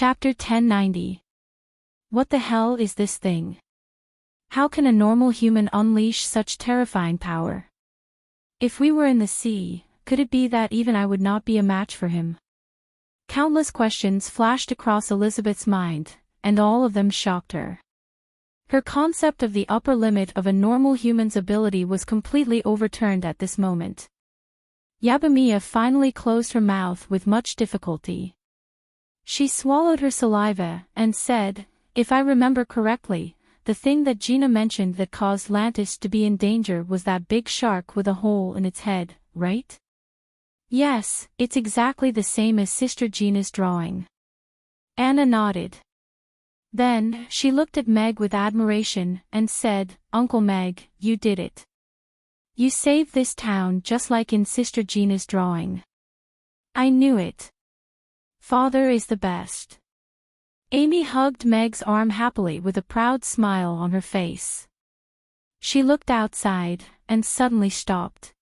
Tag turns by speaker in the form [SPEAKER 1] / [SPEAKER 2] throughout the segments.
[SPEAKER 1] Chapter 1090. What the hell is this thing? How can a normal human unleash such terrifying power? If we were in the sea, could it be that even I would not be a match for him? Countless questions flashed across Elizabeth's mind, and all of them shocked her. Her concept of the upper limit of a normal human's ability was completely overturned at this moment. Yabamiya finally closed her mouth with much difficulty. She swallowed her saliva and said, "If I remember correctly, the thing that Gina mentioned that caused Lantis to be in danger was that big shark with a hole in its head, right?" "Yes, it's exactly the same as Sister Gina's drawing." Anna nodded. Then, she looked at Meg with admiration and said, "Uncle Meg, you did it. You saved this town just like in Sister Gina's drawing." "I knew it. Father is the best." Amy hugged Meg's arm happily with a proud smile on her face. She looked outside, and suddenly stopped.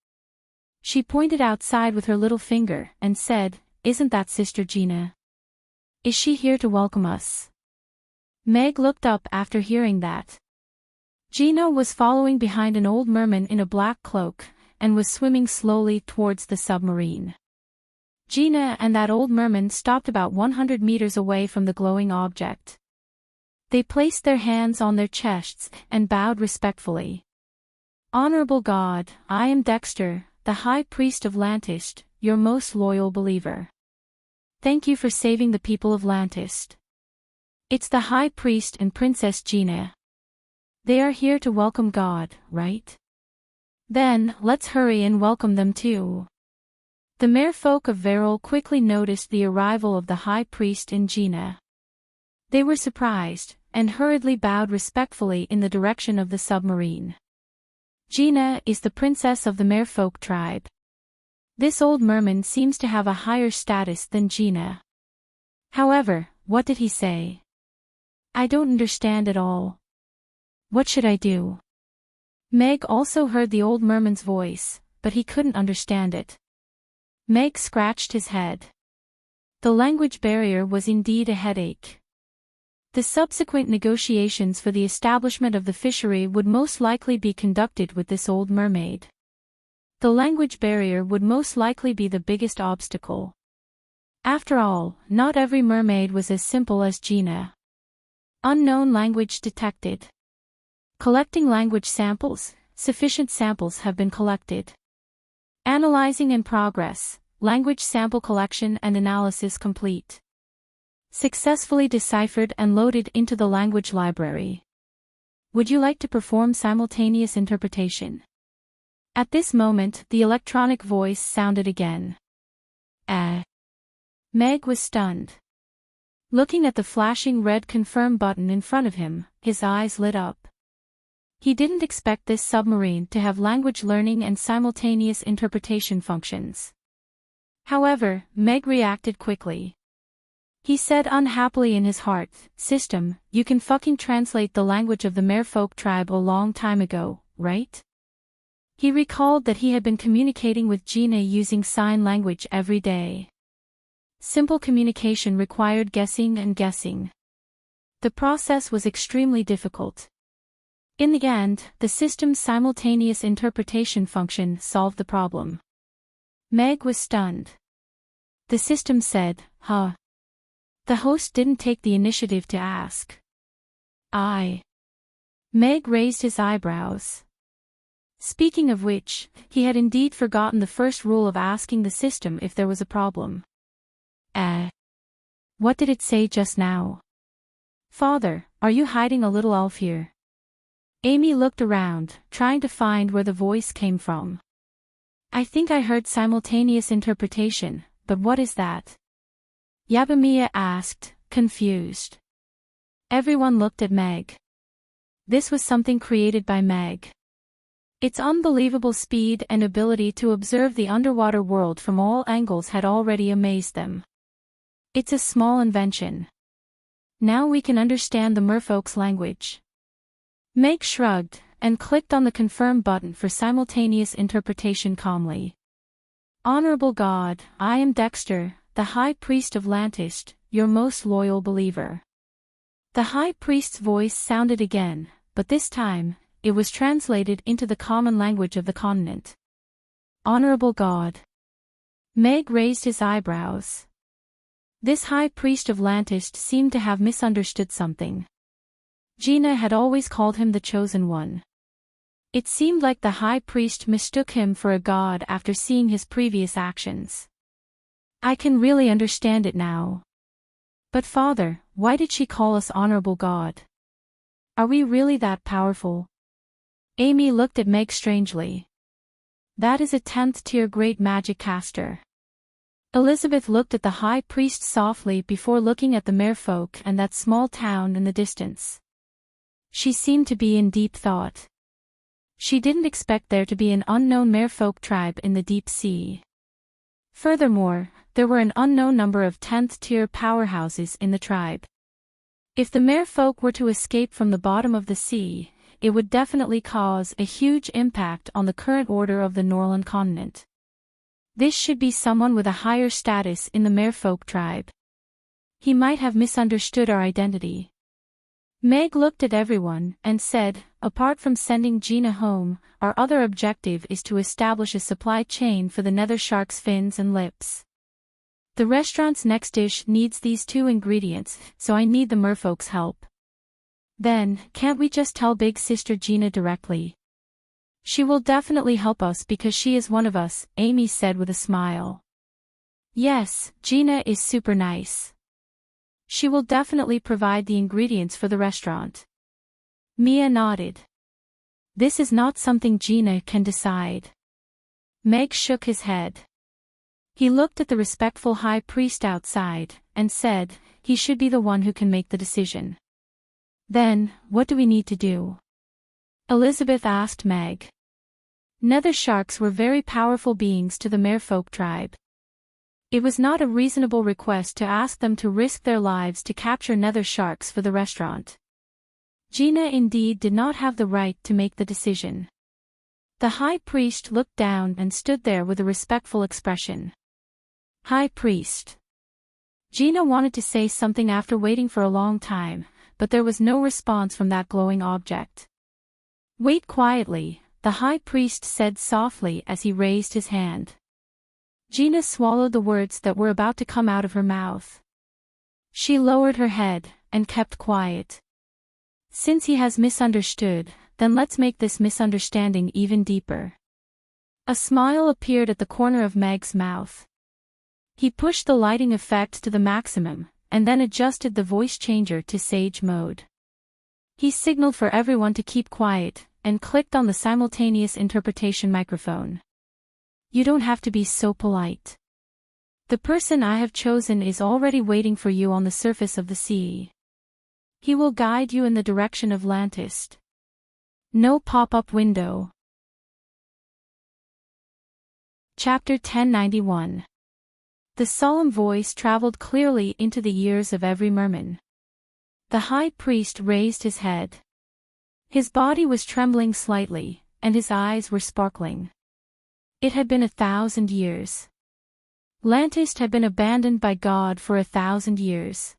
[SPEAKER 1] She pointed outside with her little finger and said, "Isn't that Sister Gina? Is she here to welcome us?" Meg looked up after hearing that. Gina was following behind an old merman in a black cloak, and was swimming slowly towards the submarine. Gina and that old merman stopped about 100 meters away from the glowing object. They placed their hands on their chests and bowed respectfully. "Honorable God, I am Dexter, the High Priest of Lantis, your most loyal believer. Thank you for saving the people of Lantis. It's the High Priest and Princess Gina. They are here to welcome God, right? Then, let's hurry and welcome them too." The merfolk of Veril quickly noticed the arrival of the High Priest and Gina. They were surprised, and hurriedly bowed respectfully in the direction of the submarine. Gina is the princess of the merfolk tribe. This old merman seems to have a higher status than Gina. However, what did he say? I don't understand at all. What should I do? Meg also heard the old merman's voice, but he couldn't understand it. Meg scratched his head. The language barrier was indeed a headache. The subsequent negotiations for the establishment of the fishery would most likely be conducted with this old mermaid. The language barrier would most likely be the biggest obstacle. After all, not every mermaid was as simple as Gina. Unknown language detected. Collecting language samples. Sufficient samples have been collected. Analyzing in progress, language sample collection and analysis complete. Successfully deciphered and loaded into the language library. Would you like to perform simultaneous interpretation? At this moment, the electronic voice sounded again. Meg was stunned. Looking at the flashing red confirm button in front of him, his eyes lit up. He didn't expect this submarine to have language learning and simultaneous interpretation functions. However, Meg reacted quickly. He said unhappily in his heart, "System, you can fucking translate the language of the merfolk tribe a long time ago, right?" He recalled that he had been communicating with Gina using sign language every day. Simple communication required guessing and guessing. The process was extremely difficult. In the end, the system's simultaneous interpretation function solved the problem. Meg was stunned. The system said, "Huh." The host didn't take the initiative to ask. Meg raised his eyebrows. Speaking of which, he had indeed forgotten the first rule of asking the system if there was a problem. What did it say just now? Father, are you hiding a little elf here? Amy looked around, trying to find where the voice came from. I think I heard simultaneous interpretation, but what is that? Yabamiya asked, confused. Everyone looked at Meg. This was something created by Meg. Its unbelievable speed and ability to observe the underwater world from all angles had already amazed them. It's a small invention. Now we can understand the merfolk's language. Meg shrugged, and clicked on the confirm button for simultaneous interpretation calmly. Honorable God, I am Dexter, the High Priest of Lantis, your most loyal believer. The high priest's voice sounded again, but this time, it was translated into the common language of the continent. Honorable God. Meg raised his eyebrows. This high priest of Lantist seemed to have misunderstood something. Gina had always called him the Chosen One. It seemed like the high priest mistook him for a god after seeing his previous actions. I can really understand it now. But Father, why did she call us Honorable God? Are we really that powerful? Amy looked at Meg strangely. That is a 10th tier great magic caster. Elizabeth looked at the high priest softly before looking at the merfolk and that small town in the distance. She seemed to be in deep thought. She didn't expect there to be an unknown merfolk tribe in the deep sea. Furthermore, there were an unknown number of 10th tier powerhouses in the tribe. If the merfolk were to escape from the bottom of the sea, it would definitely cause a huge impact on the current order of the Norland continent. This should be someone with a higher status in the merfolk tribe. He might have misunderstood our identity. Meg looked at everyone and said, apart from sending Gina home, our other objective is to establish a supply chain for the nether shark's fins and lips. The restaurant's next dish needs these 2 ingredients, so I need the merfolk's help. Then, can't we just tell Big Sister Gina directly? She will definitely help us because she is one of us, Amy said with a smile. Yes, Gina is super nice. She will definitely provide the ingredients for the restaurant. Mia nodded. This is not something Gina can decide. Meg shook his head. He looked at the respectful high priest outside, and said, he should be the one who can make the decision. Then, what do we need to do? Elizabeth asked Meg. Nether sharks were very powerful beings to the merfolk tribe. It was not a reasonable request to ask them to risk their lives to capture nether sharks for the restaurant. Gina indeed did not have the right to make the decision. The high priest looked down and stood there with a respectful expression. High priest. Gina wanted to say something after waiting for a long time, but there was no response from that glowing object. Wait quietly, the high priest said softly as he raised his hand. Gina swallowed the words that were about to come out of her mouth. She lowered her head, and kept quiet. Since he has misunderstood, then let's make this misunderstanding even deeper. A smile appeared at the corner of Meg's mouth. He pushed the lighting effect to the maximum, and then adjusted the voice changer to sage mode. He signaled for everyone to keep quiet, and clicked on the simultaneous interpretation microphone. You don't have to be so polite. The person I have chosen is already waiting for you on the surface of the sea. He will guide you in the direction of Lantist. No pop-up window. Chapter 1091. The solemn voice traveled clearly into the ears of every merman. The high priest raised his head. His body was trembling slightly, and his eyes were sparkling. It had been 1,000 years. Lantist had been abandoned by God for 1,000 years.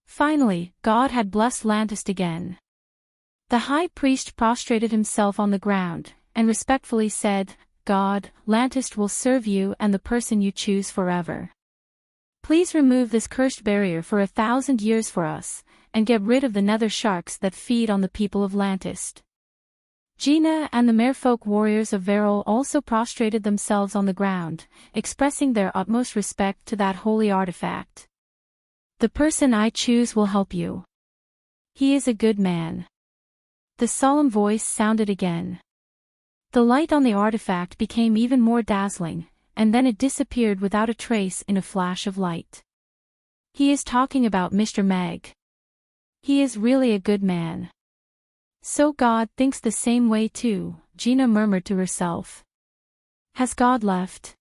[SPEAKER 1] Finally, God had blessed Lantist again. The high priest prostrated himself on the ground, and respectfully said, God, Lantist will serve you and the person you choose forever. Please remove this cursed barrier for 1,000 years for us, and get rid of the nether sharks that feed on the people of Lantist. Gina and the merfolk warriors of Veril also prostrated themselves on the ground, expressing their utmost respect to that holy artifact. The person I choose will help you. He is a good man. The solemn voice sounded again. The light on the artifact became even more dazzling, and then it disappeared without a trace in a flash of light. He is talking about Mr. Meg. He is really a good man. So God thinks the same way too, Gina murmured to herself. Has God left?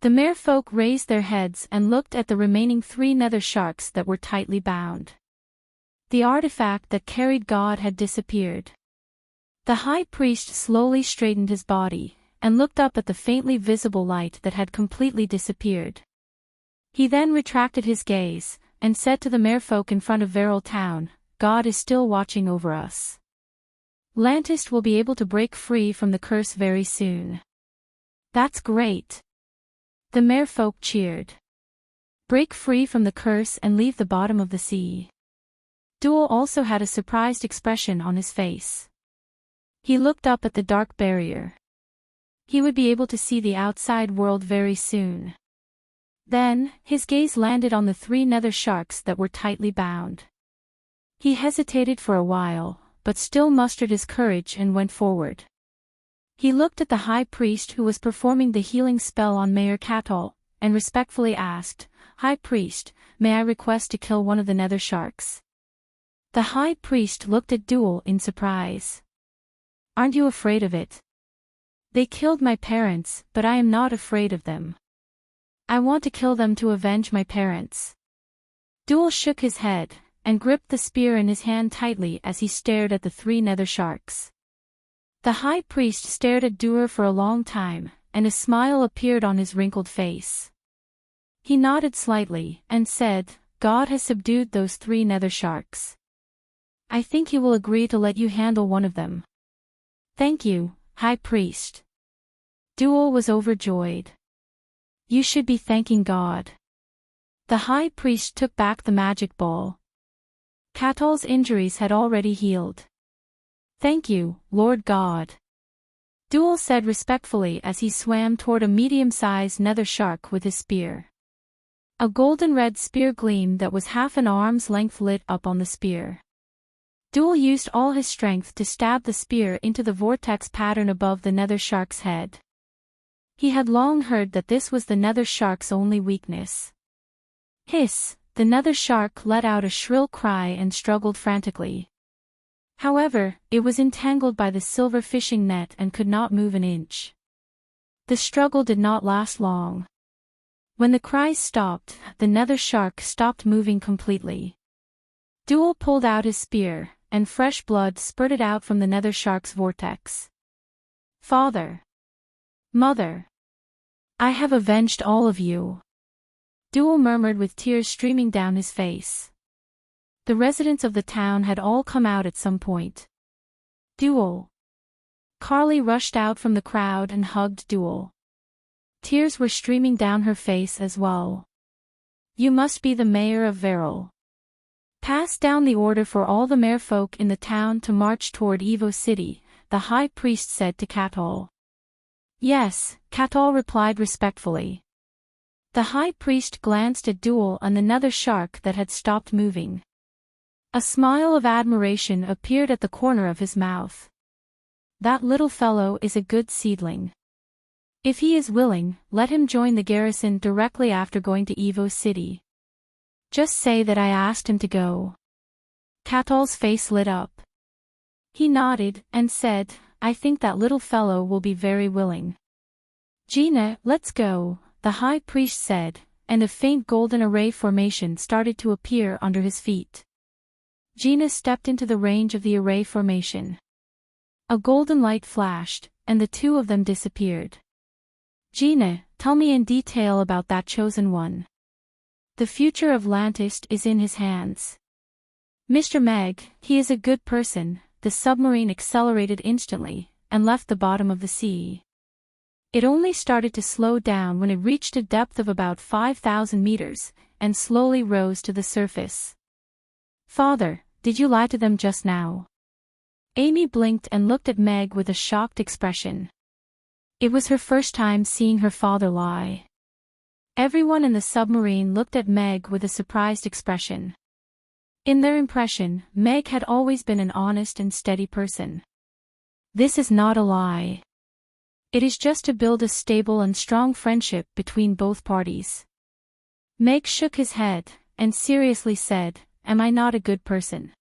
[SPEAKER 1] The merfolk raised their heads and looked at the remaining 3 nether sharks that were tightly bound. The artifact that carried God had disappeared. The high priest slowly straightened his body, and looked up at the faintly visible light that had completely disappeared. He then retracted his gaze, and said to the merfolk in front of Veril Town, God is still watching over us. Lantist will be able to break free from the curse very soon. That's great. The merfolk cheered. Break free from the curse and leave the bottom of the sea. Duel also had a surprised expression on his face. He looked up at the dark barrier. He would be able to see the outside world very soon. Then, his gaze landed on the 3 nether sharks that were tightly bound. He hesitated for a while, but still mustered his courage and went forward. He looked at the high priest who was performing the healing spell on Mayor Catol, and respectfully asked, High priest, may I request to kill one of the nether sharks? The high priest looked at Duel in surprise. Aren't you afraid of it? They killed my parents, but I am not afraid of them. I want to kill them to avenge my parents. Duel shook his head, and gripped the spear in his hand tightly as he stared at the 3 nether sharks. The high priest stared at Duer for a long time, and a smile appeared on his wrinkled face. He nodded slightly, and said, God has subdued those 3 nether sharks. I think he will agree to let you handle one of them. Thank you, High Priest. Duel was overjoyed. You should be thanking God. The High Priest took back the magic ball. Catol's injuries had already healed. Thank you, Lord God. Duel said respectfully as he swam toward a medium-sized nether shark with his spear. A golden-red spear gleam that was half an arm's length lit up on the spear. Duel used all his strength to stab the spear into the vortex pattern above the nether shark's head. He had long heard that this was the nether shark's only weakness. Hiss! The nether shark let out a shrill cry and struggled frantically. However, it was entangled by the silver fishing net and could not move an inch. The struggle did not last long. When the cries stopped, the nether shark stopped moving completely. Duel pulled out his spear, and fresh blood spurted out from the nether shark's vortex. Father! Mother! I have avenged all of you. Duel murmured with tears streaming down his face. The residents of the town had all come out at some point. Duel! Carly rushed out from the crowd and hugged Duel. Tears were streaming down her face as well. You must be the mayor of Veril. Pass down the order for all the merfolk in the town to march toward Evo City, the high priest said to Catol. Yes, Catol replied respectfully. The high priest glanced at Duel and the nether shark that had stopped moving. A smile of admiration appeared at the corner of his mouth. That little fellow is a good seedling. If he is willing, let him join the garrison directly after going to Evo City. Just say that I asked him to go. Catol's face lit up. He nodded, and said, I think that little fellow will be very willing. Gina, let's go, the high priest said, and a faint golden array formation started to appear under his feet. Gina stepped into the range of the array formation. A golden light flashed, and the 2 of them disappeared. Gina, tell me in detail about that chosen one. The future of Lantist is in his hands. Mr. Meg, he is a good person. The submarine accelerated instantly, and left the bottom of the sea. It only started to slow down when it reached a depth of about 5,000 meters, and slowly rose to the surface. Father, did you lie to them just now? Amy blinked and looked at Meg with a shocked expression. It was her first time seeing her father lie. Everyone in the submarine looked at Meg with a surprised expression. In their impression, Meg had always been an honest and steady person. This is not a lie. It is just to build a stable and strong friendship between both parties. Meg shook his head, and seriously said, Am I not a good person?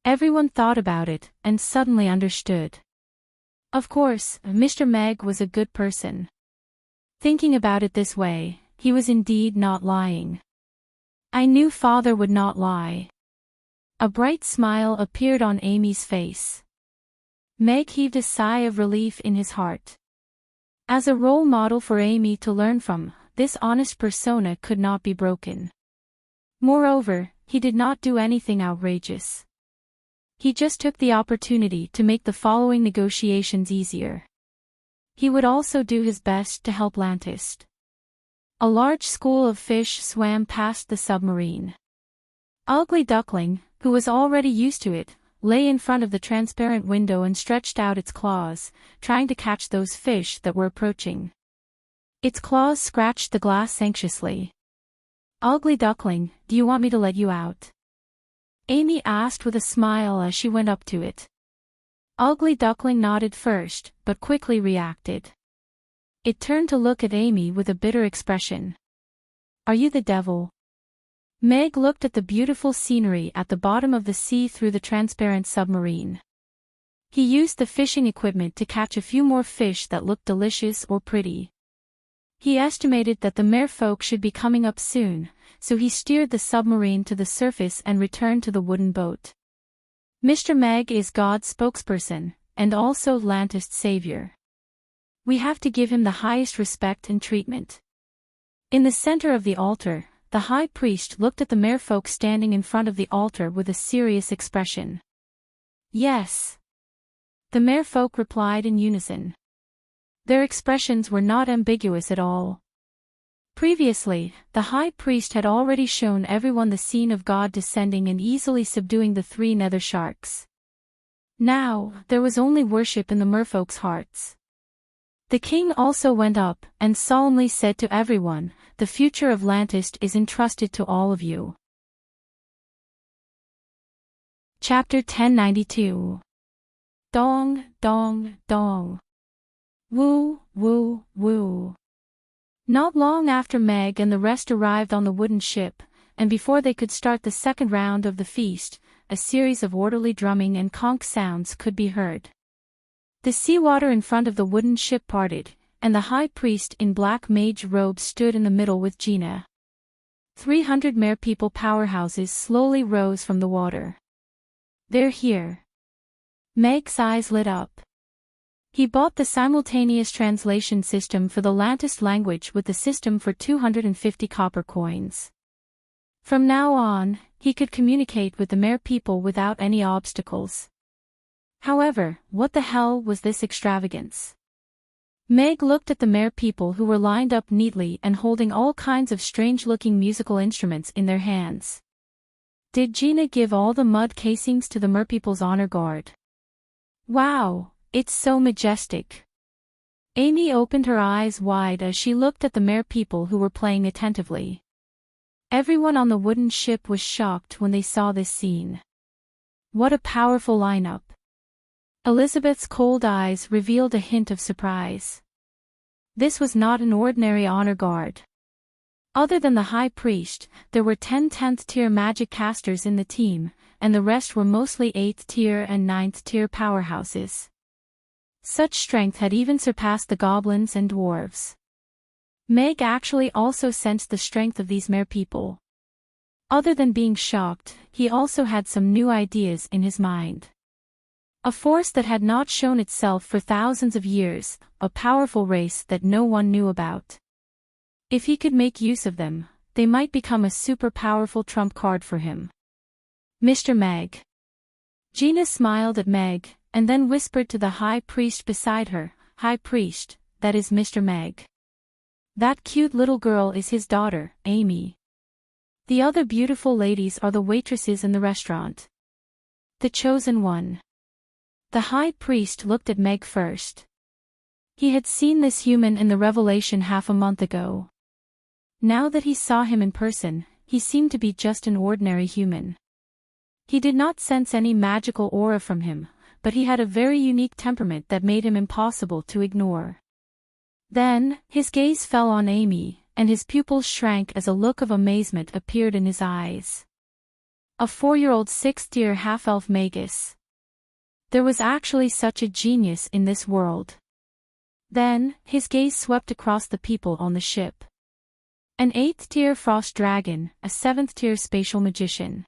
[SPEAKER 1] Everyone thought about it, and suddenly understood. Of course, Mr. Meg was a good person. Thinking about it this way, he was indeed not lying. I knew Father would not lie. A bright smile appeared on Amy's face. Meg heaved a sigh of relief in his heart. As a role model for Amy to learn from, this honest persona could not be broken. Moreover, he did not do anything outrageous. He just took the opportunity to make the following negotiations easier. He would also do his best to help Lantis. A large school of fish swam past the submarine. Ugly Duckling, who was already used to it, lay in front of the transparent window and stretched out its claws, trying to catch those fish that were approaching. Its claws scratched the glass anxiously. Ugly Duckling, do you want me to let you out? Amy asked with a smile as she went up to it. Ugly Duckling nodded first, but quickly reacted. It turned to look at Amy with a bitter expression. Are you the devil? Meg looked at the beautiful scenery at the bottom of the sea through the transparent submarine. He used the fishing equipment to catch a few more fish that looked delicious or pretty. He estimated that the merfolk should be coming up soon, so he steered the submarine to the surface and returned to the wooden boat. Mr. Meg is God's spokesperson, and also Lantis' savior. We have to give him the highest respect and treatment. In the center of the altar, the high priest looked at the merfolk standing in front of the altar with a serious expression. Yes. The merfolk replied in unison. Their expressions were not ambiguous at all. Previously, the high priest had already shown everyone the scene of God descending and easily subduing the 3 nether sharks. Now, there was only worship in the merfolk's hearts. The king also went up and solemnly said to everyone, the future of Lantis is entrusted to all of you. Chapter 1092. Dong, dong, dong. Woo, woo, woo. Not long after Meg and the rest arrived on the wooden ship, and before they could start the second round of the feast, a series of orderly drumming and conch sounds could be heard. The seawater in front of the wooden ship parted, and the high priest in black mage robes stood in the middle with Gina. 300 merpeople powerhouses slowly rose from the water. They're here. Meg's eyes lit up. He bought the simultaneous translation system for the Lantis language with the system for 250 copper coins. From now on, he could communicate with the merpeople without any obstacles. However, what the hell was this extravagance? Meg looked at the merpeople who were lined up neatly and holding all kinds of strange-looking musical instruments in their hands. Did Gina give all the mud casings to the merpeople's honor guard? Wow, it's so majestic. Amy opened her eyes wide as she looked at the merpeople who were playing attentively. Everyone on the wooden ship was shocked when they saw this scene. What a powerful lineup. Elizabeth's cold eyes revealed a hint of surprise. This was not an ordinary honor guard. Other than the high priest, there were 10 10th tier magic casters in the team, and the rest were mostly 8th tier and 9th tier powerhouses. Such strength had even surpassed the goblins and dwarves. Meg actually also sensed the strength of these merpeople. Other than being shocked, he also had some new ideas in his mind. A force that had not shown itself for thousands of years, a powerful race that no one knew about. If he could make use of them, they might become a super powerful trump card for him. Mr. Meg. Gina smiled at Meg, and then whispered to the high priest beside her, High priest, that is Mr. Meg. That cute little girl is his daughter, Amy. The other beautiful ladies are the waitresses in the restaurant. The chosen one. The high priest looked at Meg first. He had seen this human in the revelation half a month ago. Now that he saw him in person, he seemed to be just an ordinary human. He did not sense any magical aura from him, but he had a very unique temperament that made him impossible to ignore. Then, his gaze fell on Amy, and his pupils shrank as a look of amazement appeared in his eyes. A 4-year-old 6th-tier half-elf magus. There was actually such a genius in this world. Then, his gaze swept across the people on the ship. An 8th-tier frost dragon, a 7th-tier spatial magician.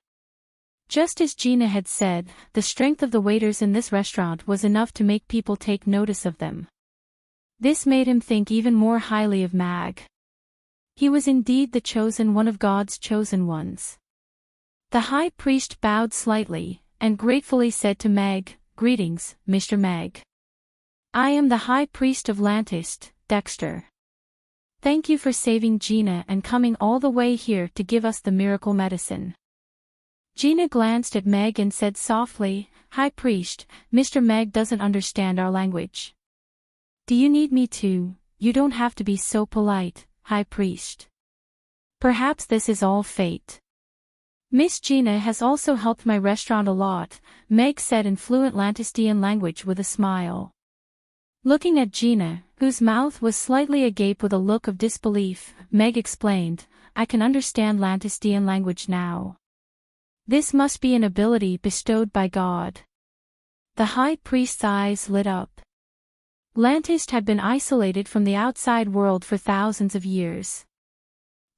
[SPEAKER 1] Just as Gina had said, the strength of the waiters in this restaurant was enough to make people take notice of them. This made him think even more highly of Mag. He was indeed the chosen one of God's chosen ones. The high priest bowed slightly, and gratefully said to Meg, "Greetings, Mr. Meg. I am the high priest of Lantist, Dexter. Thank you for saving Gina and coming all the way here to give us the miracle medicine." Gina glanced at Meg and said softly, "High priest, Mr. Meg doesn't understand our language." "Do you need me to? You don't have to be so polite, high priest. Perhaps this is all fate. Miss Gina has also helped my restaurant a lot," Meg said in fluent Lantistian language with a smile. Looking at Gina, whose mouth was slightly agape with a look of disbelief, Meg explained, "I can understand Lantistian language now. This must be an ability bestowed by God." The high priest's eyes lit up. Lantist had been isolated from the outside world for thousands of years.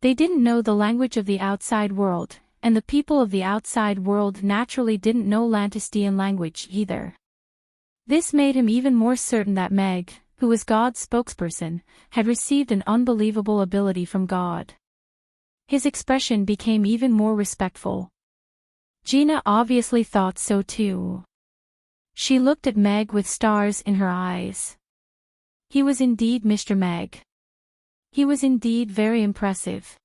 [SPEAKER 1] They didn't know the language of the outside world, and the people of the outside world naturally didn't know Lantistian language either. This made him even more certain that Meg, who was God's spokesperson, had received an unbelievable ability from God. His expression became even more respectful. Gina obviously thought so too. She looked at Meg with stars in her eyes. He was indeed Mr. Meg. He was indeed very impressive.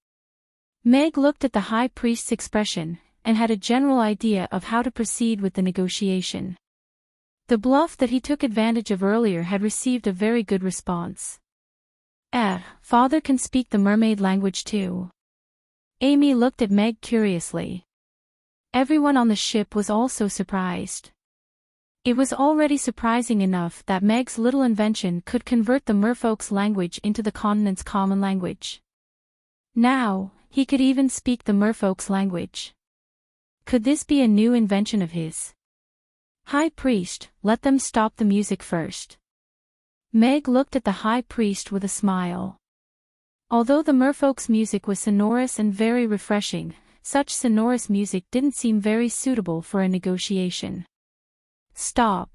[SPEAKER 1] Meg looked at the high priest's expression, and had a general idea of how to proceed with the negotiation. The bluff that he took advantage of earlier had received a very good response. Father can speak the mermaid language too." Amy looked at Meg curiously. Everyone on the ship was also surprised. It was already surprising enough that Meg's little invention could convert the merfolk's language into the continent's common language. Now, he could even speak the merfolk's language. Could this be a new invention of his? "High priest, let them stop the music first." Meg looked at the high priest with a smile. Although the merfolk's music was sonorous and very refreshing, such sonorous music didn't seem very suitable for a negotiation. "Stop."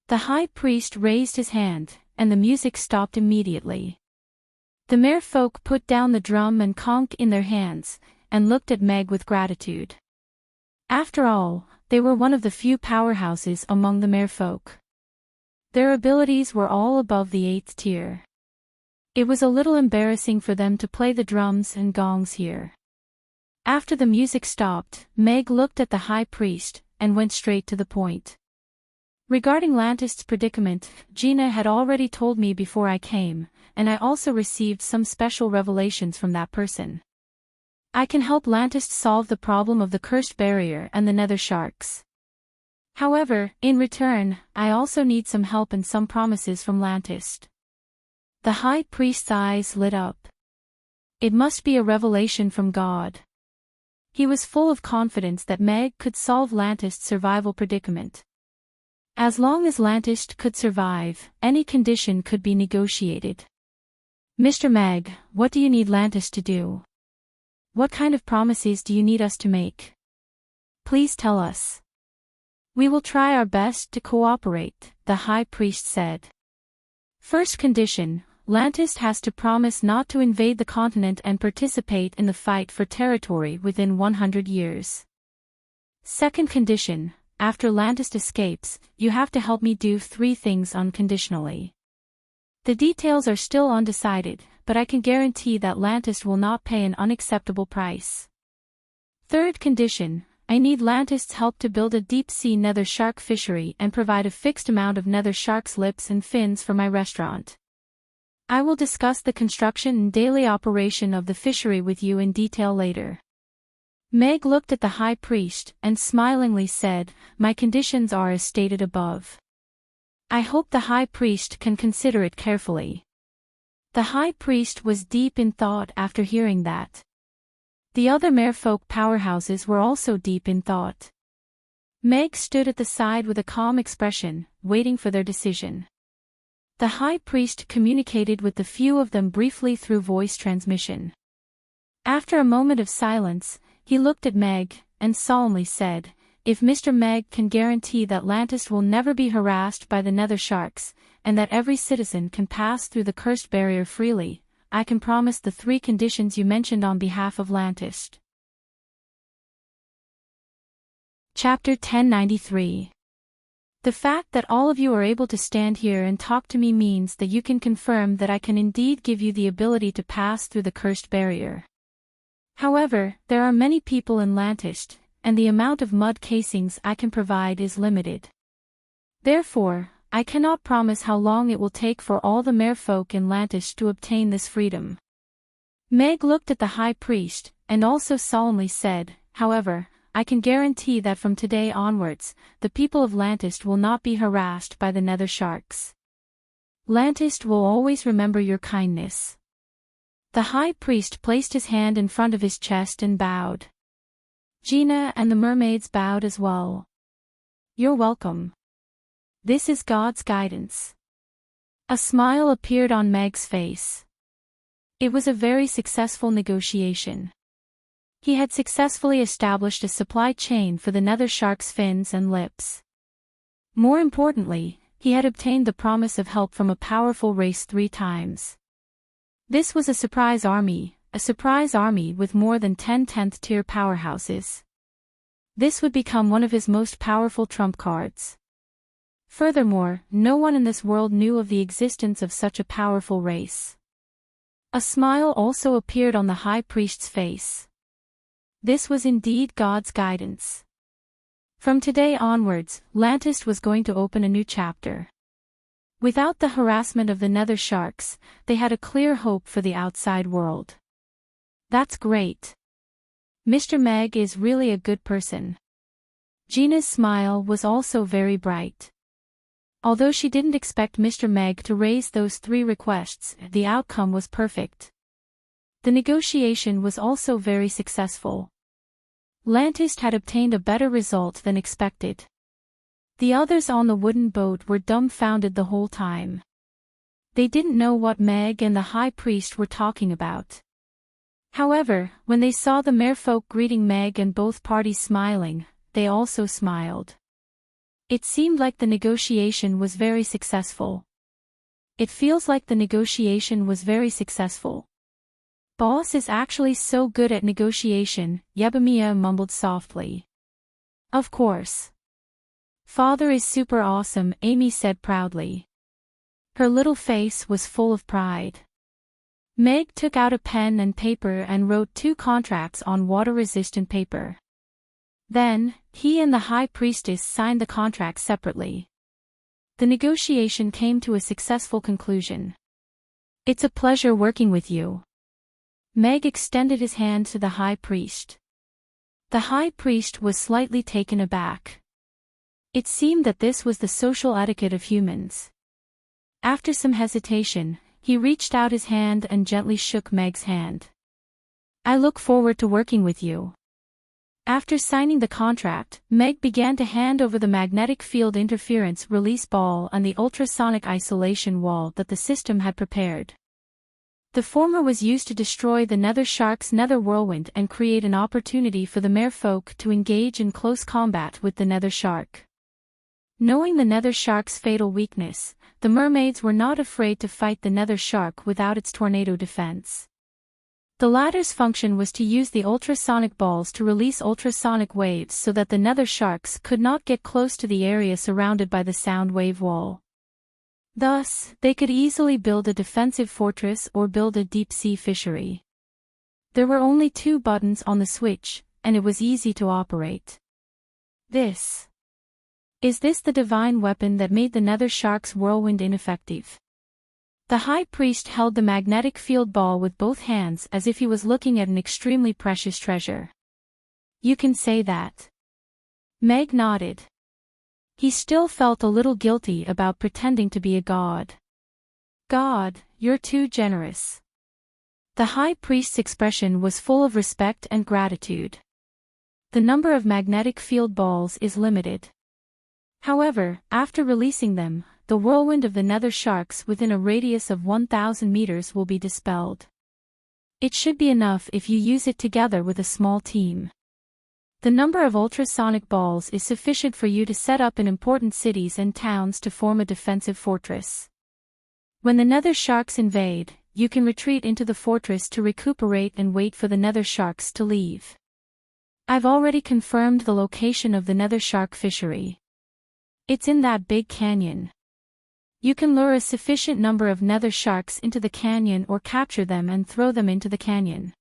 [SPEAKER 1] The high priest raised his hand, and the music stopped immediately. The merfolk put down the drum and conch in their hands, and looked at Meg with gratitude. After all, they were one of the few powerhouses among the merfolk. Their abilities were all above the 8th tier. It was a little embarrassing for them to play the drums and gongs here. After the music stopped, Meg looked at the high priest, and went straight to the point. "Regarding Lantist's predicament, Gina had already told me before I came, and I also received some special revelations from that person. I can help Lantist solve the problem of the cursed barrier and the nether sharks. However, in return, I also need some help and some promises from Lantist." The high priest's eyes lit up. It must be a revelation from God. He was full of confidence that Meg could solve Lantist's survival predicament. As long as Lantist could survive, any condition could be negotiated. "Mr. Meg, what do you need Lantist to do? What kind of promises do you need us to make? Please tell us. We will try our best to cooperate," the high priest said. "First condition, Lantist has to promise not to invade the continent and participate in the fight for territory within 100 years. Second condition, after Lantist escapes, you have to help me do 3 things unconditionally. The details are still undecided, but I can guarantee that Lantist will not pay an unacceptable price. Third condition, I need Lantist's help to build a deep-sea nether shark fishery and provide a fixed amount of nether shark's lips and fins for my restaurant. I will discuss the construction and daily operation of the fishery with you in detail later." Meg looked at the high priest and smilingly said, "My conditions are as stated above. I hope the high priest can consider it carefully." The high priest was deep in thought after hearing that. The other merfolk powerhouses were also deep in thought. Meg stood at the side with a calm expression, waiting for their decision. The high priest communicated with the few of them briefly through voice transmission. After a moment of silence, he looked at Meg, and solemnly said, "If Mr. Meg can guarantee that Lantist will never be harassed by the nether sharks, and that every citizen can pass through the cursed barrier freely, I can promise the 3 conditions you mentioned on behalf of Lantis. Chapter 1093. The fact that all of you are able to stand here and talk to me means that you can confirm that I can indeed give you the ability to pass through the cursed barrier. However, there are many people in Lantis, and the amount of mud casings I can provide is limited. Therefore, I cannot promise how long it will take for all the merfolk in Lantis to obtain this freedom. Meg looked at the high priest, and also solemnly said, however, I can guarantee that from today onwards, the people of Lantis will not be harassed by the nether sharks. Lantis will always remember your kindness. The high priest placed his hand in front of his chest and bowed. Gina and the mermaids bowed as well. You're welcome. This is God's guidance. A smile appeared on Meg's face. It was a very successful negotiation. He had successfully established a supply chain for the nether shark's fins and lips. More importantly, he had obtained the promise of help from a powerful race 3 times. This was a surprise army with more than 10 10th tier powerhouses. This would become one of his most powerful trump cards. Furthermore, no one in this world knew of the existence of such a powerful race. A smile also appeared on the high priest's face. This was indeed God's guidance. From today onwards, Lantis was going to open a new chapter. Without the harassment of the nether sharks, they had a clear hope for the outside world. That's great. Mr. Meg is really a good person. Gina's smile was also very bright. Although she didn't expect Mr. Meg to raise those 3 requests, the outcome was perfect. The negotiation was also very successful. Lantis had obtained a better result than expected. The others on the wooden boat were dumbfounded the whole time. They didn't know what Meg and the high priest were talking about. However, when they saw the merfolk greeting Meg and both parties smiling, they also smiled. It seemed like the negotiation was very successful. It feels like the negotiation was very successful. Boss is actually so good at negotiation, Yebamia mumbled softly. Of course. Father is super awesome, Amy said proudly. Her little face was full of pride. Meg took out a pen and paper and wrote 2 contracts on water-resistant paper. Then, he and the high priestess signed the contracts separately. The negotiation came to a successful conclusion. It's a pleasure working with you. Meg extended his hand to the high priest. The high priest was slightly taken aback. It seemed that this was the social etiquette of humans. After some hesitation, he reached out his hand and gently shook Meg's hand. I look forward to working with you. After signing the contract, Meg began to hand over the magnetic field interference release ball and the ultrasonic isolation wall that the system had prepared. The former was used to destroy the nether shark's nether whirlwind and create an opportunity for the merfolk to engage in close combat with the nether shark. Knowing the nether shark's fatal weakness, the mermaids were not afraid to fight the nether shark without its tornado defense. The latter's function was to use the ultrasonic balls to release ultrasonic waves so that the nether sharks could not get close to the area surrounded by the sound wave wall. Thus, they could easily build a defensive fortress or build a deep-sea fishery. There were only 2 buttons on the switch, and it was easy to operate. Is this the divine weapon that made the nether shark's whirlwind ineffective? The high priest held the magnetic field ball with both hands as if he was looking at an extremely precious treasure. You can say that. Meg nodded. He still felt a little guilty about pretending to be a god. God, you're too generous. The high priest's expression was full of respect and gratitude. The number of magnetic field balls is limited. However, after releasing them, the whirlwind of the nether sharks within a radius of 1,000 meters will be dispelled. It should be enough if you use it together with a small team. The number of ultrasonic balls is sufficient for you to set up in important cities and towns to form a defensive fortress. When the nether sharks invade, you can retreat into the fortress to recuperate and wait for the nether sharks to leave. I've already confirmed the location of the nether shark fishery. It's in that big canyon. You can lure a sufficient number of nether sharks into the canyon or capture them and throw them into the canyon.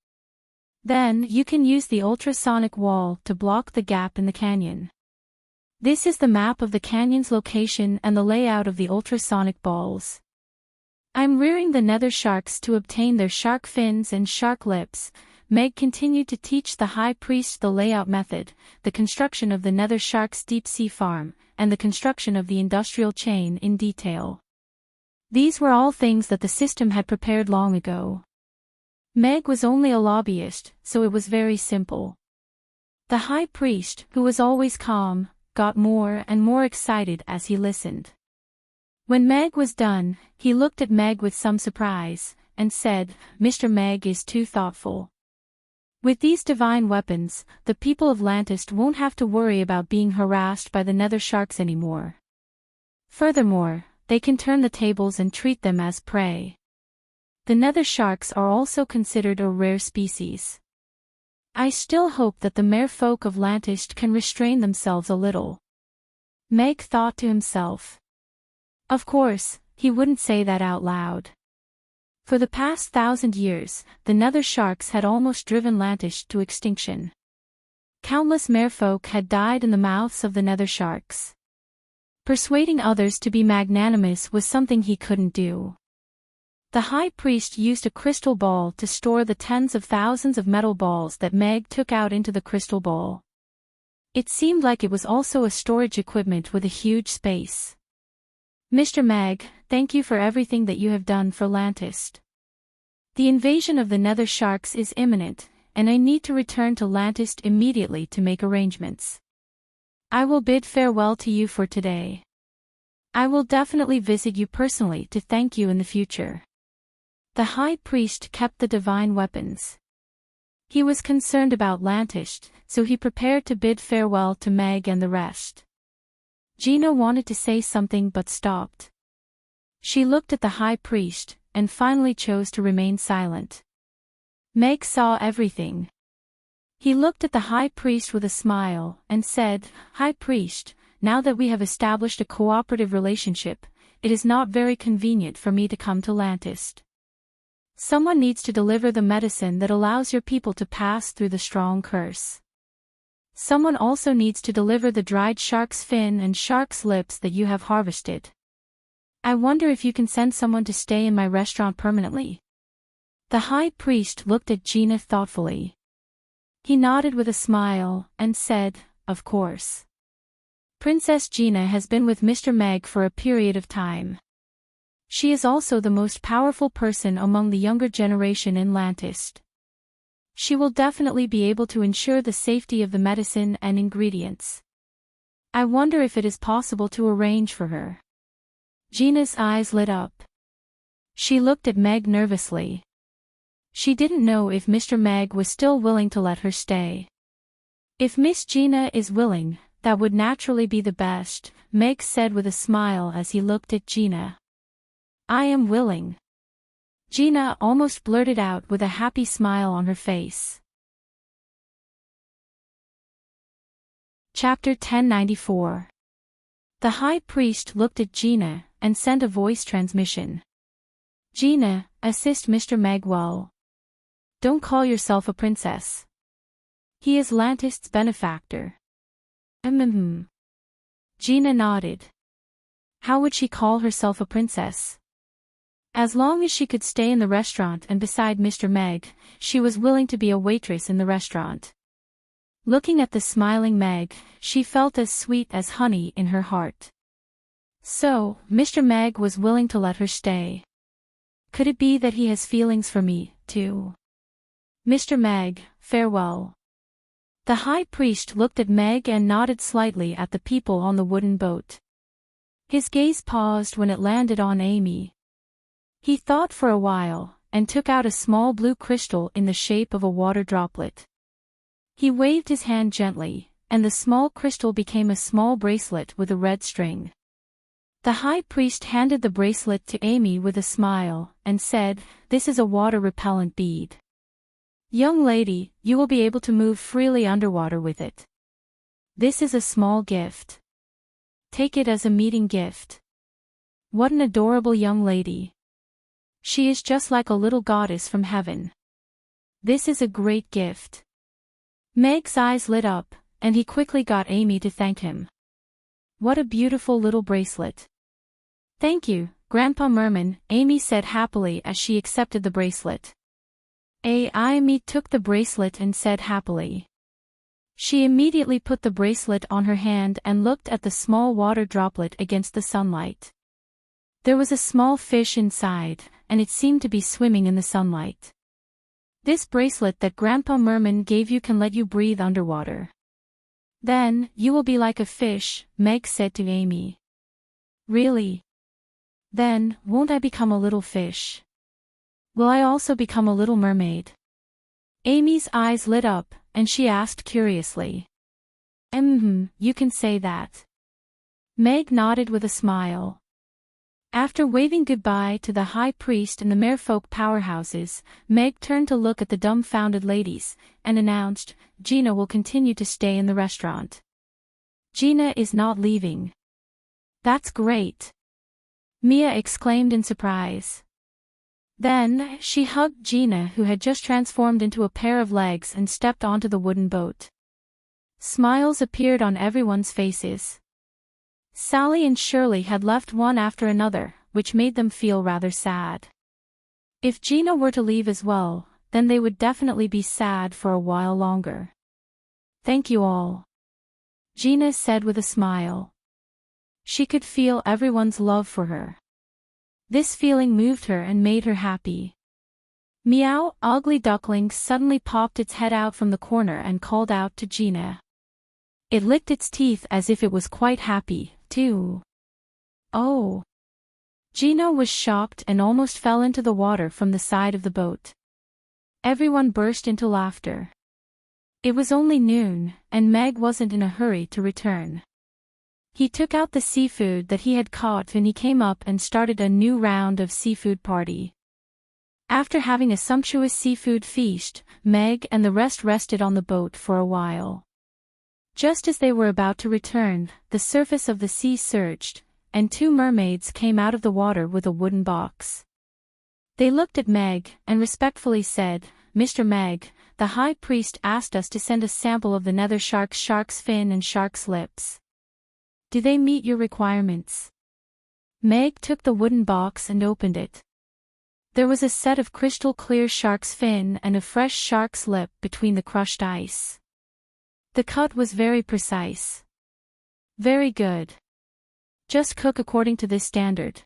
[SPEAKER 1] Then, you can use the ultrasonic wall to block the gap in the canyon. This is the map of the canyon's location and the layout of the ultrasonic balls. I'm rearing the nether sharks to obtain their shark fins and shark lips. Meg continued to teach the high priest the layout method, the construction of the nether shark's deep-sea farm, and the construction of the industrial chain in detail. These were all things that the system had prepared long ago. Meg was only a lobbyist, so it was very simple. The high priest, who was always calm, got more and more excited as he listened. When Meg was done, he looked at Meg with some surprise, and said, "Mr. Meg is too thoughtful. With these divine weapons, the people of Lantist won't have to worry about being harassed by the nether sharks anymore. Furthermore, they can turn the tables and treat them as prey. The nether sharks are also considered a rare species. I still hope that the merfolk of Lantist can restrain themselves a little." Meg thought to himself. Of course, he wouldn't say that out loud. For the past 1,000 years, the nether sharks had almost driven Lantist to extinction. Countless merfolk had died in the mouths of the nether sharks. Persuading others to be magnanimous was something he couldn't do. The high priest used a crystal ball to store the tens of thousands of metal balls that Meg took out into the crystal ball. It seemed like it was also a storage equipment with a huge space. "Mr. Meg, thank you for everything that you have done for Lantist. The invasion of the nether sharks is imminent, and I need to return to Lantist immediately to make arrangements. I will bid farewell to you for today. I will definitely visit you personally to thank you in the future." The high priest kept the divine weapons. He was concerned about Lantist, so he prepared to bid farewell to Meg and the rest. Gina wanted to say something but stopped. She looked at the high priest, and finally chose to remain silent. Meg saw everything. He looked at the high priest with a smile, and said, "High priest, now that we have established a cooperative relationship, it is not very convenient for me to come to Lantist. Someone needs to deliver the medicine that allows your people to pass through the strong curse. Someone also needs to deliver the dried shark's fin and shark's lips that you have harvested. I wonder if you can send someone to stay in my restaurant permanently." The high priest looked at Gina thoughtfully. He nodded with a smile, and said, "Of course. Princess Gina has been with Mr. Meg for a period of time. She is also the most powerful person among the younger generation in Lantist. She will definitely be able to ensure the safety of the medicine and ingredients. I wonder if it is possible to arrange for her." Gina's eyes lit up. She looked at Meg nervously. She didn't know if Mr. Meg was still willing to let her stay. "If Miss Gina is willing, that would naturally be the best," Meg said with a smile as he looked at Gina. "I am willing." Gina almost blurted out with a happy smile on her face. Chapter 1094. The high priest looked at Gina, and sent a voice transmission. "Gina, assist Mr. Meg well. Don't call yourself a princess. He is Lantist's benefactor." Gina nodded. How would she call herself a princess? As long as she could stay in the restaurant and beside Mr. Meg, she was willing to be a waitress in the restaurant. Looking at the smiling Meg, she felt as sweet as honey in her heart. So, Mr. Meg was willing to let her stay. Could it be that he has feelings for me, too? Mr. Meg, farewell. The high priest looked at Meg and nodded slightly at the people on the wooden boat. His gaze paused when it landed on Amy. He thought for a while, and took out a small blue crystal in the shape of a water droplet. He waved his hand gently, and the small crystal became a small bracelet with a red string. The high priest handed the bracelet to Amy with a smile, and said, "This is a water-repellent bead. Young lady, you will be able to move freely underwater with it. This is a small gift. Take it as a meeting gift." What an adorable young lady. She is just like a little goddess from heaven. This is a great gift. Meg's eyes lit up, and he quickly got Amy to thank him. What a beautiful little bracelet. "Thank you, Grandpa Merman," Amy said happily as she accepted the bracelet. Amy took the bracelet and said happily. She immediately put the bracelet on her hand and looked at the small water droplet against the sunlight. There was a small fish inside, and it seemed to be swimming in the sunlight. "This bracelet that Grandpa Merman gave you can let you breathe underwater. Then, you will be like a fish," Meg said to Amy. "Really? Then, won't I become a little fish? Will I also become a little mermaid?" Amy's eyes lit up, and she asked curiously. You can say that." Meg nodded with a smile. After waving goodbye to the high priest and the merfolk powerhouses, Meg turned to look at the dumbfounded ladies, and announced, "Gina will continue to stay in the restaurant. Gina is not leaving." "That's great!" Mia exclaimed in surprise. Then, she hugged Gina, who had just transformed into a pair of legs, and stepped onto the wooden boat. Smiles appeared on everyone's faces. Sally and Shirley had left one after another, which made them feel rather sad. If Gina were to leave as well, then they would definitely be sad for a while longer. "Thank you all," Gina said with a smile. She could feel everyone's love for her. This feeling moved her and made her happy. Meow, Ugly Duckling suddenly popped its head out from the corner and called out to Gina. It licked its teeth as if it was quite happy, too. "Oh!" Gina was shocked and almost fell into the water from the side of the boat. Everyone burst into laughter. It was only noon, and Meg wasn't in a hurry to return. He took out the seafood that he had caught and he came up and started a new round of seafood party. After having a sumptuous seafood feast, Meg and the rest rested on the boat for a while. Just as they were about to return, the surface of the sea surged, and two mermaids came out of the water with a wooden box. They looked at Meg, and respectfully said, "Mr. Meg, the high priest asked us to send a sample of the nether shark's fin and shark's lips. Do they meet your requirements?" Meg took the wooden box and opened it. There was a set of crystal-clear shark's fin and a fresh shark's lip between the crushed ice. The cut was very precise. "Very good. Just cook according to this standard."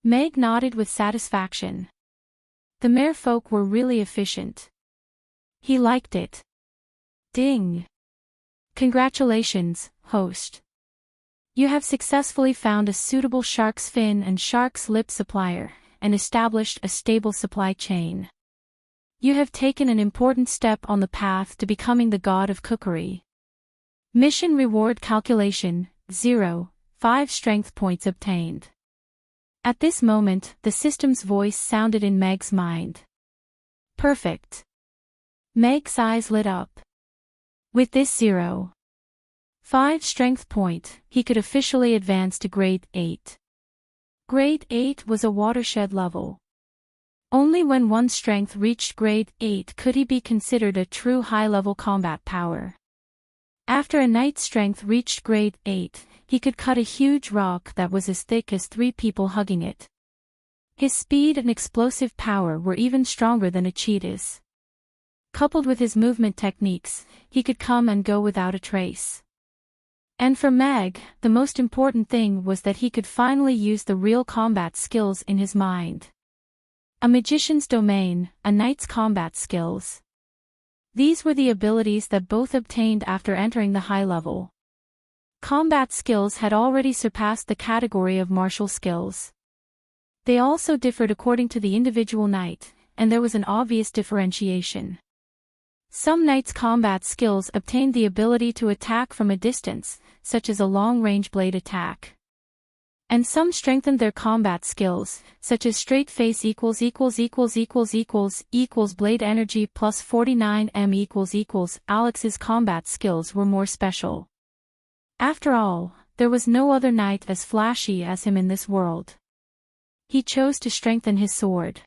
[SPEAKER 1] Meg nodded with satisfaction. The merfolk were really efficient. He liked it. Ding! Congratulations, host. You have successfully found a suitable shark's fin and shark's lip supplier, and established a stable supply chain. You have taken an important step on the path to becoming the god of cookery. Mission reward calculation, 0, 5 strength points obtained. At this moment, the system's voice sounded in Meg's mind. Perfect. Meg's eyes lit up. With this 0, 5 strength point, he could officially advance to Grade 8. Grade 8 was a watershed level. Only when one's strength reached Grade 8 could he be considered a true high-level combat power. After a knight's strength reached Grade 8, he could cut a huge rock that was as thick as 3 people hugging it. His speed and explosive power were even stronger than a cheetah's. Coupled with his movement techniques, he could come and go without a trace. And for Meg, the most important thing was that he could finally use the real combat skills in his mind. A magician's domain, a knight's combat skills. These were the abilities that both obtained after entering the high level. Combat skills had already surpassed the category of martial skills. They also differed according to the individual knight, and there was an obvious differentiation. Some knights' combat skills obtained the ability to attack from a distance, such as a long-range blade attack. And some strengthened their combat skills, such as straight face equals blade energy plus 49 equals. Alex's combat skills were more special. After all, there was no other knight as flashy as him in this world. He chose to strengthen his sword.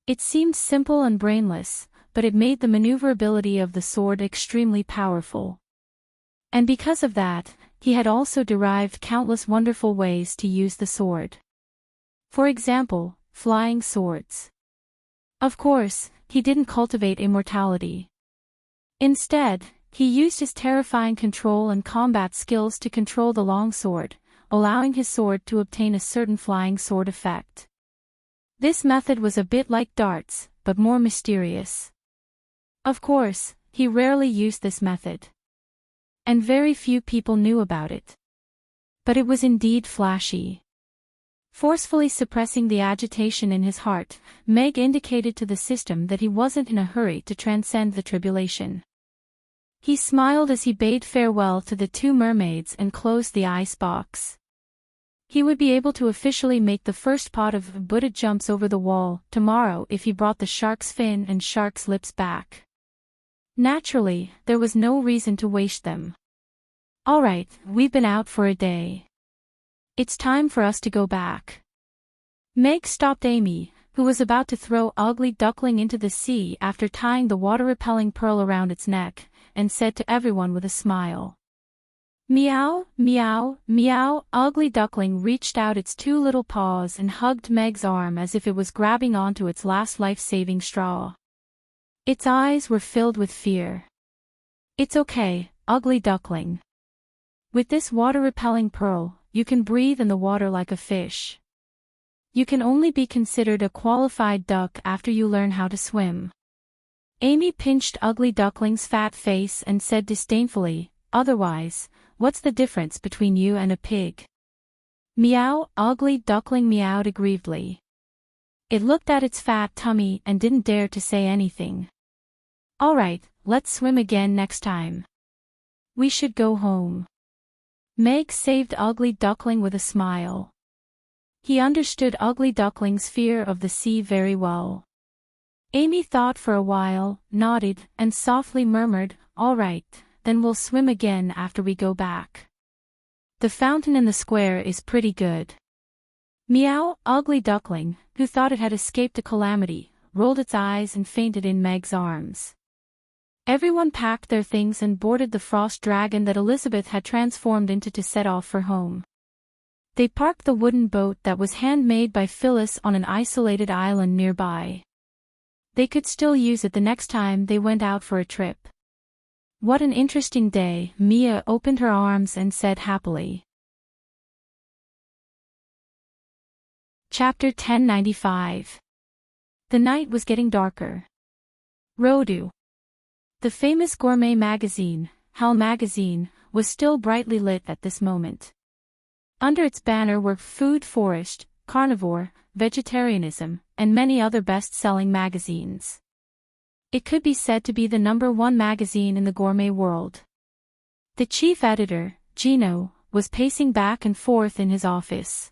[SPEAKER 1] It seemed simple and brainless, but it made the maneuverability of the sword extremely powerful. And because of that, he had also derived countless wonderful ways to use the sword. For example, flying swords. Of course, he didn't cultivate immortality. Instead, he used his terrifying control and combat skills to control the longsword, allowing his sword to obtain a certain flying sword effect. This method was a bit like darts, but more mysterious. Of course, he rarely used this method. And very few people knew about it. But it was indeed flashy. Forcefully suppressing the agitation in his heart, Meg indicated to the system that he wasn't in a hurry to transcend the tribulation. He smiled as he bade farewell to the two mermaids and closed the ice box. He would be able to officially make the first pot of Buddha jumps over the wall tomorrow if he brought the shark's fin and shark's lips back. Naturally, there was no reason to waste them. Alright, we've been out for a day. It's time for us to go back. Meg stopped Amy, who was about to throw Ugly Duckling into the sea after tying the water-repelling pearl around its neck, and said to everyone with a smile. Meow, meow, meow. Ugly Duckling reached out its two little paws and hugged Meg's arm as if it was grabbing onto its last life-saving straw. Its eyes were filled with fear. It's okay, Ugly Duckling. With this water-repelling pearl, you can breathe in the water like a fish. You can only be considered a qualified duck after you learn how to swim. Amy pinched Ugly Duckling's fat face and said disdainfully, otherwise, what's the difference between you and a pig? Meow. Ugly Duckling meowed aggrievedly. It looked at its fat tummy and didn't dare to say anything. Alright, let's swim again next time. We should go home. Meg saved Ugly Duckling with a smile. He understood Ugly Duckling's fear of the sea very well. Amy thought for a while, nodded, and softly murmured, all right, then we'll swim again after we go back. The fountain in the square is pretty good. Meow. Ugly Duckling, who thought it had escaped a calamity, rolled its eyes and fainted in Meg's arms. Everyone packed their things and boarded the frost dragon that Elizabeth had transformed into to set off for home. They parked the wooden boat that was handmade by Phyllis on an isolated island nearby. They could still use it the next time they went out for a trip. What an interesting day, Mia opened her arms and said happily. Chapter 1095. The night was getting darker. Rodu. The famous gourmet magazine, Hal Magazine, was still brightly lit at this moment. Under its banner were Food Forest, Carnivore, Vegetarianism, and many other best-selling magazines. It could be said to be the #1 magazine in the gourmet world. The chief editor, Gino, was pacing back and forth in his office.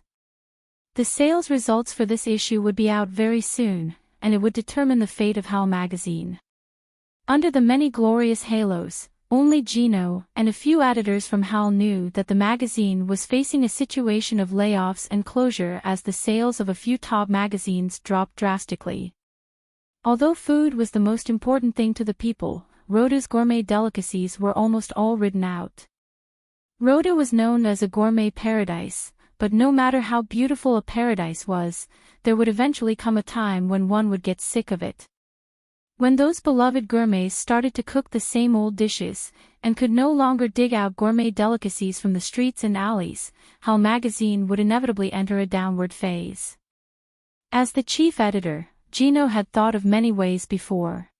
[SPEAKER 1] The sales results for this issue would be out very soon, and it would determine the fate of Hal Magazine. Under the many glorious halos, only Gino and a few editors from Hal knew that the magazine was facing a situation of layoffs and closure as the sales of a few top magazines dropped drastically. Although food was the most important thing to the people, Roda's gourmet delicacies were almost all written out. Roda was known as a gourmet paradise, but no matter how beautiful a paradise was, there would eventually come a time when one would get sick of it. When those beloved gourmets started to cook the same old dishes, and could no longer dig out gourmet delicacies from the streets and alleys, Hal Magazine would inevitably enter a downward phase. As the chief editor, Gino had thought of many ways before.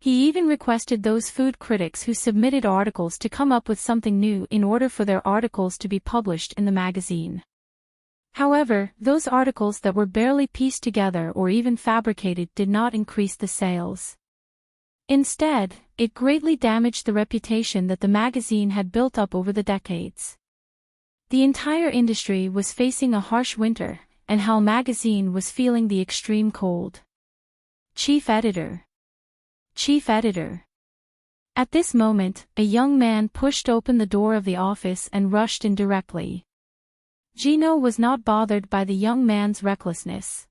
[SPEAKER 1] He even requested those food critics who submitted articles to come up with something new in order for their articles to be published in the magazine. However, those articles that were barely pieced together or even fabricated did not increase the sales. Instead, it greatly damaged the reputation that the magazine had built up over the decades. The entire industry was facing a harsh winter, and Hell magazine was feeling the extreme cold. Chief Editor. Chief Editor. At this moment, a young man pushed open the door of the office and rushed in directly. Gino was not bothered by the young man's recklessness.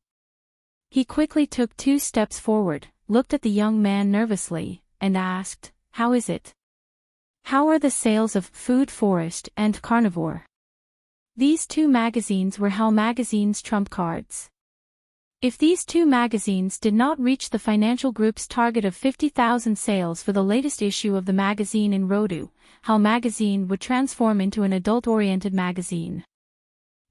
[SPEAKER 1] He quickly took 2 steps forward, looked at the young man nervously, and asked, "How is it? How are the sales of Food Forest and Carnivore?" These 2 magazines were Hell magazine's trump cards. If these 2 magazines did not reach the financial group's target of 50,000 sales for the latest issue of the magazine in Rodu, Hell magazine would transform into an adult-oriented magazine.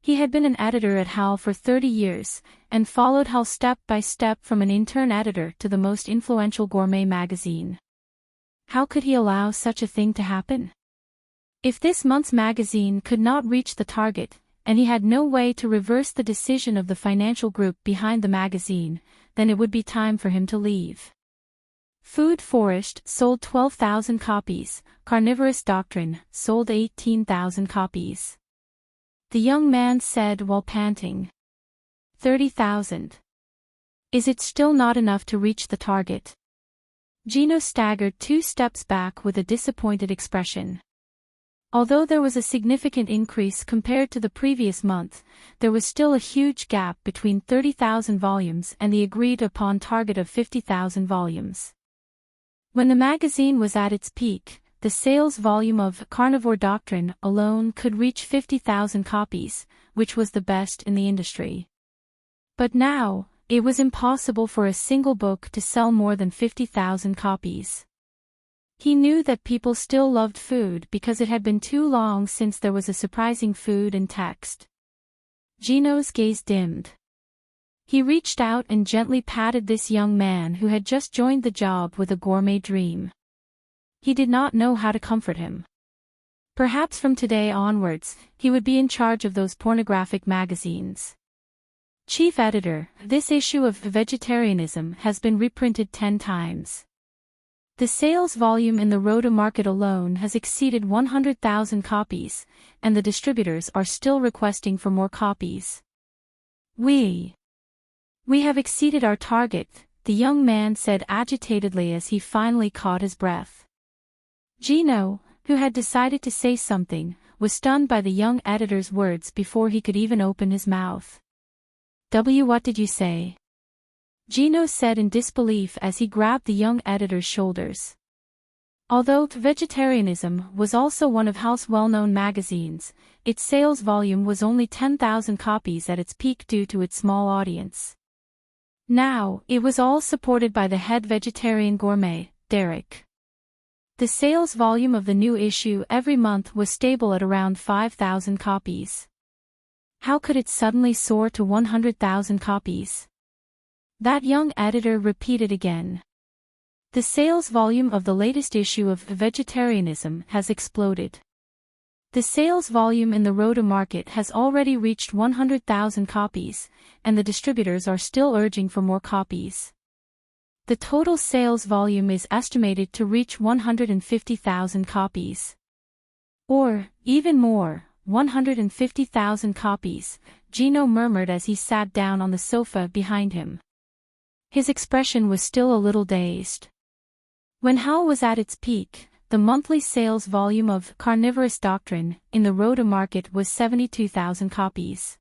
[SPEAKER 1] He had been an editor at Hell for 30 years, and followed Hell step by step from an intern editor to the most influential gourmet magazine. How could he allow such a thing to happen? If this month's magazine could not reach the target, and he had no way to reverse the decision of the financial group behind the magazine, then it would be time for him to leave. Food Forest sold 12,000 copies, Carnivorous Doctrine sold 18,000 copies. The young man said while panting. 30,000. Is it still not enough to reach the target? Gino staggered 2 steps back with a disappointed expression. Although there was a significant increase compared to the previous month, there was still a huge gap between 30,000 volumes and the agreed-upon target of 50,000 volumes. When the magazine was at its peak, the sales volume of Carnivore Doctrine alone could reach 50,000 copies, which was the best in the industry. But now, it was impossible for a single book to sell more than 50,000 copies. He knew that people still loved food because it had been too long since there was a surprising food in text. Gino's gaze dimmed. He reached out and gently patted this young man who had just joined the job with a gourmet dream. He did not know how to comfort him. Perhaps from today onwards, he would be in charge of those pornographic magazines. Chief Editor, this issue of Vegetarianism has been reprinted 10 times. The sales volume in the Rhoda market alone has exceeded 100,000 copies, and the distributors are still requesting for more copies. We have exceeded our target, the young man said agitatedly as he finally caught his breath. Gino, who had decided to say something, was stunned by the young editor's words before he could even open his mouth. What did you say? Gino said in disbelief as he grabbed the young editor's shoulders. Although Vegetarianism was also one of Hell's well-known magazines, its sales volume was only 10,000 copies at its peak due to its small audience. Now, it was all supported by the head vegetarian gourmet, Derek. The sales volume of the new issue every month was stable at around 5,000 copies. How could it suddenly soar to 100,000 copies? That young editor repeated again. The sales volume of the latest issue of Vegetarianism has exploded. The sales volume in the Rhoda market has already reached 100,000 copies, and the distributors are still urging for more copies. The total sales volume is estimated to reach 150,000 copies. Or, even more, 150,000 copies, Gino murmured as he sat down on the sofa behind him. His expression was still a little dazed. When Hell was at its peak, the monthly sales volume of Carnivorous Doctrine in the Rhoda market was 72,000 copies.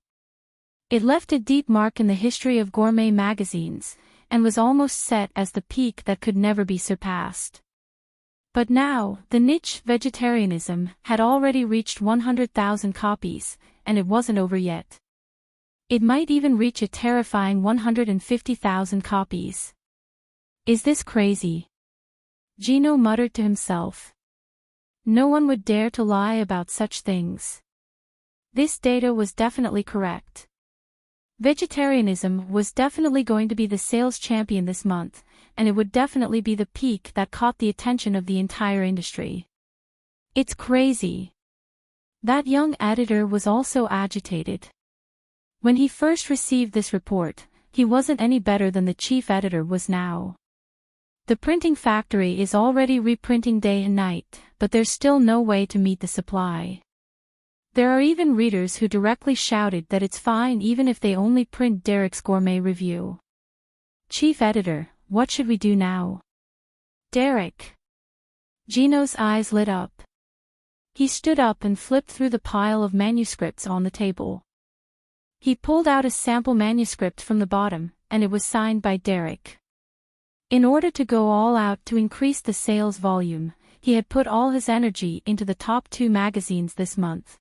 [SPEAKER 1] It left a deep mark in the history of gourmet magazines, and was almost set as the peak that could never be surpassed. But now, the niche Vegetarianism had already reached 100,000 copies, and it wasn't over yet. It might even reach a terrifying 150,000 copies. Is this crazy? Gino muttered to himself. No one would dare to lie about such things. This data was definitely correct. Vegetarianism was definitely going to be the sales champion this month, and it would definitely be the peak that caught the attention of the entire industry. It's crazy. That young editor was also agitated. When he first received this report, he wasn't any better than the chief editor was now. The printing factory is already reprinting day and night, but there's still no way to meet the supply. There are even readers who directly shouted that it's fine even if they only print Derek's gourmet review. Chief Editor, what should we do now? Derek. Gino's eyes lit up. He stood up and flipped through the pile of manuscripts on the table. He pulled out a sample manuscript from the bottom, and it was signed by Derek. In order to go all out to increase the sales volume, he had put all his energy into the top 2 magazines this month.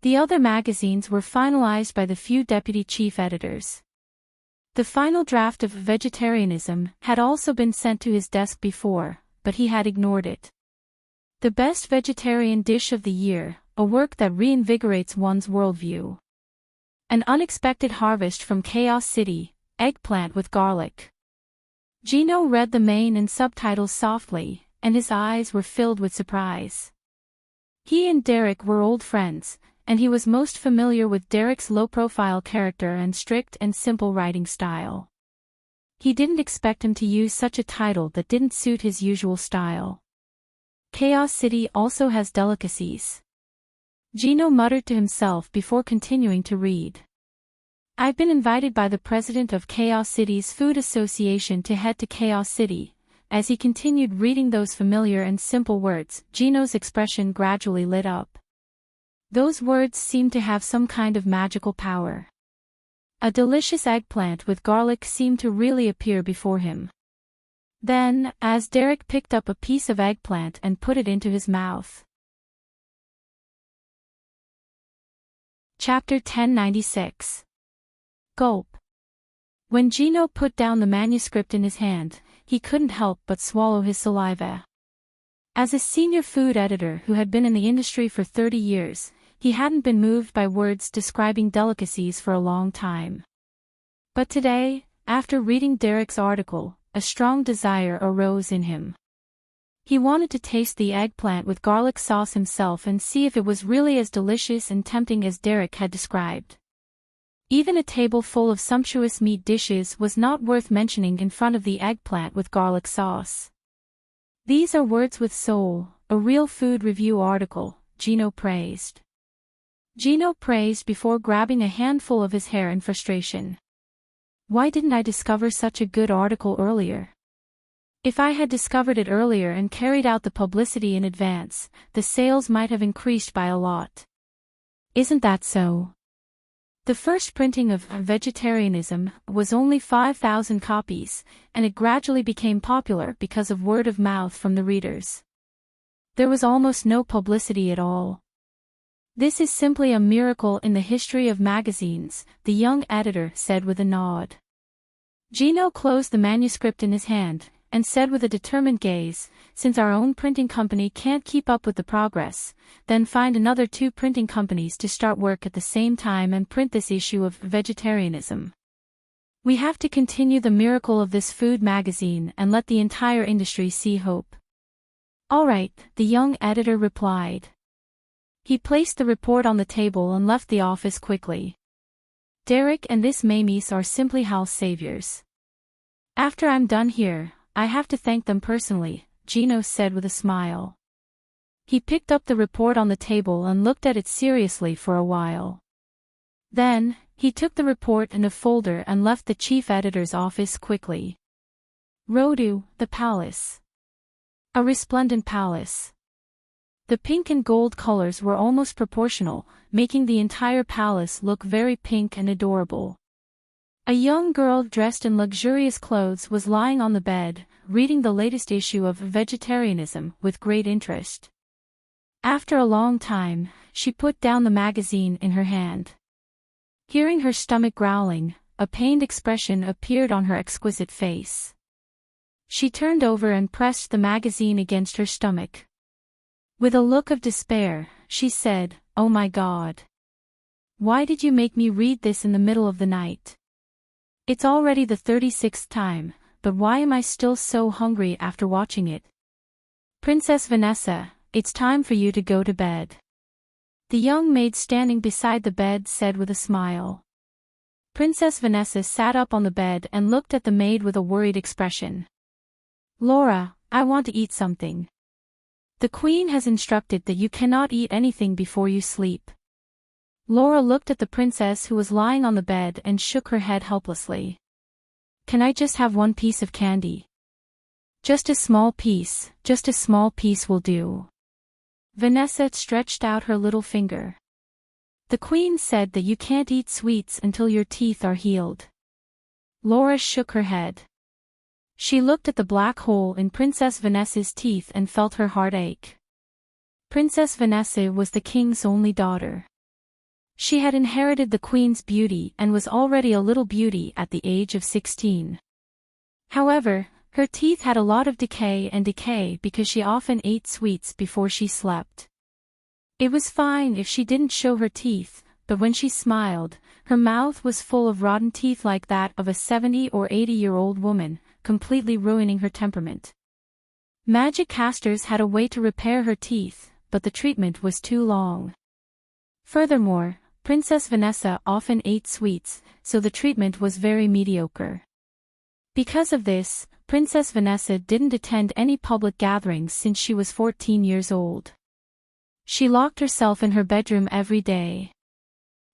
[SPEAKER 1] The other magazines were finalized by the few deputy chief editors. The final draft of Vegetarianism had also been sent to his desk before, but he had ignored it. The Best Vegetarian Dish of the Year, a work that reinvigorates one's worldview. An Unexpected Harvest from Chaos City, Eggplant with Garlic. Gino read the main and subtitles softly, and his eyes were filled with surprise. He and Derek were old friends, and he was most familiar with Derek's low-profile character and strict and simple writing style. He didn't expect him to use such a title that didn't suit his usual style. Chaos City also has delicacies. Gino muttered to himself before continuing to read. I've been invited by the president of Chaos City's Food Association to head to Chaos City. As he continued reading those familiar and simple words, Gino's expression gradually lit up. Those words seemed to have some kind of magical power. A delicious eggplant with garlic seemed to really appear before him. Then, as Derek picked up a piece of eggplant and put it into his mouth. Chapter 1096. Gulp. When Gino put down the manuscript in his hand, he couldn't help but swallow his saliva. As a senior food editor who had been in the industry for 30 years, he hadn't been moved by words describing delicacies for a long time. But today, after reading Derek's article, a strong desire arose in him. He wanted to taste the eggplant with garlic sauce himself and see if it was really as delicious and tempting as Derek had described. Even a table full of sumptuous meat dishes was not worth mentioning in front of the eggplant with garlic sauce. These are words with soul, a real food review article, Gino praised. Gino praised before grabbing a handful of his hair in frustration. Why didn't I discover such a good article earlier? If I had discovered it earlier and carried out the publicity in advance, the sales might have increased by a lot. Isn't that so? The first printing of Vegetarianism was only 5,000 copies, and it gradually became popular because of word of mouth from the readers. There was almost no publicity at all. This is simply a miracle in the history of magazines, the young editor said with a nod. Gino closed the manuscript in his hand, and said with a determined gaze, since our own printing company can't keep up with the progress, then find another 2 printing companies to start work at the same time and print this issue of Vegetarianism. We have to continue the miracle of this food magazine and let the entire industry see hope. All right, the young editor replied. He placed the report on the table and left the office quickly. Derek and this Mamis are simply Hal's saviors. After I'm done here, I have to thank them personally, Gino said with a smile. He picked up the report on the table and looked at it seriously for a while. Then, he took the report in a folder and left the chief editor's office quickly. Rodu, the palace. A resplendent palace. The pink and gold colors were almost proportional, making the entire palace look very pink and adorable. A young girl dressed in luxurious clothes was lying on the bed, reading the latest issue of Vegetarianism with great interest. After a long time, she put down the magazine in her hand. Hearing her stomach growling, a pained expression appeared on her exquisite face. She turned over and pressed the magazine against her stomach. With a look of despair, she said, "Oh my God. Why did you make me read this in the middle of the night? It's already the 36th time, but why am I still so hungry after watching it? Princess Vanessa, it's time for you to go to bed." The young maid standing beside the bed said with a smile. Princess Vanessa sat up on the bed and looked at the maid with a worried expression. "Laura, I want to eat something." The queen has instructed that you cannot eat anything before you sleep. Laura looked at the princess who was lying on the bed and shook her head helplessly. Can I just have one piece of candy? Just a small piece will do. Vanessa stretched out her little finger. The queen said that you can't eat sweets until your teeth are healed. Laura shook her head. She looked at the black hole in Princess Vanessa's teeth and felt her heart ache. Princess Vanessa was the king's only daughter. She had inherited the queen's beauty and was already a little beauty at the age of 16. However, her teeth had a lot of decay because she often ate sweets before she slept. It was fine if she didn't show her teeth, but when she smiled, her mouth was full of rotten teeth like that of a 70 or 80-year-old woman, completely ruining her temperament. Magic casters had a way to repair her teeth, but the treatment was too long. Furthermore, Princess Vanessa often ate sweets, so the treatment was very mediocre. Because of this, Princess Vanessa didn't attend any public gatherings since she was 14 years old. She locked herself in her bedroom every day.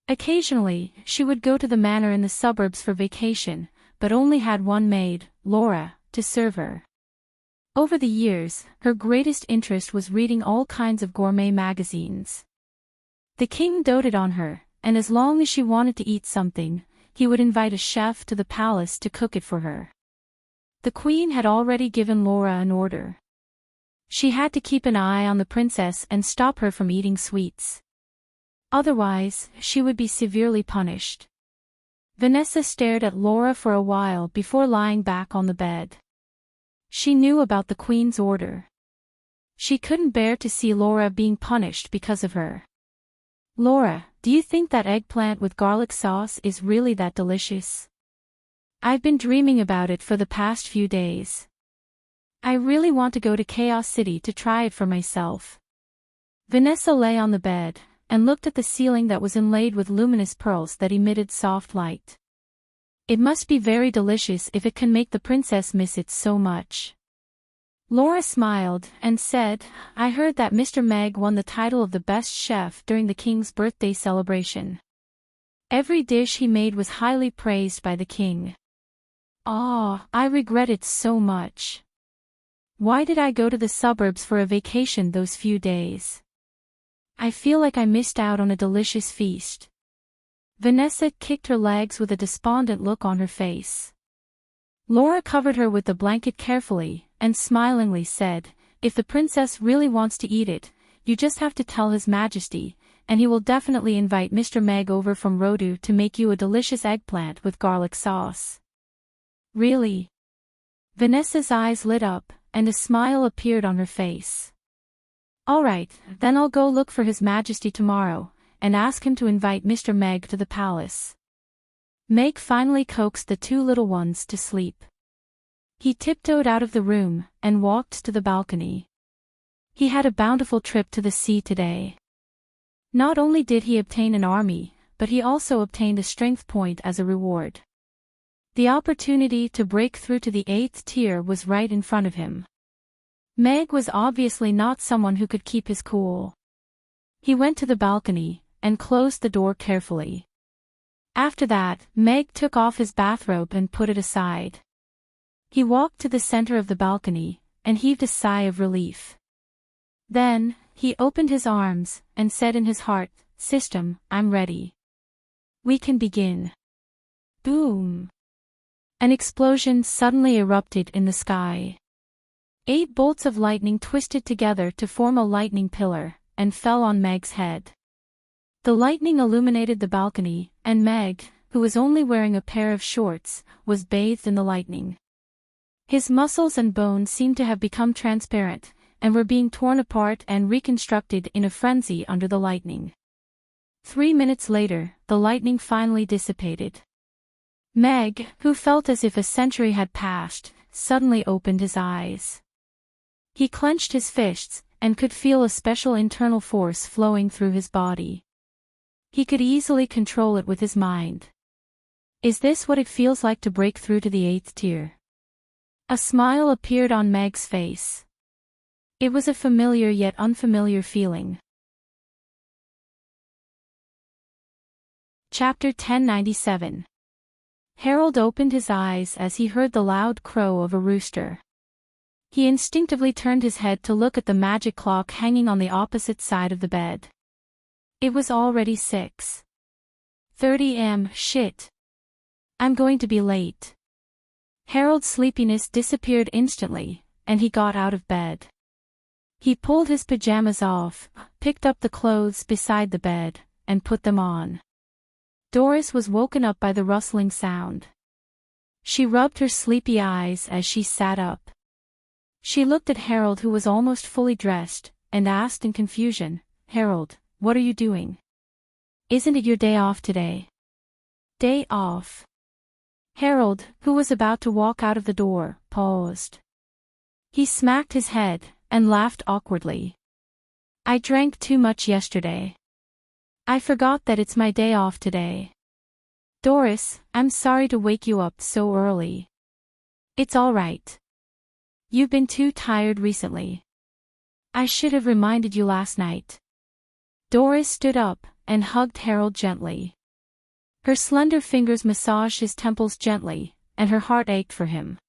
[SPEAKER 1] Occasionally, she would go to the manor in the suburbs for vacation, but only had one maid, Laura, to serve her. Over the years, her greatest interest was reading all kinds of gourmet magazines. The king doted on her, and as long as she wanted to eat something, he would invite a chef to the palace to cook it for her. The queen had already given Laura an order. She had to keep an eye on the princess and stop her from eating sweets. Otherwise, she would be severely punished. Vanessa stared at Laura for a while before lying back on the bed. She knew about the queen's order. She couldn't bear to see Laura being punished because of her. Laura, do you think that eggplant with garlic sauce is really that delicious? I've been dreaming about it for the past few days. I really want to go to Chaos City to try it for myself. Vanessa lay on the bed and looked at the ceiling that was inlaid with luminous pearls that emitted soft light. It must be very delicious if it can make the princess miss it so much. Laura smiled and said, I heard that Mr. Meg won the title of the best chef during the king's birthday celebration. Every dish he made was highly praised by the king. Ah, I regret it so much. Why did I go to the suburbs for a vacation those few days? I feel like I missed out on a delicious feast. Vanessa kicked her legs with a despondent look on her face. Laura covered her with the blanket carefully, and smilingly said, if the princess really wants to eat it, you just have to tell His Majesty, and he will definitely invite Mr. Meg over from Rodu to make you a delicious eggplant with garlic sauce. Really? Vanessa's eyes lit up, and a smile appeared on her face. All right, then I'll go look for His Majesty tomorrow, and ask him to invite Mr. Meg to the palace. Meg finally coaxed the two little ones to sleep. He tiptoed out of the room, and walked to the balcony. He had a bountiful trip to the sea today. Not only did he obtain an army, but he also obtained a strength point as a reward. The opportunity to break through to the 8th tier was right in front of him. Meg was obviously not someone who could keep his cool. He went to the balcony, and closed the door carefully. After that, Meg took off his bathrobe and put it aside. He walked to the center of the balcony, and heaved a sigh of relief. Then, he opened his arms, and said in his heart, System, I'm ready. We can begin. Boom! An explosion suddenly erupted in the sky. 8 bolts of lightning twisted together to form a lightning pillar, and fell on Meg's head. The lightning illuminated the balcony, and Meg, who was only wearing a pair of shorts, was bathed in the lightning. His muscles and bones seemed to have become transparent, and were being torn apart and reconstructed in a frenzy under the lightning. 3 minutes later, the lightning finally dissipated. Meg, who felt as if a century had passed, suddenly opened his eyes. He clenched his fists, and could feel a special internal force flowing through his body. He could easily control it with his mind. Is this what it feels like to break through to the 8th tier? A smile appeared on Meg's face. It was a familiar yet unfamiliar feeling. Chapter 1097. Harold opened his eyes as he heard the loud crow of a rooster. He instinctively turned his head to look at the magic clock hanging on the opposite side of the bed. It was already 6:30 am. Shit. I'm going to be late. Harold's sleepiness disappeared instantly, and he got out of bed. He pulled his pajamas off, picked up the clothes beside the bed, and put them on. Doris was woken up by the rustling sound. She rubbed her sleepy eyes as she sat up. She looked at Harold, who was almost fully dressed, and asked in confusion, "Harold, what are you doing? Isn't it your day off today?" "Day off?" Harold, who was about to walk out of the door, paused. He smacked his head and laughed awkwardly. "I drank too much yesterday. I forgot that it's my day off today. Doris, I'm sorry to wake you up so early." "It's all right. You've been too tired recently. I should have reminded you last night." Doris stood up and hugged Harold gently. Her slender fingers massaged his temples gently, and her heart ached for him.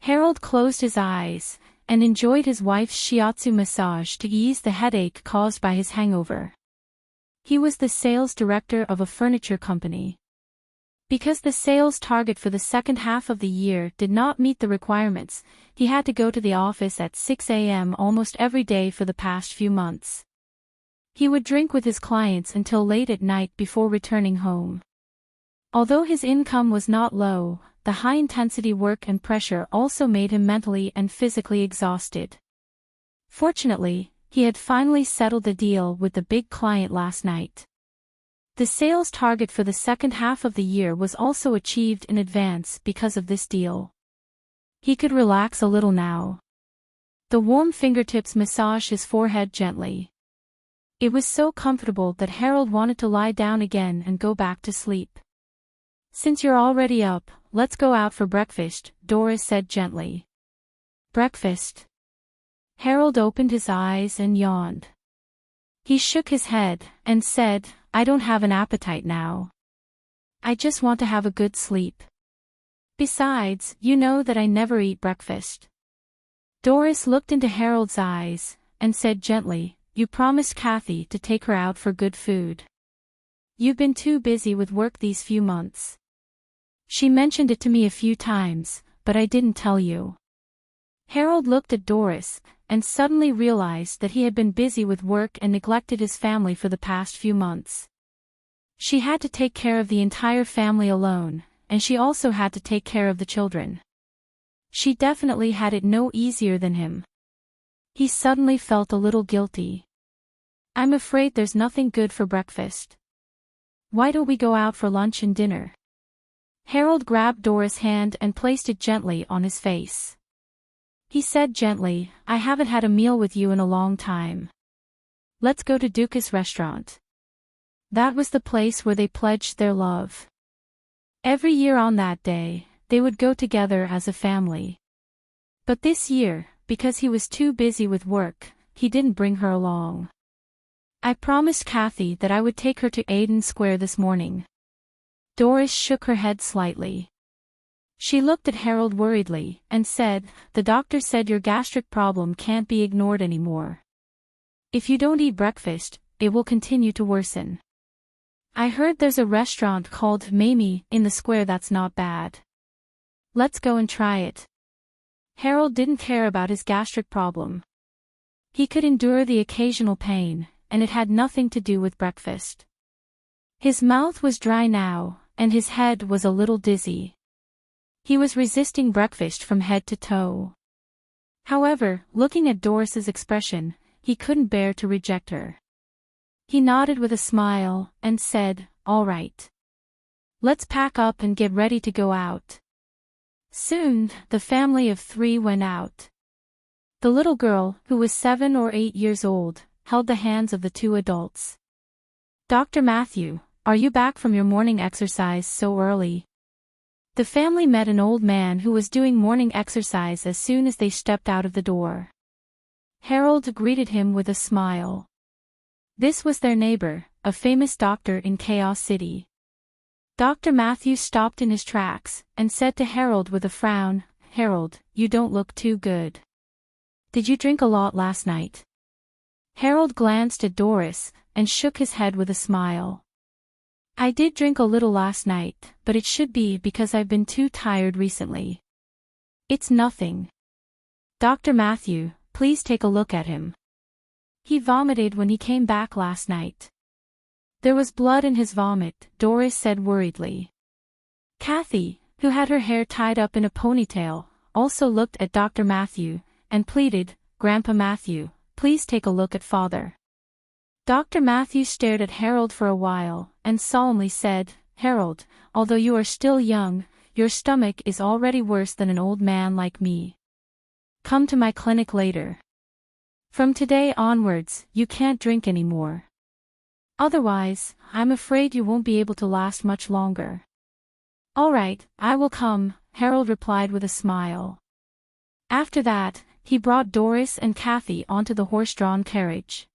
[SPEAKER 1] Harold closed his eyes and enjoyed his wife's shiatsu massage to ease the headache caused by his hangover. He was the sales director of a furniture company. Because the sales target for the second half of the year did not meet the requirements, he had to go to the office at 6 a.m. almost every day for the past few months. He would drink with his clients until late at night before returning home. Although his income was not low, the high-intensity work and pressure also made him mentally and physically exhausted. Fortunately, he had finally settled the deal with the big client last night. The sales target for the second half of the year was also achieved in advance because of this deal. He could relax a little now. The warm fingertips massaged his forehead gently. It was so comfortable that Harold wanted to lie down again and go back to sleep. "Since you're already up, let's go out for breakfast," Doris said gently. "Breakfast?" Harold opened his eyes and yawned. He shook his head and said, "I don't have an appetite now. I just want to have a good sleep. Besides, you know that I never eat breakfast." Doris looked into Harold's eyes and said gently, "You promised Kathy to take her out for good food. You've been too busy with work these few months. She mentioned it to me a few times, but I didn't tell you." Harold looked at Doris and suddenly realized that he had been busy with work and neglected his family for the past few months. She had to take care of the entire family alone, and she also had to take care of the children. She definitely had it no easier than him. He suddenly felt a little guilty. "I'm afraid there's nothing good for breakfast. Why don't we go out for lunch and dinner?" Harold grabbed Doris' hand and placed it gently on his face. He said gently, "I haven't had a meal with you in a long time. Let's go to Dukas restaurant." That was the place where they pledged their love. Every year on that day, they would go together as a family. But this year, because he was too busy with work, he didn't bring her along. "I promised Kathy that I would take her to Aiden Square this morning." Doris shook her head slightly. She looked at Harold worriedly and said, "The doctor said your gastric problem can't be ignored anymore. If you don't eat breakfast, it will continue to worsen. I heard there's a restaurant called Mamie in the square that's not bad. Let's go and try it." Harold didn't care about his gastric problem. He could endure the occasional pain, and it had nothing to do with breakfast. His mouth was dry now, and his head was a little dizzy. He was resisting breakfast from head to toe. However, looking at Doris's expression, he couldn't bear to reject her. He nodded with a smile and said, "All right. Let's pack up and get ready to go out." Soon, the family of 3 went out. The little girl, who was 7 or 8 years old, held the hands of the 2 adults. "Dr. Matthew, are you back from your morning exercise so early?" The family met an old man who was doing morning exercise as soon as they stepped out of the door. Harold greeted him with a smile. This was their neighbor, a famous doctor in Chaos City. Dr. Matthews stopped in his tracks and said to Harold with a frown, "Harold, you don't look too good. Did you drink a lot last night?" Harold glanced at Doris and shook his head with a smile. "I did drink a little last night, but it should be because I've been too tired recently." "It's nothing. Dr. Matthew, please take a look at him. He vomited when he came back last night." "There was blood in his vomit," Doris said worriedly. Kathy, who had her hair tied up in a ponytail, also looked at Dr. Matthew and pleaded, "Grandpa Matthew, please take a look at Father." Dr. Matthew stared at Harold for a while and solemnly said, "Harold, although you are still young, your stomach is already worse than an old man like me. Come to my clinic later. From today onwards, you can't drink anymore. Otherwise, I'm afraid you won't be able to last much longer." "All right, I will come," Harold replied with a smile. After that, he brought Doris and Kathy onto the horse-drawn carriage.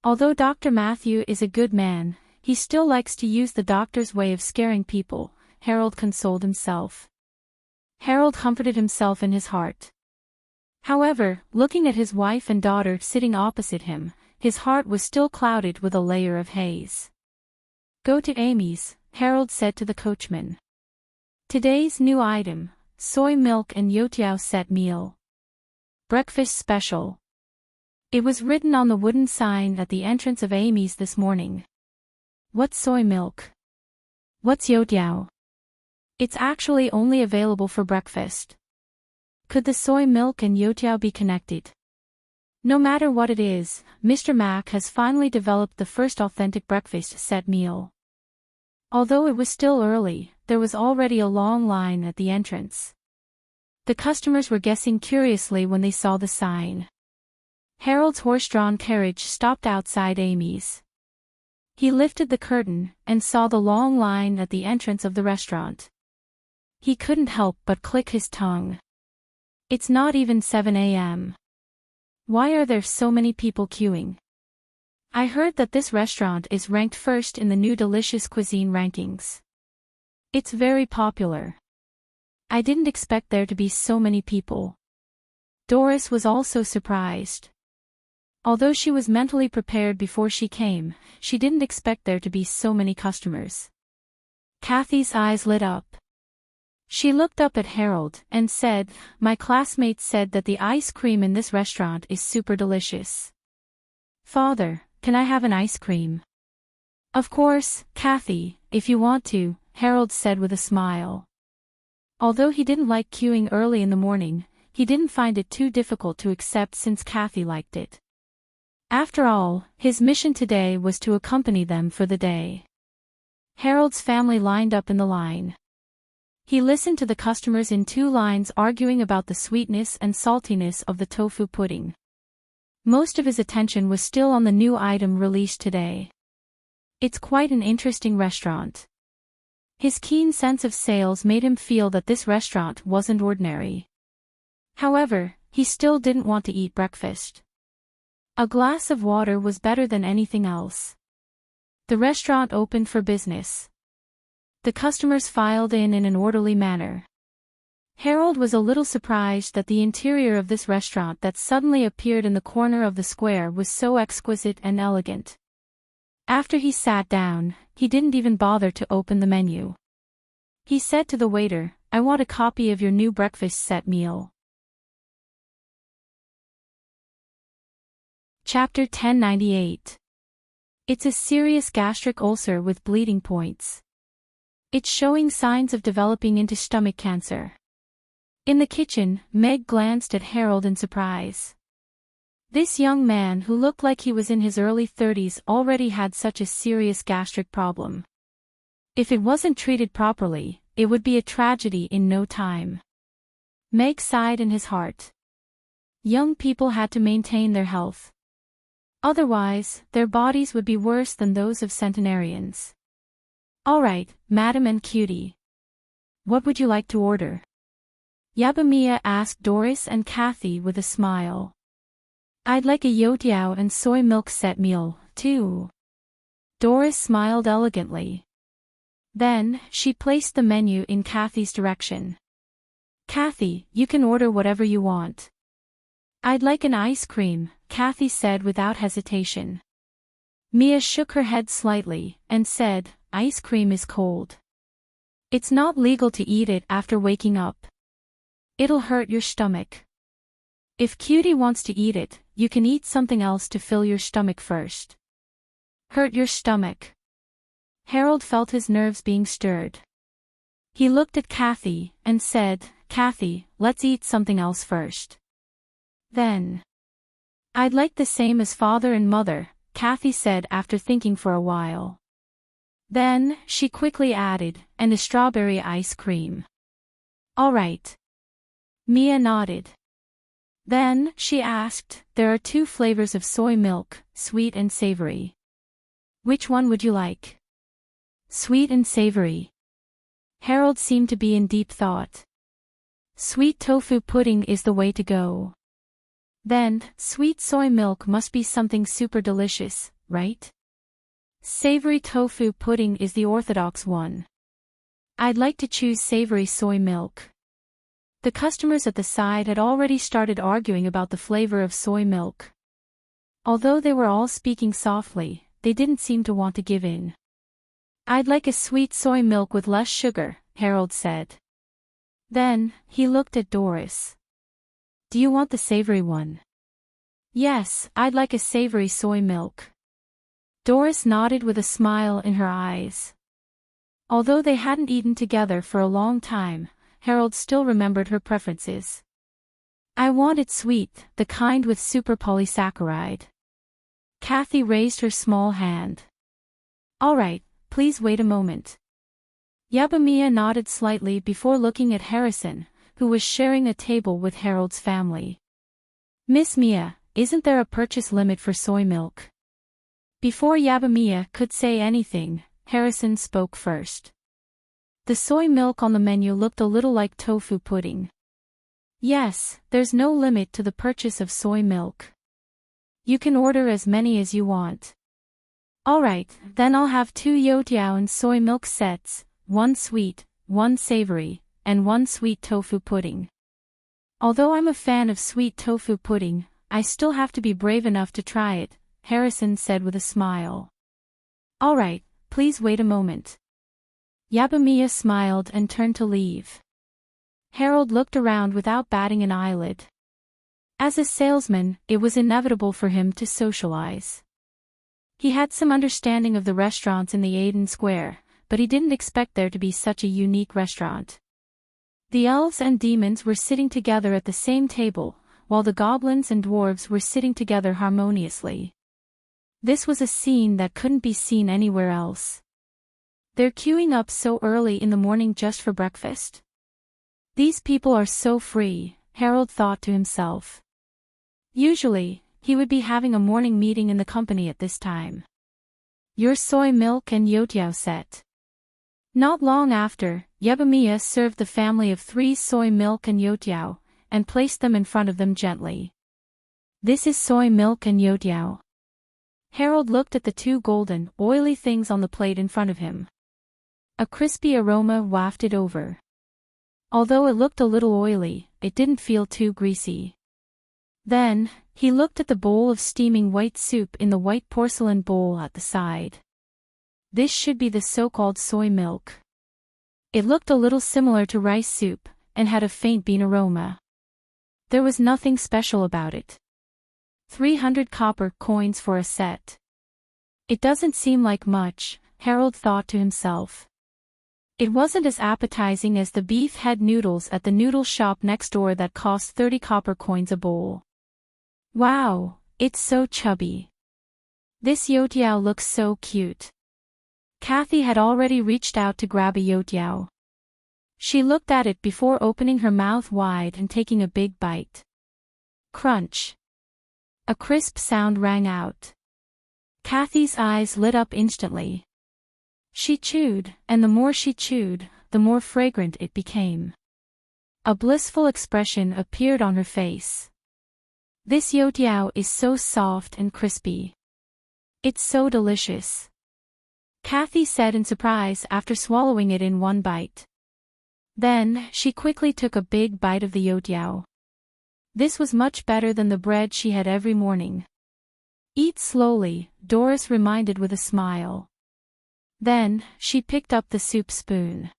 [SPEAKER 1] Although Dr. Matthew is a good man, he still likes to use the doctor's way of scaring people, Harold consoled himself. Harold comforted himself in his heart. However, looking at his wife and daughter sitting opposite him, his heart was still clouded with a layer of haze. "Go to Amy's," Harold said to the coachman. "Today's new item, soy milk and youtiao set meal. Breakfast special." It was written on the wooden sign at the entrance of Amy's this morning. "What's soy milk? What's youtiao?" "It's actually only available for breakfast." Could the soy milk and youtiao be connected? No matter what it is, Mr. Mac has finally developed the first authentic breakfast set meal. Although it was still early, there was already a long line at the entrance. The customers were guessing curiously when they saw the sign. Harold's horse-drawn carriage stopped outside Amy's. He lifted the curtain and saw the long line at the entrance of the restaurant. He couldn't help but click his tongue. It's not even 7 a.m. Why are there so many people queuing? I heard that this restaurant is ranked first in the new delicious cuisine rankings. It's very popular. I didn't expect there to be so many people. Doris was also surprised. Although she was mentally prepared before she came, she didn't expect there to be so many customers. Kathy's eyes lit up. She looked up at Harold and said, "My classmates said that the ice cream in this restaurant is super delicious. Father, can I have an ice cream?" "Of course, Kathy, if you want to," Harold said with a smile. Although he didn't like queuing early in the morning, he didn't find it too difficult to accept since Kathy liked it. After all, his mission today was to accompany them for the day. Harold's family lined up in the line. He listened to the customers in two lines arguing about the sweetness and saltiness of the tofu pudding. Most of his attention was still on the new item released today. It's quite an interesting restaurant. His keen sense of sales made him feel that this restaurant wasn't ordinary. However, he still didn't want to eat breakfast. A glass of water was better than anything else. The restaurant opened for business. The customers filed in an orderly manner. Harold was a little surprised that the interior of this restaurant that suddenly appeared in the corner of the square was so exquisite and elegant. After he sat down, he didn't even bother to open the menu. He said to the waiter, "I want a copy of your new breakfast set meal." Chapter 1098. It's a serious gastric ulcer with bleeding points. It's showing signs of developing into stomach cancer. In the kitchen, Meg glanced at Harold in surprise. This young man who looked like he was in his early 30s already had such a serious gastric problem. If it wasn't treated properly, it would be a tragedy in no time. Meg sighed in his heart. Young people had to maintain their health. Otherwise, their bodies would be worse than those of centenarians. "All right, Madam and Cutie. What would you like to order?" Yabamiya asked Doris and Kathy with a smile. I'd like a youtiao and soy milk set meal, too. Doris smiled elegantly. Then, she placed the menu in Kathy's direction. Kathy, you can order whatever you want. I'd like an ice cream, Kathy said without hesitation. Mia shook her head slightly, and said, ice cream is cold. It's not legal to eat it after waking up. It'll hurt your stomach. If Cutie wants to eat it, you can eat something else to fill your stomach first. Hurt your stomach. Harold felt his nerves being stirred. He looked at Kathy, and said, Kathy, let's eat something else first. Then. I'd like the same as father and mother, Kathy said after thinking for a while. Then, she quickly added, and a strawberry ice cream. All right. Mia nodded. Then, she asked, there are 2 flavors of soy milk, sweet and savory. Which one would you like? Sweet and savory. Harold seemed to be in deep thought. Sweet tofu pudding is the way to go. Then, sweet soy milk must be something super delicious, right? Savory tofu pudding is the orthodox one. I'd like to choose savory soy milk. The customers at the side had already started arguing about the flavor of soy milk. Although they were all speaking softly, they didn't seem to want to give in. I'd like a sweet soy milk with less sugar, Harold said. Then, he looked at Doris. Do you want the savory one? Yes, I'd like a savory soy milk. Doris nodded with a smile in her eyes. Although they hadn't eaten together for a long time, Harold still remembered her preferences. I want it sweet, the kind with super polysaccharide. Kathy raised her small hand. All right, please wait a moment. Yabamiya nodded slightly before looking at Harrison, who was sharing a table with Harold's family. Miss Mia, isn't there a purchase limit for soy milk? Before Yabamiya could say anything, Harrison spoke first. The soy milk on the menu looked a little like tofu pudding. Yes, there's no limit to the purchase of soy milk. You can order as many as you want. Alright, then I'll have 2 youtiao and soy milk sets, 1 sweet, 1 savory, and 1 sweet tofu pudding. Although I'm a fan of sweet tofu pudding, I still have to be brave enough to try it, Harrison said with a smile. Alright, please wait a moment. Yabamiya smiled and turned to leave. Harold looked around without batting an eyelid. As a salesman, it was inevitable for him to socialize. He had some understanding of the restaurants in the Aiden Square, but he didn't expect there to be such a unique restaurant. The elves and demons were sitting together at the same table, while the goblins and dwarves were sitting together harmoniously. This was a scene that couldn't be seen anywhere else. They're queuing up so early in the morning just for breakfast. These people are so free, Harold thought to himself. Usually, he would be having a morning meeting in the company at this time. Your soy milk and youtiao set. Not long after, Yabamiya served the family of 3 soy milk and youtiao, and placed them in front of them gently. This is soy milk and youtiao. Harold looked at the 2 golden, oily things on the plate in front of him. A crispy aroma wafted over. Although it looked a little oily, it didn't feel too greasy. Then, he looked at the bowl of steaming white soup in the white porcelain bowl at the side. This should be the so-called soy milk. It looked a little similar to rice soup, and had a faint bean aroma. There was nothing special about it. 300 copper coins for a set. It doesn't seem like much, Harold thought to himself. It wasn't as appetizing as the beef head noodles at the noodle shop next door that cost 30 copper coins a bowl. Wow, it's so chubby. This youtiao looks so cute. Kathy had already reached out to grab a youtiao. She looked at it before opening her mouth wide and taking a big bite. Crunch. A crisp sound rang out. Kathy's eyes lit up instantly. She chewed, and the more she chewed, the more fragrant it became. A blissful expression appeared on her face. This youtiao is so soft and crispy. It's so delicious. Kathy said in surprise after swallowing it in one bite. Then, she quickly took a big bite of the youtiao. This was much better than the bread she had every morning. Eat slowly, Doris reminded with a smile. Then, she picked up the soup spoon.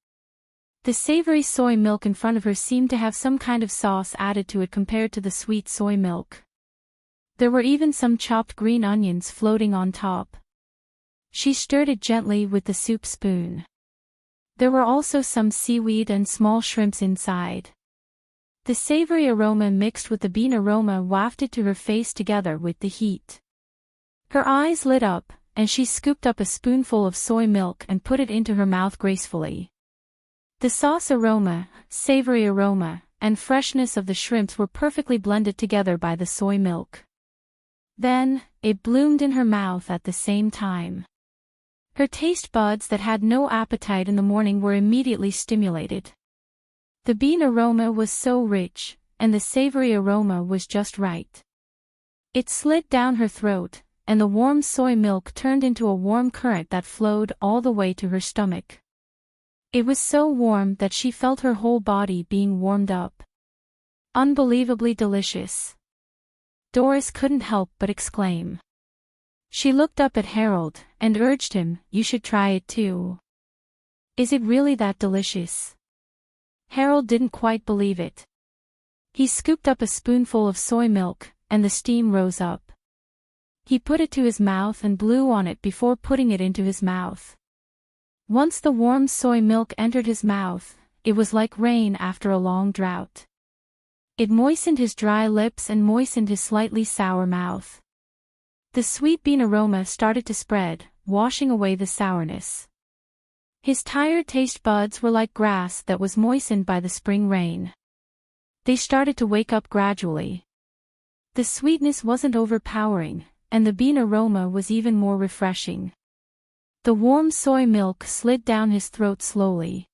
[SPEAKER 1] The savory soy milk in front of her seemed to have some kind of sauce added to it compared to the sweet soy milk. There were even some chopped green onions floating on top. She stirred it gently with the soup spoon. There were also some seaweed and small shrimps inside. The savory aroma mixed with the bean aroma wafted to her face together with the heat. Her eyes lit up, and she scooped up a spoonful of soy milk and put it into her mouth gracefully. The sauce aroma, savory aroma, and freshness of the shrimps were perfectly blended together by the soy milk. Then, it bloomed in her mouth at the same time. Her taste buds that had no appetite in the morning were immediately stimulated. The bean aroma was so rich, and the savory aroma was just right. It slid down her throat, and the warm soy milk turned into a warm current that flowed all the way to her stomach. It was so warm that she felt her whole body being warmed up. Unbelievably delicious. Doris couldn't help but exclaim. She looked up at Harold and urged him, "You should try it too." "Is it really that delicious?" Harold didn't quite believe it. He scooped up a spoonful of soy milk, and the steam rose up. He put it to his mouth and blew on it before putting it into his mouth. Once the warm soy milk entered his mouth, it was like rain after a long drought. It moistened his dry lips and moistened his slightly sour mouth. The sweet bean aroma started to spread, washing away the sourness. His tired taste buds were like grass that was moistened by the spring rain. They started to wake up gradually. The sweetness wasn't overpowering, and the bean aroma was even more refreshing. The warm soy milk slid down his throat slowly.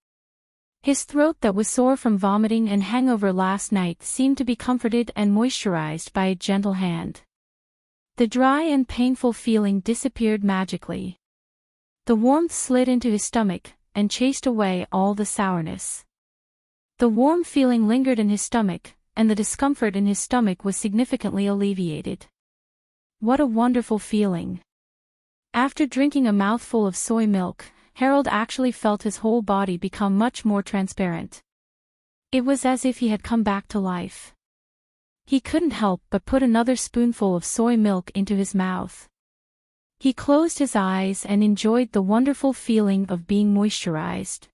[SPEAKER 1] His throat that was sore from vomiting and hangover last night seemed to be comforted and moisturized by a gentle hand. The dry and painful feeling disappeared magically. The warmth slid into his stomach, and chased away all the sourness. The warm feeling lingered in his stomach, and the discomfort in his stomach was significantly alleviated. What a wonderful feeling. After drinking a mouthful of soy milk, Harold actually felt his whole body become much more transparent. It was as if he had come back to life. He couldn't help but put another spoonful of soy milk into his mouth. He closed his eyes and enjoyed the wonderful feeling of being moisturized.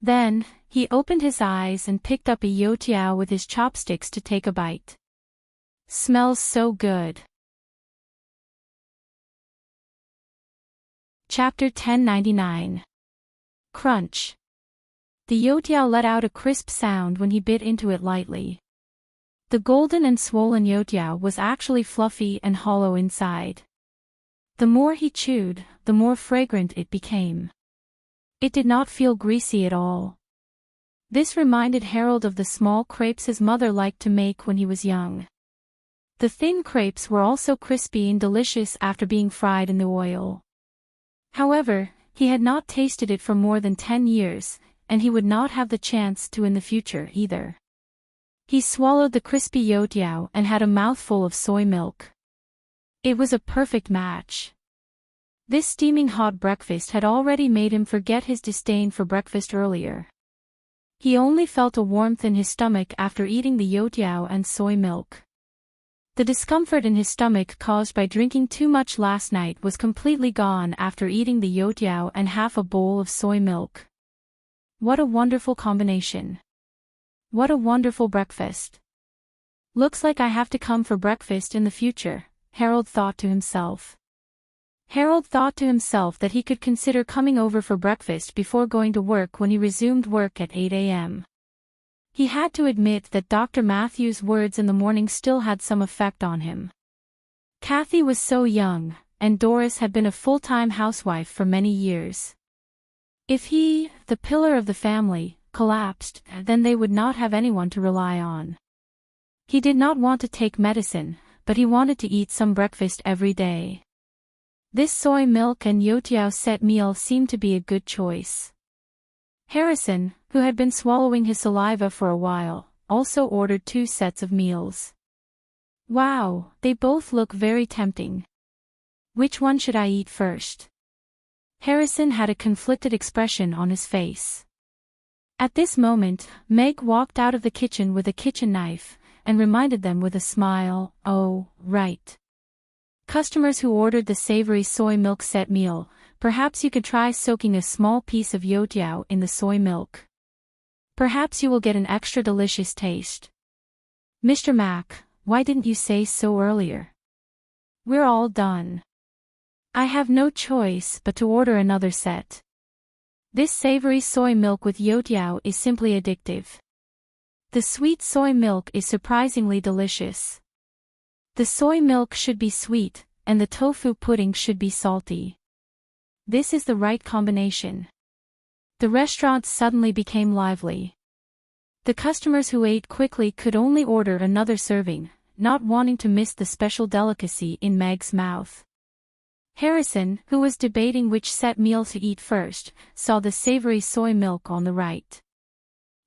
[SPEAKER 1] Then, he opened his eyes and picked up a youtiao with his chopsticks to take a bite. Smells so good. Chapter 1099. Crunch. The youtiao let out a crisp sound when he bit into it lightly. The golden and swollen youtiao was actually fluffy and hollow inside. The more he chewed, the more fragrant it became. It did not feel greasy at all. This reminded Harold of the small crepes his mother liked to make when he was young. The thin crepes were also crispy and delicious after being fried in the oil. However, he had not tasted it for more than 10 years, and he would not have the chance to in the future either. He swallowed the crispy youtiao and had a mouthful of soy milk. It was a perfect match. This steaming hot breakfast had already made him forget his disdain for breakfast earlier. He only felt a warmth in his stomach after eating the youtiao and soy milk. The discomfort in his stomach caused by drinking too much last night was completely gone after eating the youtiao and half a bowl of soy milk. What a wonderful combination. What a wonderful breakfast. Looks like I have to come for breakfast in the future, Harold thought to himself. Harold thought to himself that he could consider coming over for breakfast before going to work when he resumed work at 8 a.m. He had to admit that Dr. Matthew's words in the morning still had some effect on him. Kathy was so young, and Doris had been a full-time housewife for many years. If he, the pillar of the family, collapsed, then they would not have anyone to rely on. He did not want to take medicine, but he wanted to eat some breakfast every day. This soy milk and youtiao set meal seemed to be a good choice. Harrison, who had been swallowing his saliva for a while, also ordered 2 sets of meals. Wow, they both look very tempting. Which one should I eat first? Harrison had a conflicted expression on his face. At this moment, Meg walked out of the kitchen with a kitchen knife, and reminded them with a smile, "Oh, right. Customers who ordered the savory soy milk set meal, perhaps you could try soaking a small piece of youtiao in the soy milk. Perhaps you will get an extra delicious taste." "Mr. Mac, why didn't you say so earlier? We're all done. I have no choice but to order another set. This savory soy milk with youtiao is simply addictive. The sweet soy milk is surprisingly delicious. The soy milk should be sweet, and the tofu pudding should be salty. This is the right combination." The restaurant suddenly became lively. The customers who ate quickly could only order another serving, not wanting to miss the special delicacy in Meg's mouth. Harrison, who was debating which set meal to eat first, saw the savory soy milk on the right.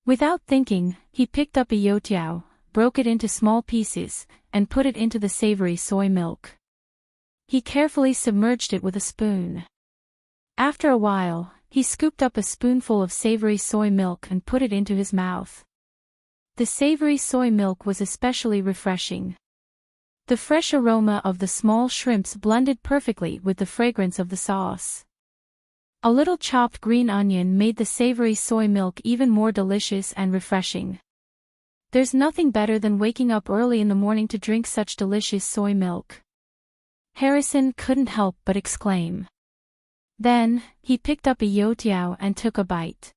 [SPEAKER 1] Without thinking, he picked up a youtiao, broke it into small pieces, and put it into the savory soy milk. He carefully submerged it with a spoon. After a while, he scooped up a spoonful of savory soy milk and put it into his mouth. The savory soy milk was especially refreshing. The fresh aroma of the small shrimps blended perfectly with the fragrance of the sauce. A little chopped green onion made the savory soy milk even more delicious and refreshing. There's nothing better than waking up early in the morning to drink such delicious soy milk. Harrison couldn't help but exclaim. Then, he picked up a youtiao and took a bite.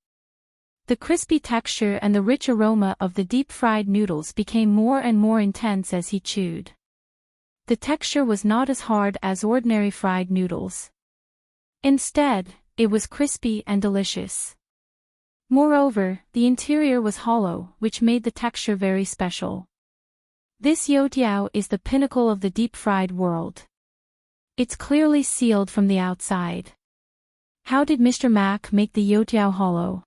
[SPEAKER 1] The crispy texture and the rich aroma of the deep-fried noodles became more and more intense as he chewed. The texture was not as hard as ordinary fried noodles. Instead, it was crispy and delicious. Moreover, the interior was hollow, which made the texture very special. This youtiao is the pinnacle of the deep-fried world. It's clearly sealed from the outside. How did Mr. Mac make the youtiao hollow?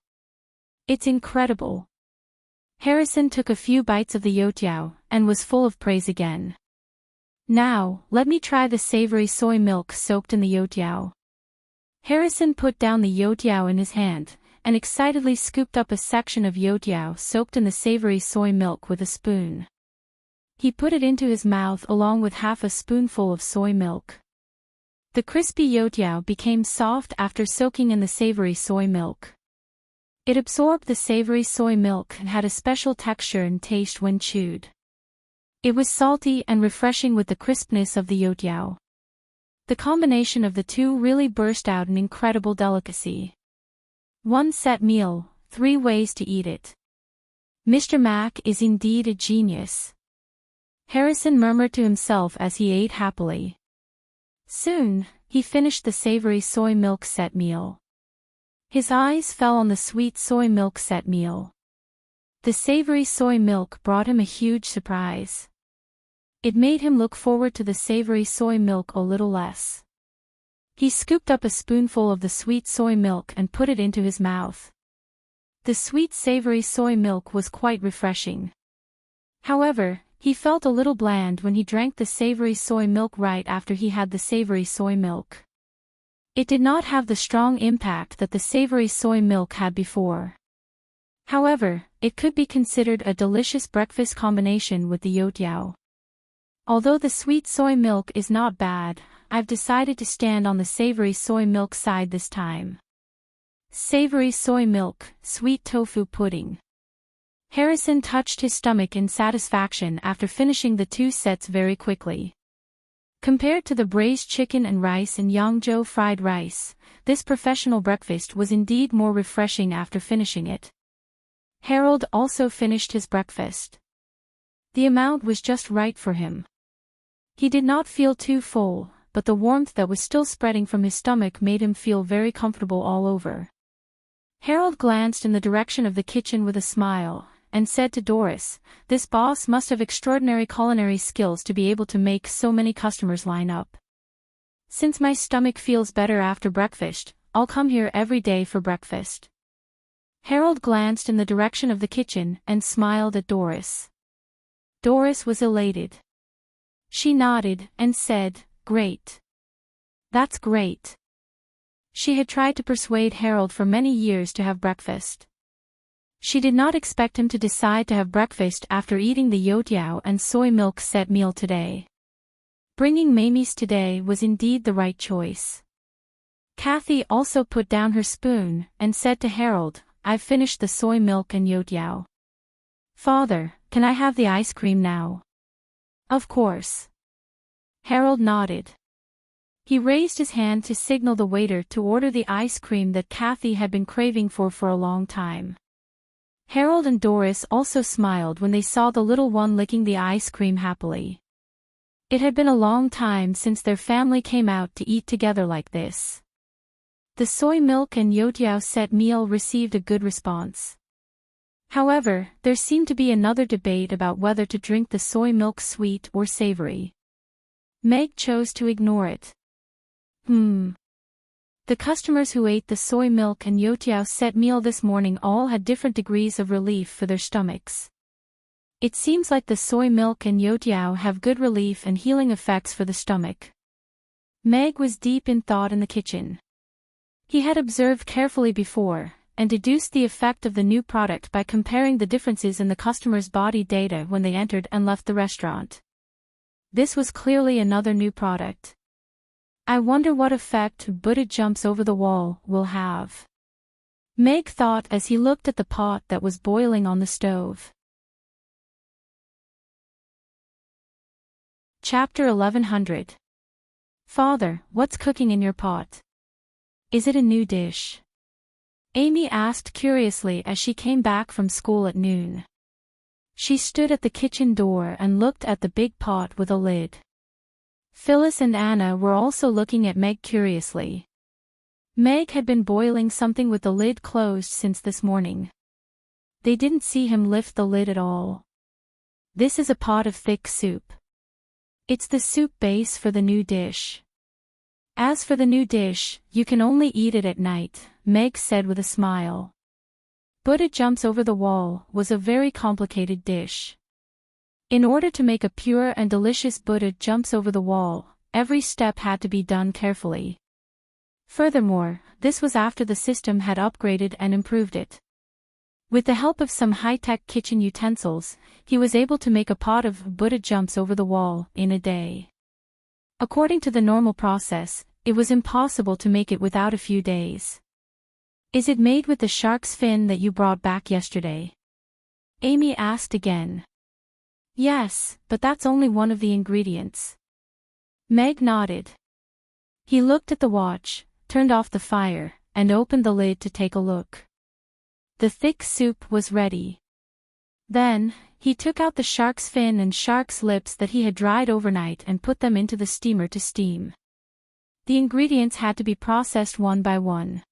[SPEAKER 1] It's incredible. Harrison took a few bites of the youtiao, and was full of praise again. Now, let me try the savory soy milk soaked in the youtiao. Harrison put down the youtiao in his hand, and excitedly scooped up a section of youtiao soaked in the savory soy milk with a spoon. He put it into his mouth along with half a spoonful of soy milk. The crispy youtiao became soft after soaking in the savory soy milk. It absorbed the savory soy milk and had a special texture and taste when chewed. It was salty and refreshing with the crispness of the youtiao. The combination of the two really burst out an incredible delicacy. 1 set meal, 3 ways to eat it. Mr. Mac is indeed a genius. Harrison murmured to himself as he ate happily. Soon, he finished the savory soy milk set meal. His eyes fell on the sweet soy milk set meal. The savory soy milk brought him a huge surprise. It made him look forward to the savory soy milk a little less. He scooped up a spoonful of the sweet soy milk and put it into his mouth. The sweet savory soy milk was quite refreshing. However, he felt a little bland when he drank the savory soy milk right after he had the savory soy milk. It did not have the strong impact that the savory soy milk had before. However, it could be considered a delicious breakfast combination with the youtiao. Although the sweet soy milk is not bad, I've decided to stand on the savory soy milk side this time. Savory soy milk, sweet tofu pudding. Harrison touched his stomach in satisfaction after finishing the 2 sets very quickly. Compared to the braised chicken and rice and Yangzhou fried rice, this professional breakfast was indeed more refreshing after finishing it. Harold also finished his breakfast. The amount was just right for him. He did not feel too full, but the warmth that was still spreading from his stomach made him feel very comfortable all over. Harold glanced in the direction of the kitchen with a smile, and said to Doris, "This boss must have extraordinary culinary skills to be able to make so many customers line up. Since my stomach feels better after breakfast, I'll come here every day for breakfast." Harold glanced in the direction of the kitchen and smiled at Doris. Doris was elated. She nodded and said, "Great. That's great." She had tried to persuade Harold for many years to have breakfast. She did not expect him to decide to have breakfast after eating the youtiao and soy milk set meal today. Bringing Mamie's today was indeed the right choice. Kathy also put down her spoon and said to Harold, "I've finished the soy milk and youtiao. Father, can I have the ice cream now?" "Of course." Harold nodded. He raised his hand to signal the waiter to order the ice cream that Kathy had been craving for a long time. Harold and Doris also smiled when they saw the little one licking the ice cream happily. It had been a long time since their family came out to eat together like this. The soy milk and youtiao set meal received a good response. However, there seemed to be another debate about whether to drink the soy milk sweet or savory. Meg chose to ignore it. The customers who ate the soy milk and youtiao set meal this morning all had different degrees of relief for their stomachs. It seems like the soy milk and youtiao have good relief and healing effects for the stomach. Meg was deep in thought in the kitchen. He had observed carefully before, and deduced the effect of the new product by comparing the differences in the customer's body data when they entered and left the restaurant. This was clearly another new product. "I wonder what effect Buddha jumps over the wall will have," Meg thought as he looked at the pot that was boiling on the stove. Chapter 1100. "Father, what's cooking in your pot? Is it a new dish?" Amy asked curiously as she came back from school at noon. She stood at the kitchen door and looked at the big pot with a lid. Phyllis and Anna were also looking at Meg curiously. Meg had been boiling something with the lid closed since this morning. They didn't see him lift the lid at all. "This is a pot of thick soup. It's the soup base for the new dish. As for the new dish, you can only eat it at night," Meg said with a smile. Buddha jumps over the wall was a very complicated dish. In order to make a pure and delicious Buddha jumps over the wall, every step had to be done carefully. Furthermore, this was after the system had upgraded and improved it. With the help of some high-tech kitchen utensils, he was able to make a pot of Buddha jumps over the wall in a day. According to the normal process, it was impossible to make it without a few days. "Is it made with the shark's fin that you brought back yesterday?" Amy asked again. "Yes, but that's only one of the ingredients." Meg nodded. He looked at the watch, turned off the fire, and opened the lid to take a look. The thick soup was ready. Then, he took out the shark's fin and shark's lips that he had dried overnight and put them into the steamer to steam. The ingredients had to be processed one by one.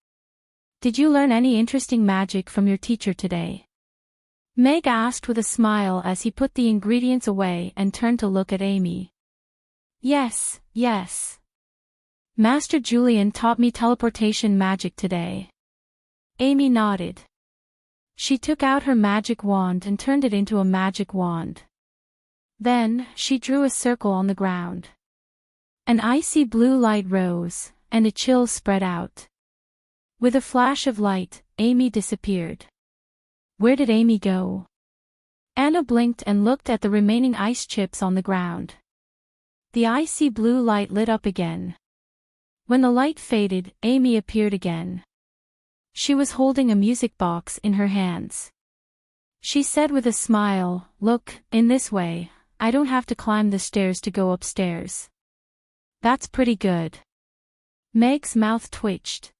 [SPEAKER 1] "Did you learn any interesting magic from your teacher today?" Meg asked with a smile as he put the ingredients away and turned to look at Amy. Yes. Master Julian taught me teleportation magic today." Amy nodded. She took out her magic wand and turned it into a magic wand. Then, she drew a circle on the ground. An icy blue light rose, and a chill spread out. With a flash of light, Amy disappeared. Where did Amy go? Anna blinked and looked at the remaining ice chips on the ground. The icy blue light lit up again. When the light faded, Amy appeared again. She was holding a music box in her hands. She said with a smile, "Look, in this way, I don't have to climb the stairs to go upstairs." "That's pretty good." Meg's mouth twitched.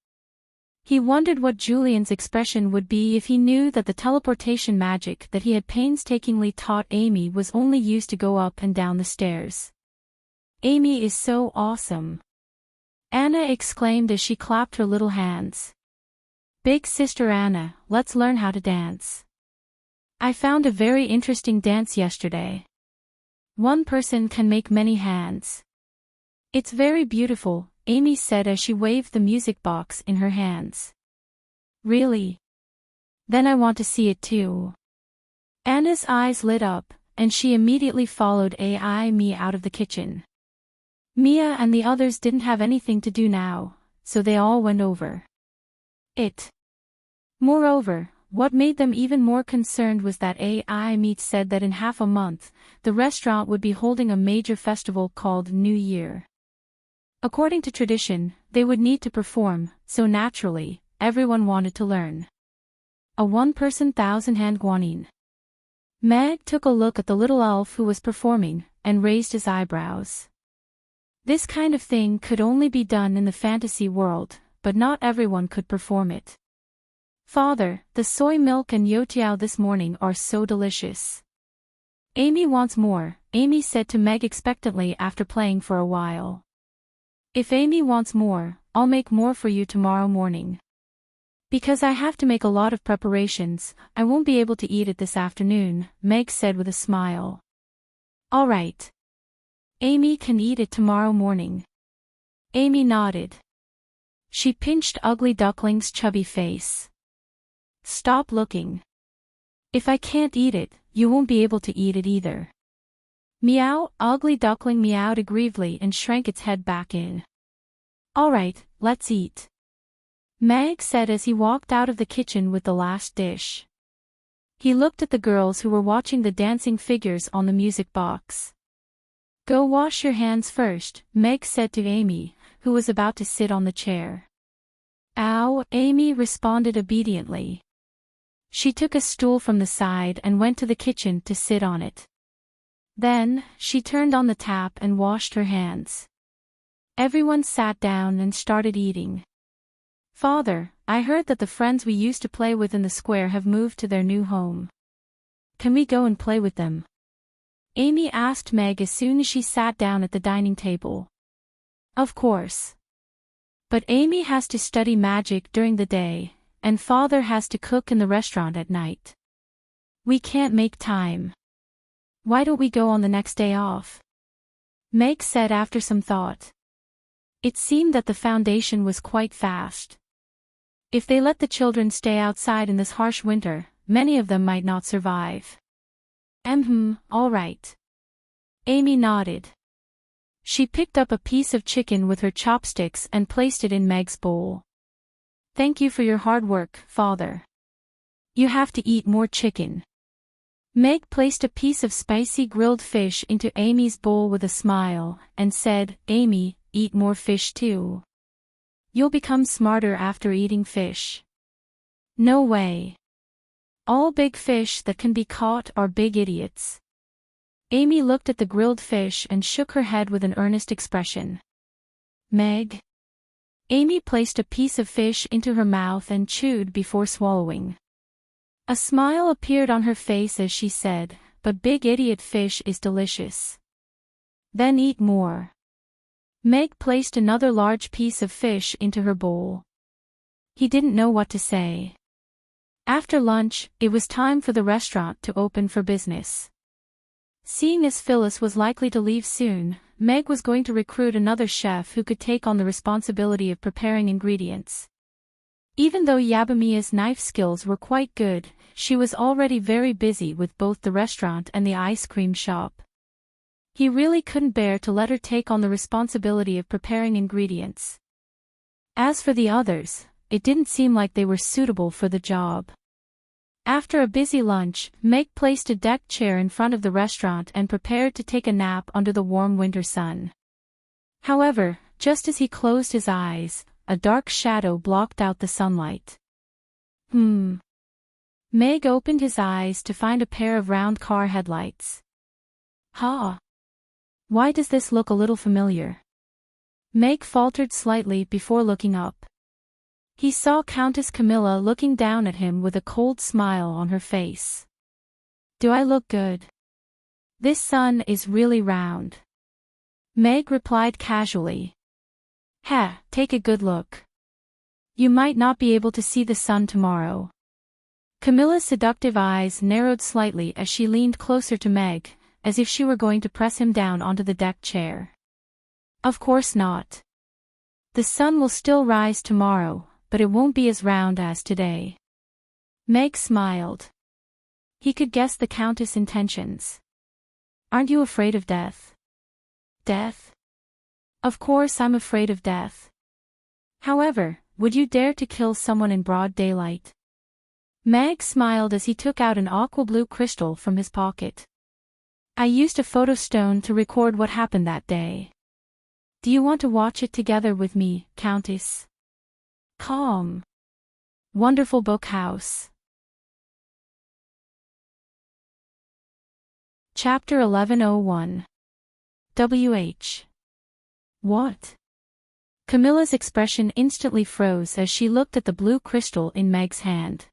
[SPEAKER 1] He wondered what Julian's expression would be if he knew that the teleportation magic that he had painstakingly taught Amy was only used to go up and down the stairs. "Amy is so awesome," Anna exclaimed as she clapped her little hands. "Big sister Anna, let's learn how to dance." I found a very interesting dance yesterday. One person can make many hands. It's very beautiful, Amy said as she waved the music box in her hands. Really? Then I want to see it too. Anna's eyes lit up, and she immediately followed Amy out of the kitchen. Mia and the others didn't have anything to do now, so they all went over it. Moreover, what made them even more concerned was that Amy said that in half a month, the restaurant would be holding a major festival called New Year. According to tradition, they would need to perform, so naturally, everyone wanted to learn. A one-person thousand-hand guanyin. Meg took a look at the little elf who was performing, and raised his eyebrows. This kind of thing could only be done in the fantasy world, but not everyone could perform it. Father, the soy milk and youtiao this morning are so delicious. Amy wants more, Amy said to Meg expectantly after playing for a while. If Amy wants more, I'll make more for you tomorrow morning. Because I have to make a lot of preparations, I won't be able to eat it this afternoon, Meg said with a smile. All right. Amy can eat it tomorrow morning. Amy nodded. She pinched Ugly Duckling's chubby face. Stop looking. If I can't eat it, you won't be able to eat it either. Meow, Ugly Duckling meowed aggrievedly and shrank its head back in. All right, let's eat. Meg said as he walked out of the kitchen with the last dish. He looked at the girls who were watching the dancing figures on the music box. Go wash your hands first, Meg said to Amy, who was about to sit on the chair. Ow, Amy responded obediently. She took a stool from the side and went to the kitchen to sit on it. Then, she turned on the tap and washed her hands. Everyone sat down and started eating. Father, I heard that the friends we used to play with in the square have moved to their new home. Can we go and play with them? Amy asked Meg as soon as she sat down at the dining table. Of course. But Amy has to study magic during the day, and Father has to cook in the restaurant at night. We can't make time. Why don't we go on the next day off? Meg said after some thought. It seemed that the foundation was quite fast. If they let the children stay outside in this harsh winter, many of them might not survive. All right. Amy nodded. She picked up a piece of chicken with her chopsticks and placed it in Meg's bowl. Thank you for your hard work, Father. You have to eat more chicken. Meg placed a piece of spicy grilled fish into Amy's bowl with a smile, and said, Amy, eat more fish too. You'll become smarter after eating fish. No way. All big fish that can be caught are big idiots. Amy looked at the grilled fish and shook her head with an earnest expression. Meg. Amy placed a piece of fish into her mouth and chewed before swallowing. A smile appeared on her face as she said, but big idiot fish is delicious. Then eat more. Meg placed another large piece of fish into her bowl. He didn't know what to say. After lunch, it was time for the restaurant to open for business. Seeing as Phyllis was likely to leave soon, Meg was going to recruit another chef who could take on the responsibility of preparing ingredients. Even though Yabamiya's knife skills were quite good, she was already very busy with both the restaurant and the ice cream shop. He really couldn't bear to let her take on the responsibility of preparing ingredients. As for the others, it didn't seem like they were suitable for the job. After a busy lunch, Meg placed a deck chair in front of the restaurant and prepared to take a nap under the warm winter sun. However, just as he closed his eyes, a dark shadow blocked out the sunlight. Meg opened his eyes to find a pair of round car headlights. Why does this look a little familiar? Meg faltered slightly before looking up. He saw Countess Camilla looking down at him with a cold smile on her face. Do I look good? This sun is really round. Meg replied casually. Take a good look. You might not be able to see the sun tomorrow. Camilla's seductive eyes narrowed slightly as she leaned closer to Meg, as if she were going to press him down onto the deck chair. Of course not. The sun will still rise tomorrow, but it won't be as round as today. Meg smiled. He could guess the Countess' intentions. Aren't you afraid of death? Death? Of course I'm afraid of death. However, would you dare to kill someone in broad daylight? Meg smiled as he took out an aqua blue crystal from his pocket. I used a photo stone to record what happened that day. Do you want to watch it together with me, Countess? Calm. Wonderful book house. Chapter 1101. WH. What? Camilla's expression instantly froze as she looked at the blue crystal in Meg's hand.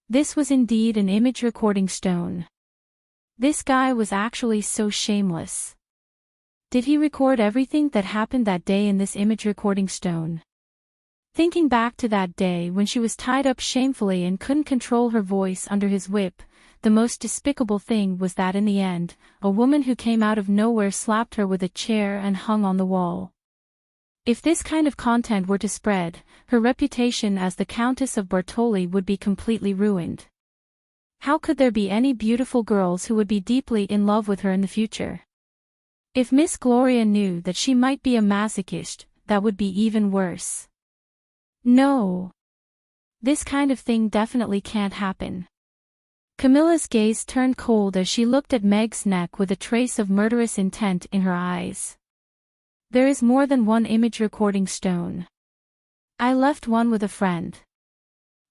[SPEAKER 1] This was indeed an image recording stone. This guy was actually so shameless. Did he record everything that happened that day in this image recording stone? Thinking back to that day when she was tied up shamefully and couldn't control her voice under his whip, the most despicable thing was that in the end, a woman who came out of nowhere slapped her with a chair and hung on the wall. If this kind of content were to spread, her reputation as the Countess of Bartoli would be completely ruined. How could there be any beautiful girls who would be deeply in love with her in the future? If Miss Gloria knew that she might be a masochist, that would be even worse. No. This kind of thing definitely can't happen. Camilla's gaze turned cold as she looked at Meg's neck with a trace of murderous intent in her eyes. There is more than one image recording stone. I left one with a friend.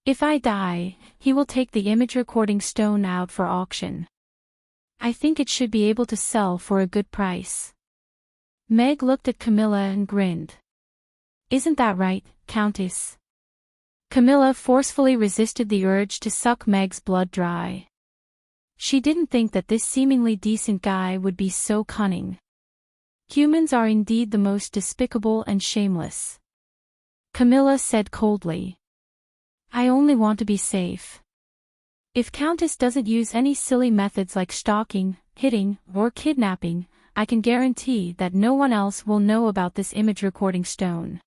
[SPEAKER 1] If I die, he will take the image recording stone out for auction. I think it should be able to sell for a good price. Meg looked at Camilla and grinned. Isn't that right, Countess? Camilla forcefully resisted the urge to suck Meg's blood dry. She didn't think that this seemingly decent guy would be so cunning. Humans are indeed the most despicable and shameless. Camilla said coldly. I only want to be safe. If Countess doesn't use any silly methods like stalking, hitting, or kidnapping, I can guarantee that no one else will know about this image recording stone.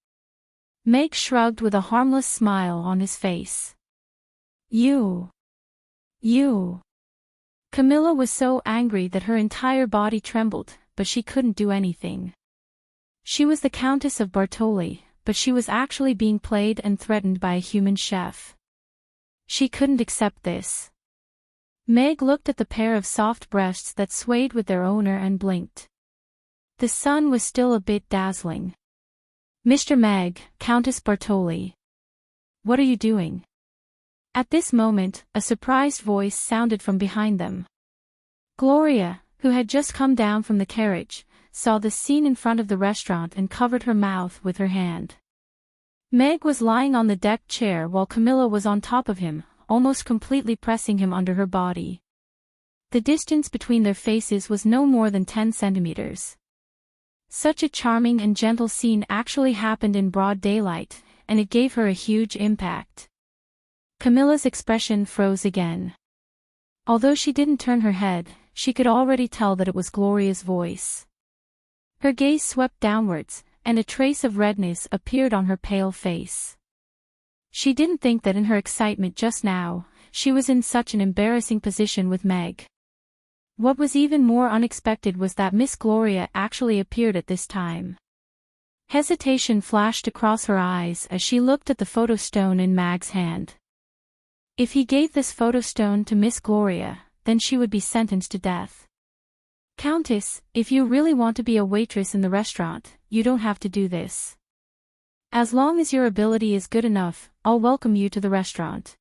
[SPEAKER 1] Meg shrugged with a harmless smile on his face. You. Camilla was so angry that her entire body trembled, but she couldn't do anything. She was the Countess of Bartoli, but she was actually being played and threatened by a human chef. She couldn't accept this. Meg looked at the pair of soft breasts that swayed with their owner and blinked. The sun was still a bit dazzling. Mr. Meg, Countess Bartoli. What are you doing? At this moment, a surprised voice sounded from behind them. Gloria, who had just come down from the carriage, saw the scene in front of the restaurant and covered her mouth with her hand. Meg was lying on the deck chair while Camilla was on top of him, almost completely pressing him under her body. The distance between their faces was no more than 10 centimeters. Such a charming and gentle scene actually happened in broad daylight, and it gave her a huge impact. Camilla's expression froze again. Although she didn't turn her head, she could already tell that it was Gloria's voice. Her gaze swept downwards, and a trace of redness appeared on her pale face. She didn't think that in her excitement just now, she was in such an embarrassing position with Meg. What was even more unexpected was that Miss Gloria actually appeared at this time. Hesitation flashed across her eyes as she looked at the photo stone in Meg's hand. If he gave this photo stone to Miss Gloria, then she would be sentenced to death. Countess, if you really want to be a waitress in the restaurant, you don't have to do this. As long as your ability is good enough, I'll welcome you to the restaurant.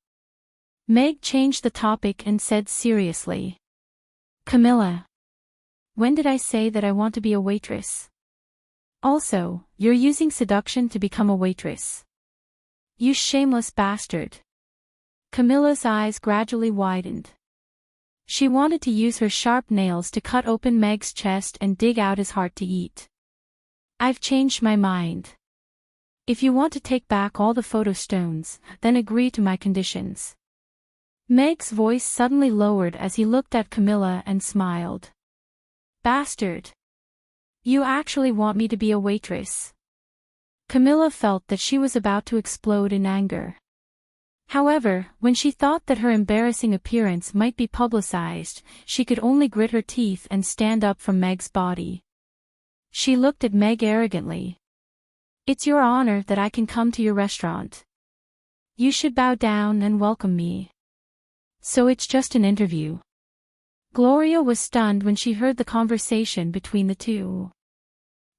[SPEAKER 1] Meg changed the topic and said seriously. Camilla. When did I say that I want to be a waitress? Also, you're using seduction to become a waitress. You shameless bastard. Camilla's eyes gradually widened. She wanted to use her sharp nails to cut open Meg's chest and dig out his heart to eat. I've changed my mind. If you want to take back all the photo stones, then agree to my conditions. Meg's voice suddenly lowered as he looked at Camilla and smiled. Bastard! You actually want me to be a waitress? Camilla felt that she was about to explode in anger. However, when she thought that her embarrassing appearance might be publicized, she could only grit her teeth and stand up from Meg's body. She looked at Meg arrogantly. It's your honor that I can come to your restaurant. You should bow down and welcome me. So it's just an interview. Gloria was stunned when she heard the conversation between the two.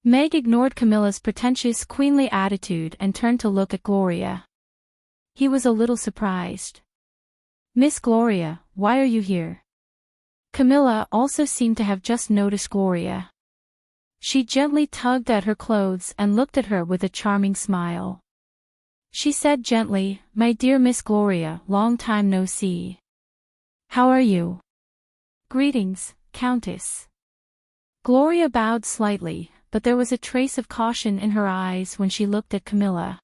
[SPEAKER 1] Meg ignored Camilla's pretentious queenly attitude and turned to look at Gloria. He was a little surprised. Miss Gloria, why are you here? Camilla also seemed to have just noticed Gloria. She gently tugged at her clothes and looked at her with a charming smile. She said gently, My dear Miss Gloria, long time no see. How are you? Greetings, Countess. Gloria bowed slightly, but there was a trace of caution in her eyes when she looked at Camilla.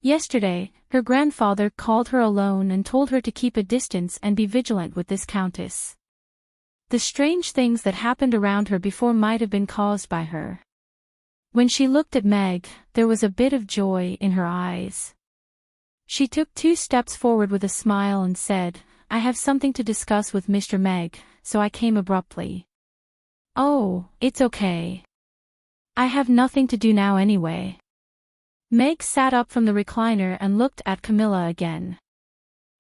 [SPEAKER 1] Yesterday, her grandfather called her alone and told her to keep a distance and be vigilant with this countess. The strange things that happened around her before might have been caused by her. When she looked at Meg, there was a bit of joy in her eyes. She took 2 steps forward with a smile and said, I have something to discuss with Mr. Meg, so I came abruptly. Oh, it's okay. I have nothing to do now anyway. Meg sat up from the recliner and looked at Camilla again.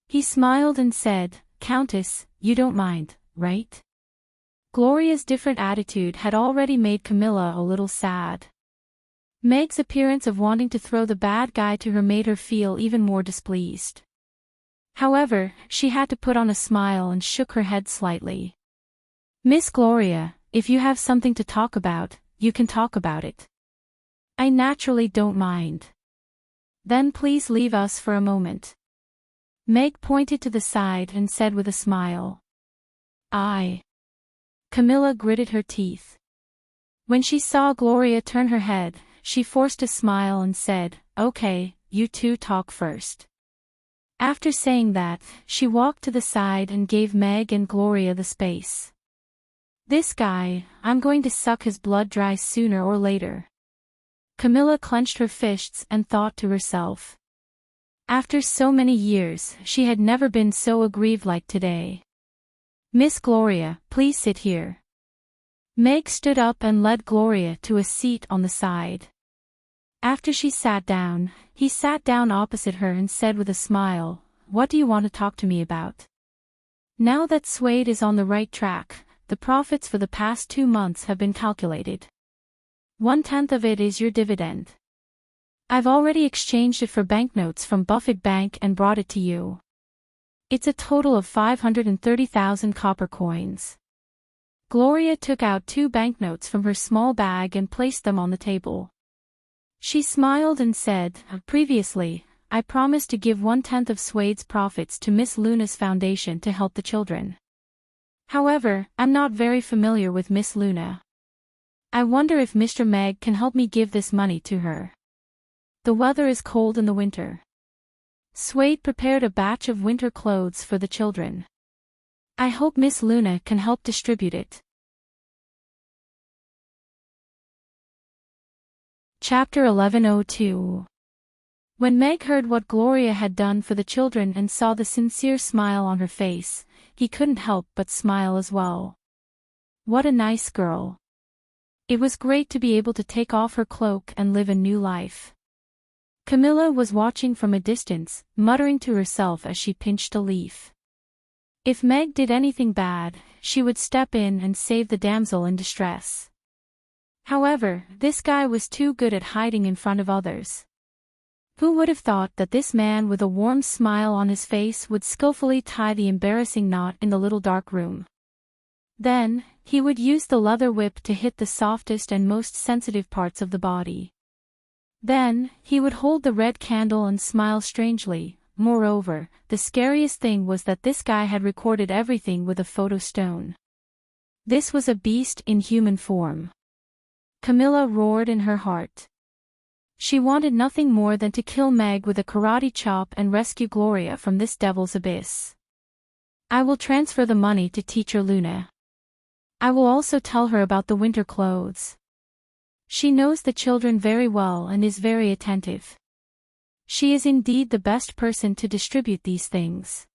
[SPEAKER 1] He smiled and said, Countess, you don't mind, right? Gloria's different attitude had already made Camilla a little sad. Meg's appearance of wanting to throw the bad guy to her made her feel even more displeased. However, she had to put on a smile and shook her head slightly. Miss Gloria, if you have something to talk about, you can talk about it. I naturally don't mind. Then please leave us for a moment. Meg pointed to the side and said with a smile. Camilla gritted her teeth. When she saw Gloria turn her head, she forced a smile and said, Okay, you two talk first. After saying that, she walked to the side and gave Meg and Gloria the space. This guy, I'm going to suck his blood dry sooner or later. Camilla clenched her fists and thought to herself. After so many years, she had never been so aggrieved like today. Miss Gloria, please sit here. Meg stood up and led Gloria to a seat on the side. After she sat down, he sat down opposite her and said with a smile, What do you want to talk to me about? Now that Suede is on the right track, the profits for the past 2 months have been calculated. 1/10 of it is your dividend. I've already exchanged it for banknotes from Buffett Bank and brought it to you. It's a total of 530,000 copper coins. Gloria took out 2 banknotes from her small bag and placed them on the table. She smiled and said, Previously, I promised to give 1/10 of Suede's profits to Miss Luna's foundation to help the children. However, I'm not very familiar with Miss Luna. I wonder if Mr. Meg can help me give this money to her. The weather is cold in the winter. Suede prepared a batch of winter clothes for the children. I hope Miss Luna can help distribute it. Chapter 1102. When Meg heard what Gloria had done for the children and saw the sincere smile on her face, he couldn't help but smile as well. What a nice girl. It was great to be able to take off her cloak and live a new life. Camilla was watching from a distance, muttering to herself as she pinched a leaf. If Meg did anything bad, she would step in and save the damsel in distress. However, this guy was too good at hiding in front of others. Who would have thought that this man with a warm smile on his face would skillfully tie the embarrassing knot in the little dark room? Then, he would use the leather whip to hit the softest and most sensitive parts of the body. Then, he would hold the red candle and smile strangely. Moreover, the scariest thing was that this guy had recorded everything with a photo stone. This was a beast in human form. Camilla roared in her heart. She wanted nothing more than to kill Meg with a karate chop and rescue Gloria from this devil's abyss. I will transfer the money to teacher Luna. I will also tell her about the winter clothes. She knows the children very well and is very attentive. She is indeed the best person to distribute these things.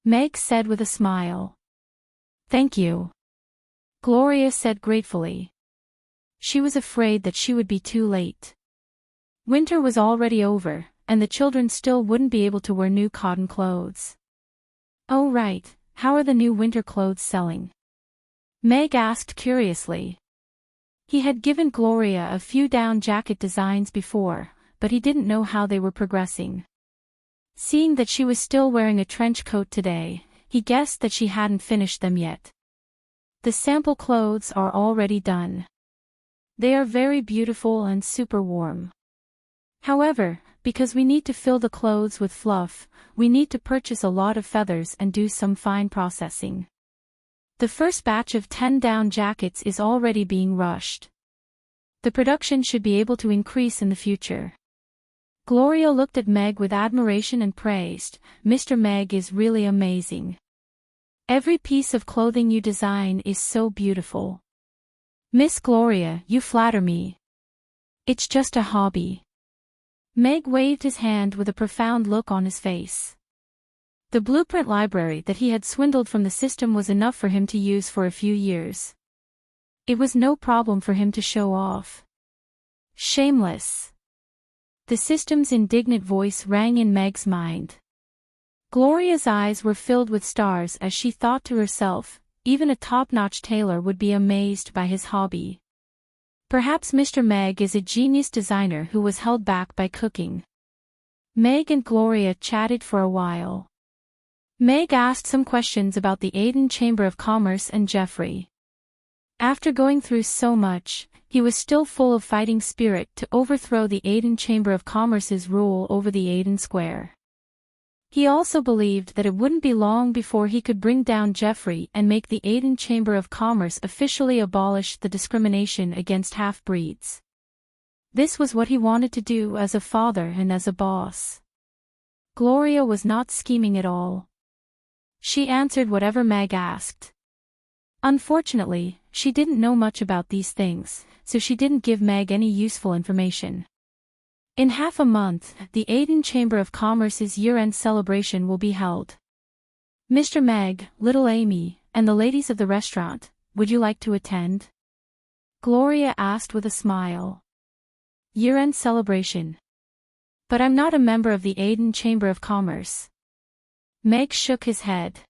[SPEAKER 1] Meg said with a smile. Thank you. Gloria said gratefully. She was afraid that she would be too late. Winter was already over, and the children still wouldn't be able to wear new cotton clothes. Oh right, how are the new winter clothes selling? Meg asked curiously. He had given Gloria a few down jacket designs before, but he didn't know how they were progressing. Seeing that she was still wearing a trench coat today, he guessed that she hadn't finished them yet. The sample clothes are already done. They are very beautiful and super warm. However, because we need to fill the clothes with fluff, we need to purchase a lot of feathers and do some fine processing. The first batch of 10 down jackets is already being rushed. The production should be able to increase in the future. Gloria looked at Meg with admiration and praised, Mr. Meg is really amazing. Every piece of clothing you design is so beautiful. Miss Gloria, you flatter me. It's just a hobby. Meg waved his hand with a profound look on his face. The blueprint library that he had swindled from the system was enough for him to use for a few years. It was no problem for him to show off. Shameless. The system's indignant voice rang in Meg's mind. Gloria's eyes were filled with stars as she thought to herself, even a top-notch tailor would be amazed by his hobby. Perhaps Mr. Meg is a genius designer who was held back by cooking. Meg and Gloria chatted for a while. Meg asked some questions about the Aden Chamber of Commerce and Jeffrey. After going through so much, he was still full of fighting spirit to overthrow the Aden Chamber of Commerce's rule over the Aden Square. He also believed that it wouldn't be long before he could bring down Jeffrey and make the Aden Chamber of Commerce officially abolish the discrimination against half-breeds. This was what he wanted to do as a father and as a boss. Gloria was not scheming at all. She answered whatever Meg asked. Unfortunately, she didn't know much about these things, so she didn't give Meg any useful information. In half a month, the Aden Chamber of Commerce's year-end celebration will be held. Mr. Meg, little Amy, and the ladies of the restaurant, would you like to attend? Gloria asked with a smile. Year-end celebration. But I'm not a member of the Aden Chamber of Commerce. Meg shook his head.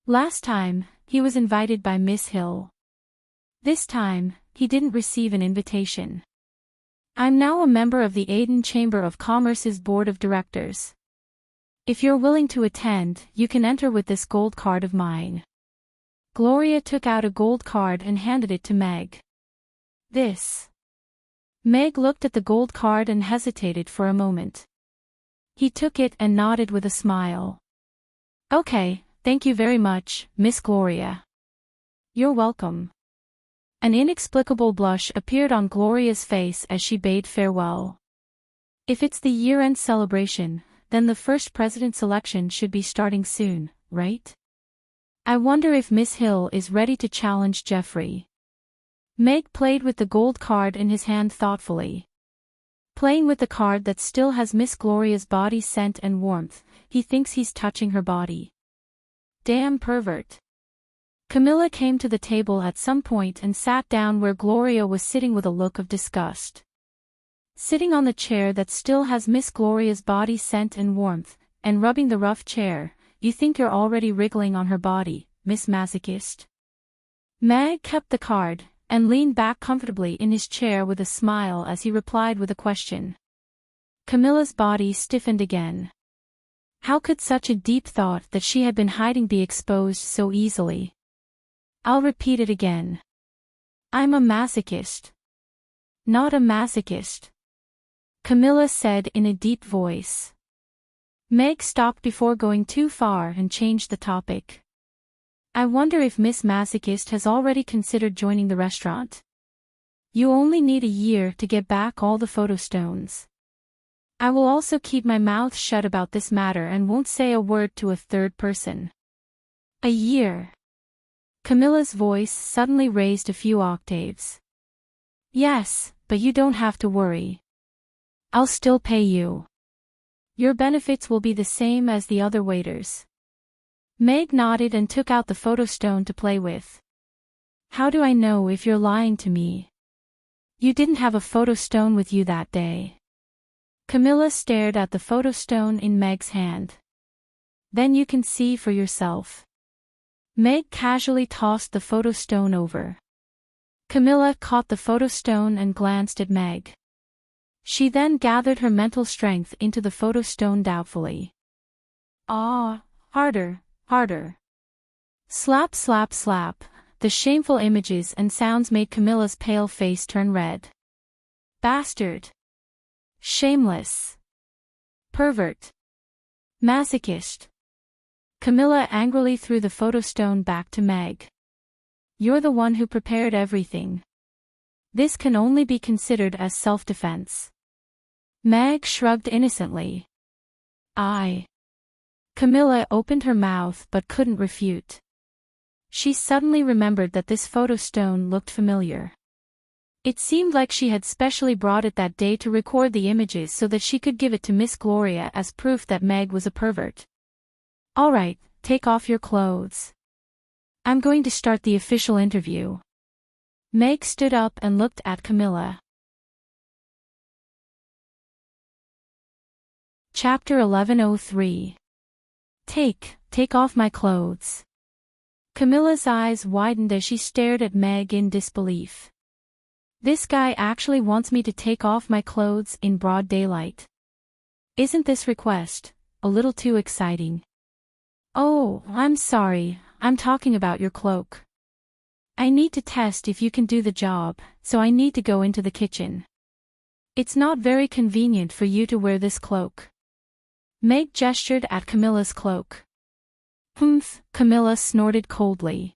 [SPEAKER 1] Last time, he was invited by Miss Hill. This time, he didn't receive an invitation. I'm now a member of the Aden Chamber of Commerce's Board of Directors. If you're willing to attend, you can enter with this gold card of mine. Gloria took out a gold card and handed it to Meg. This. Meg looked at the gold card and hesitated for a moment. He took it and nodded with a smile. Okay, thank you very much, Miss Gloria. You're welcome. An inexplicable blush appeared on Gloria's face as she bade farewell. If it's the year-end celebration, then the first president's election should be starting soon, right? I wonder if Miss Hill is ready to challenge Jeffrey. Meg played with the gold card in his hand thoughtfully. Playing with the card that still has Miss Gloria's body scent and warmth, he thinks he's touching her body. Damn pervert. Camilla came to the table at some point and sat down where Gloria was sitting with a look of disgust. Sitting on the chair that still has Miss Gloria's body scent and warmth, and rubbing the rough chair, you think you're already wriggling on her body, Miss Masochist? Meg kept the card, and leaned back comfortably in his chair with a smile as he replied with a question. Camilla's body stiffened again. How could such a deep thought that she had been hiding be exposed so easily? I'll repeat it again. I'm a masochist. Not a masochist. Camilla said in a deep voice. Meg stopped before going too far and changed the topic. I wonder if Miss Masochist has already considered joining the restaurant. You only need a year to get back all the photo stones. I will also keep my mouth shut about this matter and won't say a word to a third person. A year. Camilla's voice suddenly raised a few octaves. Yes, but you don't have to worry. I'll still pay you. Your benefits will be the same as the other waiters. Meg nodded and took out the photo stone to play with. How do I know if you're lying to me? You didn't have a photo stone with you that day. Camilla stared at the photo stone in Meg's hand. Then you can see for yourself. Meg casually tossed the photo stone over. Camilla caught the photo stone and glanced at Meg. She then gathered her mental strength into the photo stone doubtfully. Ah, harder, harder. Slap, slap, slap. The shameful images and sounds made Camilla's pale face turn red. Bastard. Shameless. Pervert. Masochist. Camilla angrily threw the photo stone back to Meg. You're the one who prepared everything. This can only be considered as self-defense. Meg shrugged innocently. Camilla opened her mouth but couldn't refute. She suddenly remembered that this photo stone looked familiar. It seemed like she had specially brought it that day to record the images so that she could give it to Miss Gloria as proof that Meg was a pervert. All right, take off your clothes. I'm going to start the official interview. Meg stood up and looked at Camilla. Chapter 1103. Take off my clothes. Camilla's eyes widened as she stared at Meg in disbelief. This guy actually wants me to take off my clothes in broad daylight. Isn't this request a little too exciting? Oh, I'm sorry, I'm talking about your cloak. I need to test if you can do the job, so I need to go into the kitchen. It's not very convenient for you to wear this cloak. Meg gestured at Camilla's cloak. Humph, Camilla snorted coldly.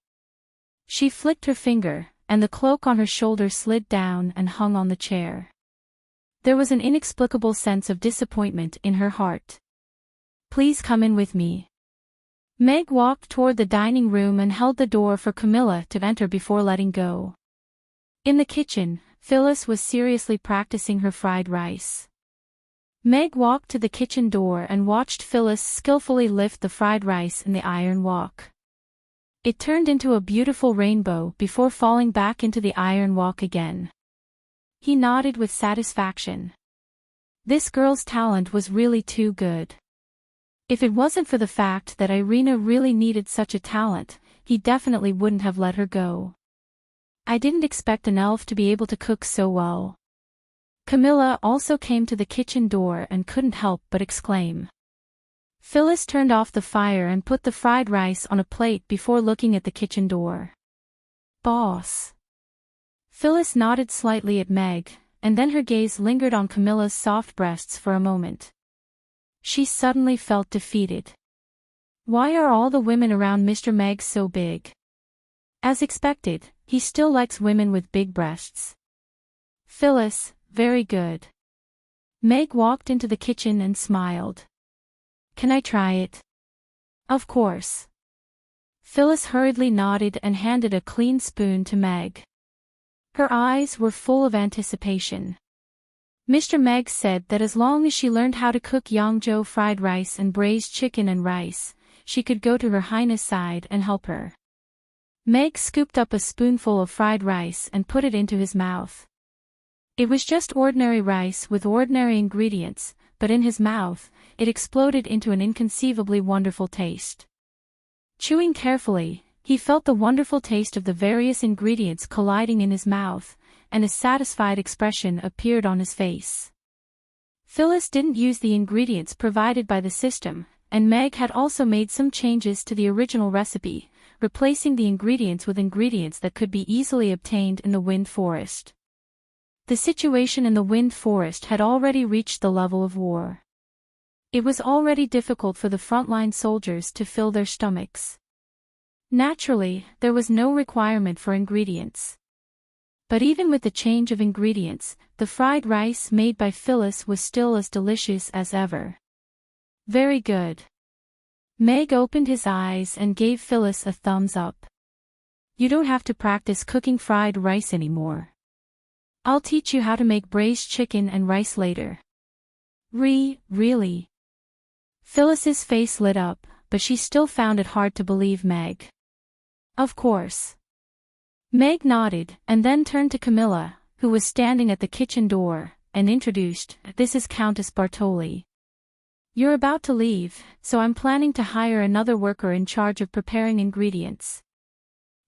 [SPEAKER 1] She flicked her finger, and the cloak on her shoulder slid down and hung on the chair. There was an inexplicable sense of disappointment in her heart. Please come in with me. Meg walked toward the dining room and held the door for Camilla to enter before letting go. In the kitchen, Phyllis was seriously practicing her fried rice. Meg walked to the kitchen door and watched Phyllis skillfully lift the fried rice in the iron wok. It turned into a beautiful rainbow before falling back into the iron wok again. He nodded with satisfaction. This girl's talent was really too good. If it wasn't for the fact that Irina really needed such a talent, he definitely wouldn't have let her go. I didn't expect an elf to be able to cook so well. Camilla also came to the kitchen door and couldn't help but exclaim. Phyllis turned off the fire and put the fried rice on a plate before looking at the kitchen door. Boss. Phyllis nodded slightly at Meg, and then her gaze lingered on Camilla's soft breasts for a moment. She suddenly felt defeated. Why are all the women around Mr. Meg so big? As expected, he still likes women with big breasts. Phyllis, very good. Meg walked into the kitchen and smiled. Can I try it? Of course. Phyllis hurriedly nodded and handed a clean spoon to Meg. Her eyes were full of anticipation. Mr. Meg said that as long as she learned how to cook Yangzhou fried rice and braised chicken and rice, she could go to Her Highness' side and help her. Meg scooped up a spoonful of fried rice and put it into his mouth. It was just ordinary rice with ordinary ingredients, but in his mouth, it exploded into an inconceivably wonderful taste. Chewing carefully, he felt the wonderful taste of the various ingredients colliding in his mouth, and a satisfied expression appeared on his face. Phyllis didn't use the ingredients provided by the system, and Meg had also made some changes to the original recipe, replacing the ingredients with ingredients that could be easily obtained in the Wind Forest. The situation in the Wind Forest had already reached the level of war. It was already difficult for the frontline soldiers to fill their stomachs. Naturally, there was no requirement for ingredients. But even with the change of ingredients, the fried rice made by Phyllis was still as delicious as ever. Very good. Meg opened his eyes and gave Phyllis a thumbs up. You don't have to practice cooking fried rice anymore. I'll teach you how to make braised chicken and rice later. Really? Phyllis's face lit up, but she still found it hard to believe Meg. Of course. Meg nodded and then turned to Camilla, who was standing at the kitchen door, and introduced, This is Countess Bartoli. You're about to leave, so I'm planning to hire another worker in charge of preparing ingredients.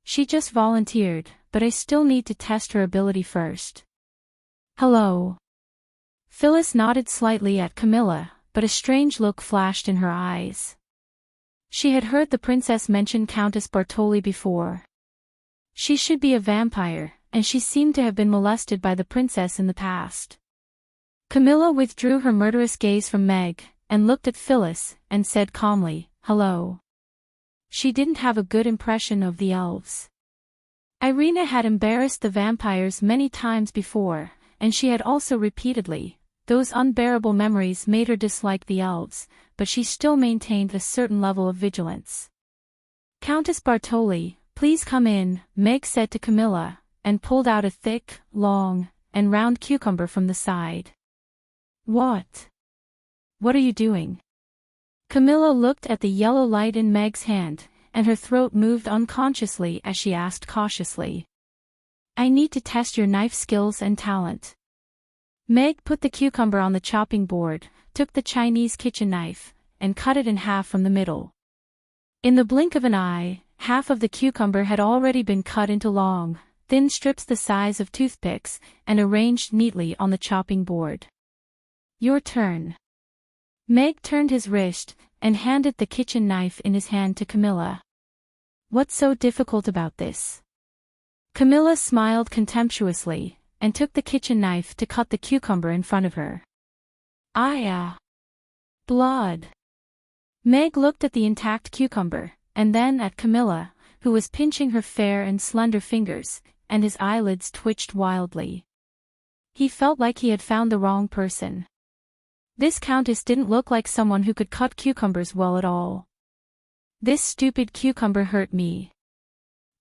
[SPEAKER 1] She just volunteered, but I still need to test her ability first. Hello. Phyllis nodded slightly at Camilla, but a strange look flashed in her eyes. She had heard the princess mention Countess Bartoli before. She should be a vampire, and she seemed to have been molested by the princess in the past. Camilla withdrew her murderous gaze from Meg, and looked at Phyllis, and said calmly, Hello. She didn't have a good impression of the elves. Irina had embarrassed the vampires many times before, and she had also repeatedly. Those unbearable memories made her dislike the elves, but she still maintained a certain level of vigilance. Countess Bartoli, please come in, Meg said to Camilla, and pulled out a thick, long, and round cucumber from the side. What? What are you doing? Camilla looked at the yellow light in Meg's hand, and her throat moved unconsciously as she asked cautiously. I need to test your knife skills and talent. Meg put the cucumber on the chopping board, took the Chinese kitchen knife, and cut it in half from the middle. In the blink of an eye, half of the cucumber had already been cut into long, thin strips the size of toothpicks, and arranged neatly on the chopping board. Your turn. Meg turned his wrist, and handed the kitchen knife in his hand to Camilla. What's so difficult about this? Camilla smiled contemptuously, and took the kitchen knife to cut the cucumber in front of her. Blood. Meg looked at the intact cucumber, and then at Camilla, who was pinching her fair and slender fingers, and his eyelids twitched wildly. He felt like he had found the wrong person. This countess didn't look like someone who could cut cucumbers well at all. This stupid cucumber hurt me.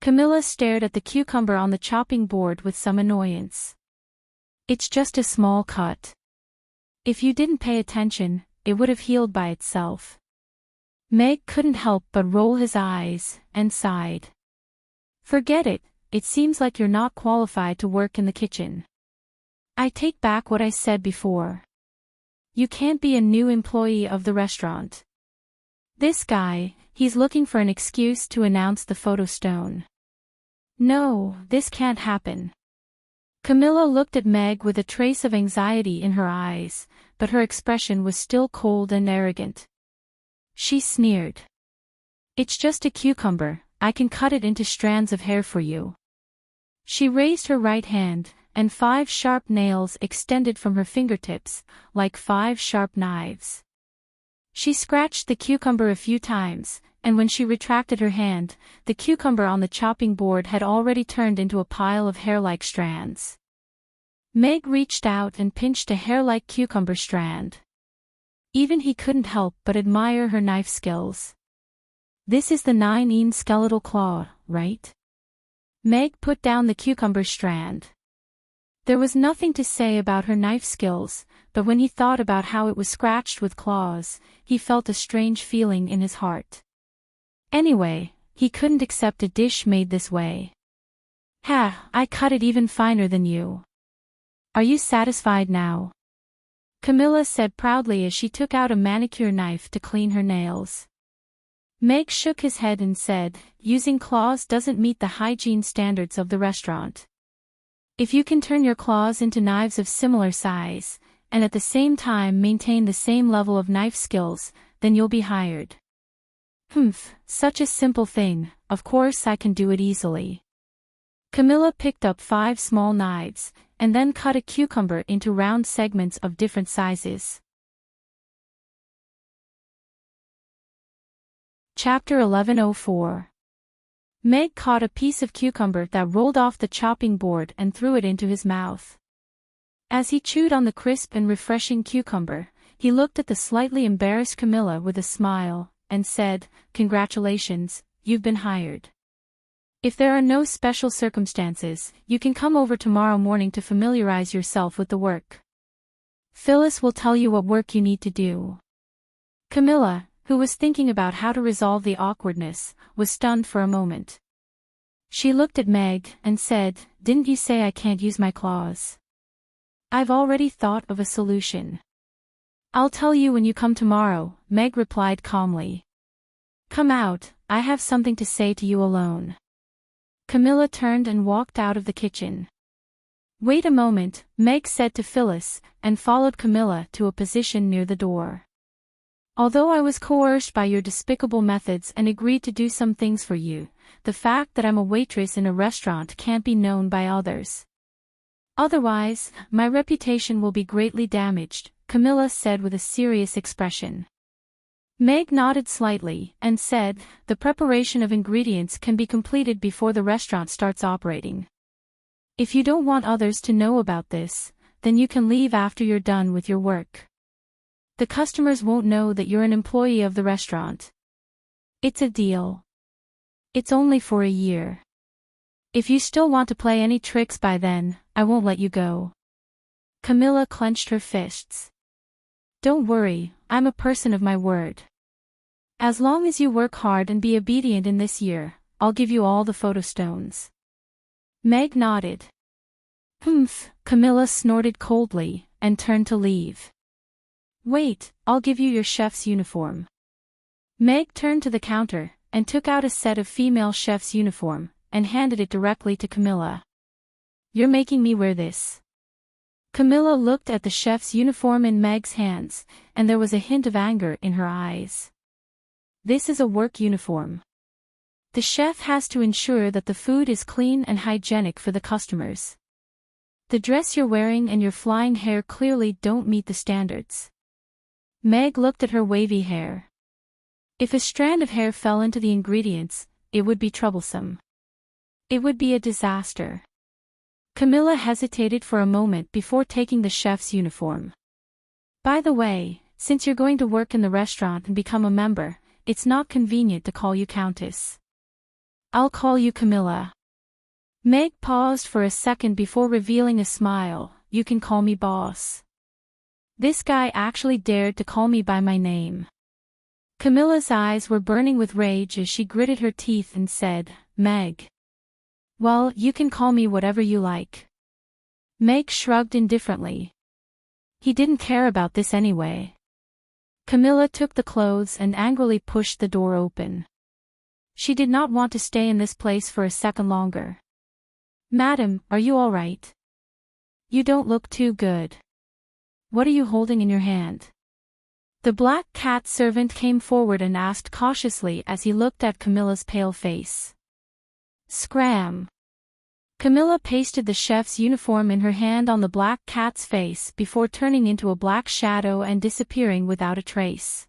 [SPEAKER 1] Camilla stared at the cucumber on the chopping board with some annoyance. It's just a small cut. If you didn't pay attention, it would have healed by itself. Meg couldn't help but roll his eyes, and sighed. Forget it, it seems like you're not qualified to work in the kitchen. I take back what I said before. You can't be a new employee of the restaurant. This guy, he's looking for an excuse to announce the photo stone. No, this can't happen. Camilla looked at Meg with a trace of anxiety in her eyes, but her expression was still cold and arrogant. She sneered. It's just a cucumber, I can cut it into strands of hair for you. She raised her right hand, and 5 sharp nails extended from her fingertips, like 5 sharp knives. She scratched the cucumber a few times, and when she retracted her hand, the cucumber on the chopping board had already turned into a pile of hair-like strands. Meg reached out and pinched a hair-like cucumber strand. Even he couldn't help but admire her knife skills. This is the 9-inch skeletal claw, right? Meg put down the cucumber strand. There was nothing to say about her knife skills, but when he thought about how it was scratched with claws, he felt a strange feeling in his heart. Anyway, he couldn't accept a dish made this way. I cut it even finer than you. Are you satisfied now? Camilla said proudly as she took out a manicure knife to clean her nails. Meg shook his head and said, using claws doesn't meet the hygiene standards of the restaurant. If you can turn your claws into knives of similar size, and at the same time maintain the same level of knife skills, then you'll be hired. Such a simple thing, of course I can do it easily. Camilla picked up 5 small knives, and then cut a cucumber into round segments of different sizes. Chapter 1104. Meg caught a piece of cucumber that rolled off the chopping board and threw it into his mouth. As he chewed on the crisp and refreshing cucumber, he looked at the slightly embarrassed Camilla with a smile, and said, "Congratulations, you've been hired. If there are no special circumstances, you can come over tomorrow morning to familiarize yourself with the work. Phyllis will tell you what work you need to do." Camilla, who was thinking about how to resolve the awkwardness, was stunned for a moment. She looked at Meg and said, "Didn't you say I can't use my claws?" "I've already thought of a solution." "I'll tell you when you come tomorrow," Meg replied calmly. "Come out, I have something to say to you alone." Camilla turned and walked out of the kitchen. "Wait a moment," Meg said to Phyllis, and followed Camilla to a position near the door. "Although I was coerced by your despicable methods and agreed to do some things for you, the fact that I'm a waitress in a restaurant can't be known by others. Otherwise, my reputation will be greatly damaged," Camilla said with a serious expression. Meg nodded slightly and said, "The preparation of ingredients can be completed before the restaurant starts operating. If you don't want others to know about this, then you can leave after you're done with your work. The customers won't know that you're an employee of the restaurant. It's a deal. It's only for a year. If you still want to play any tricks by then, I won't let you go." Camilla clenched her fists. "Don't worry, I'm a person of my word. As long as you work hard and be obedient in this year, I'll give you all the photo stones." Meg nodded. "Humph," Camilla snorted coldly, and turned to leave. "Wait, I'll give you your chef's uniform." Meg turned to the counter, and took out a set of female chef's uniform, and handed it directly to Camilla. "You're making me wear this." Camilla looked at the chef's uniform in Meg's hands, and there was a hint of anger in her eyes. "This is a work uniform. The chef has to ensure that the food is clean and hygienic for the customers. The dress you're wearing and your flying hair clearly don't meet the standards." Meg looked at her wavy hair. If a strand of hair fell into the ingredients, it would be troublesome. It would be a disaster. Camilla hesitated for a moment before taking the chef's uniform. "By the way, since you're going to work in the restaurant and become a member, it's not convenient to call you Countess. I'll call you Camilla." Meg paused for a second before revealing a smile. "You can call me boss." This guy actually dared to call me by my name. Camilla's eyes were burning with rage as she gritted her teeth and said, "Meg. Well, you can call me whatever you like." Meg shrugged indifferently. He didn't care about this anyway. Camilla took the clothes and angrily pushed the door open. She did not want to stay in this place for a second longer. "Madam, are you all right? You don't look too good. What are you holding in your hand?" The black cat servant came forward and asked cautiously as he looked at Camilla's pale face. "Scram." Camilla pasted the chef's uniform in her hand on the black cat's face before turning into a black shadow and disappearing without a trace.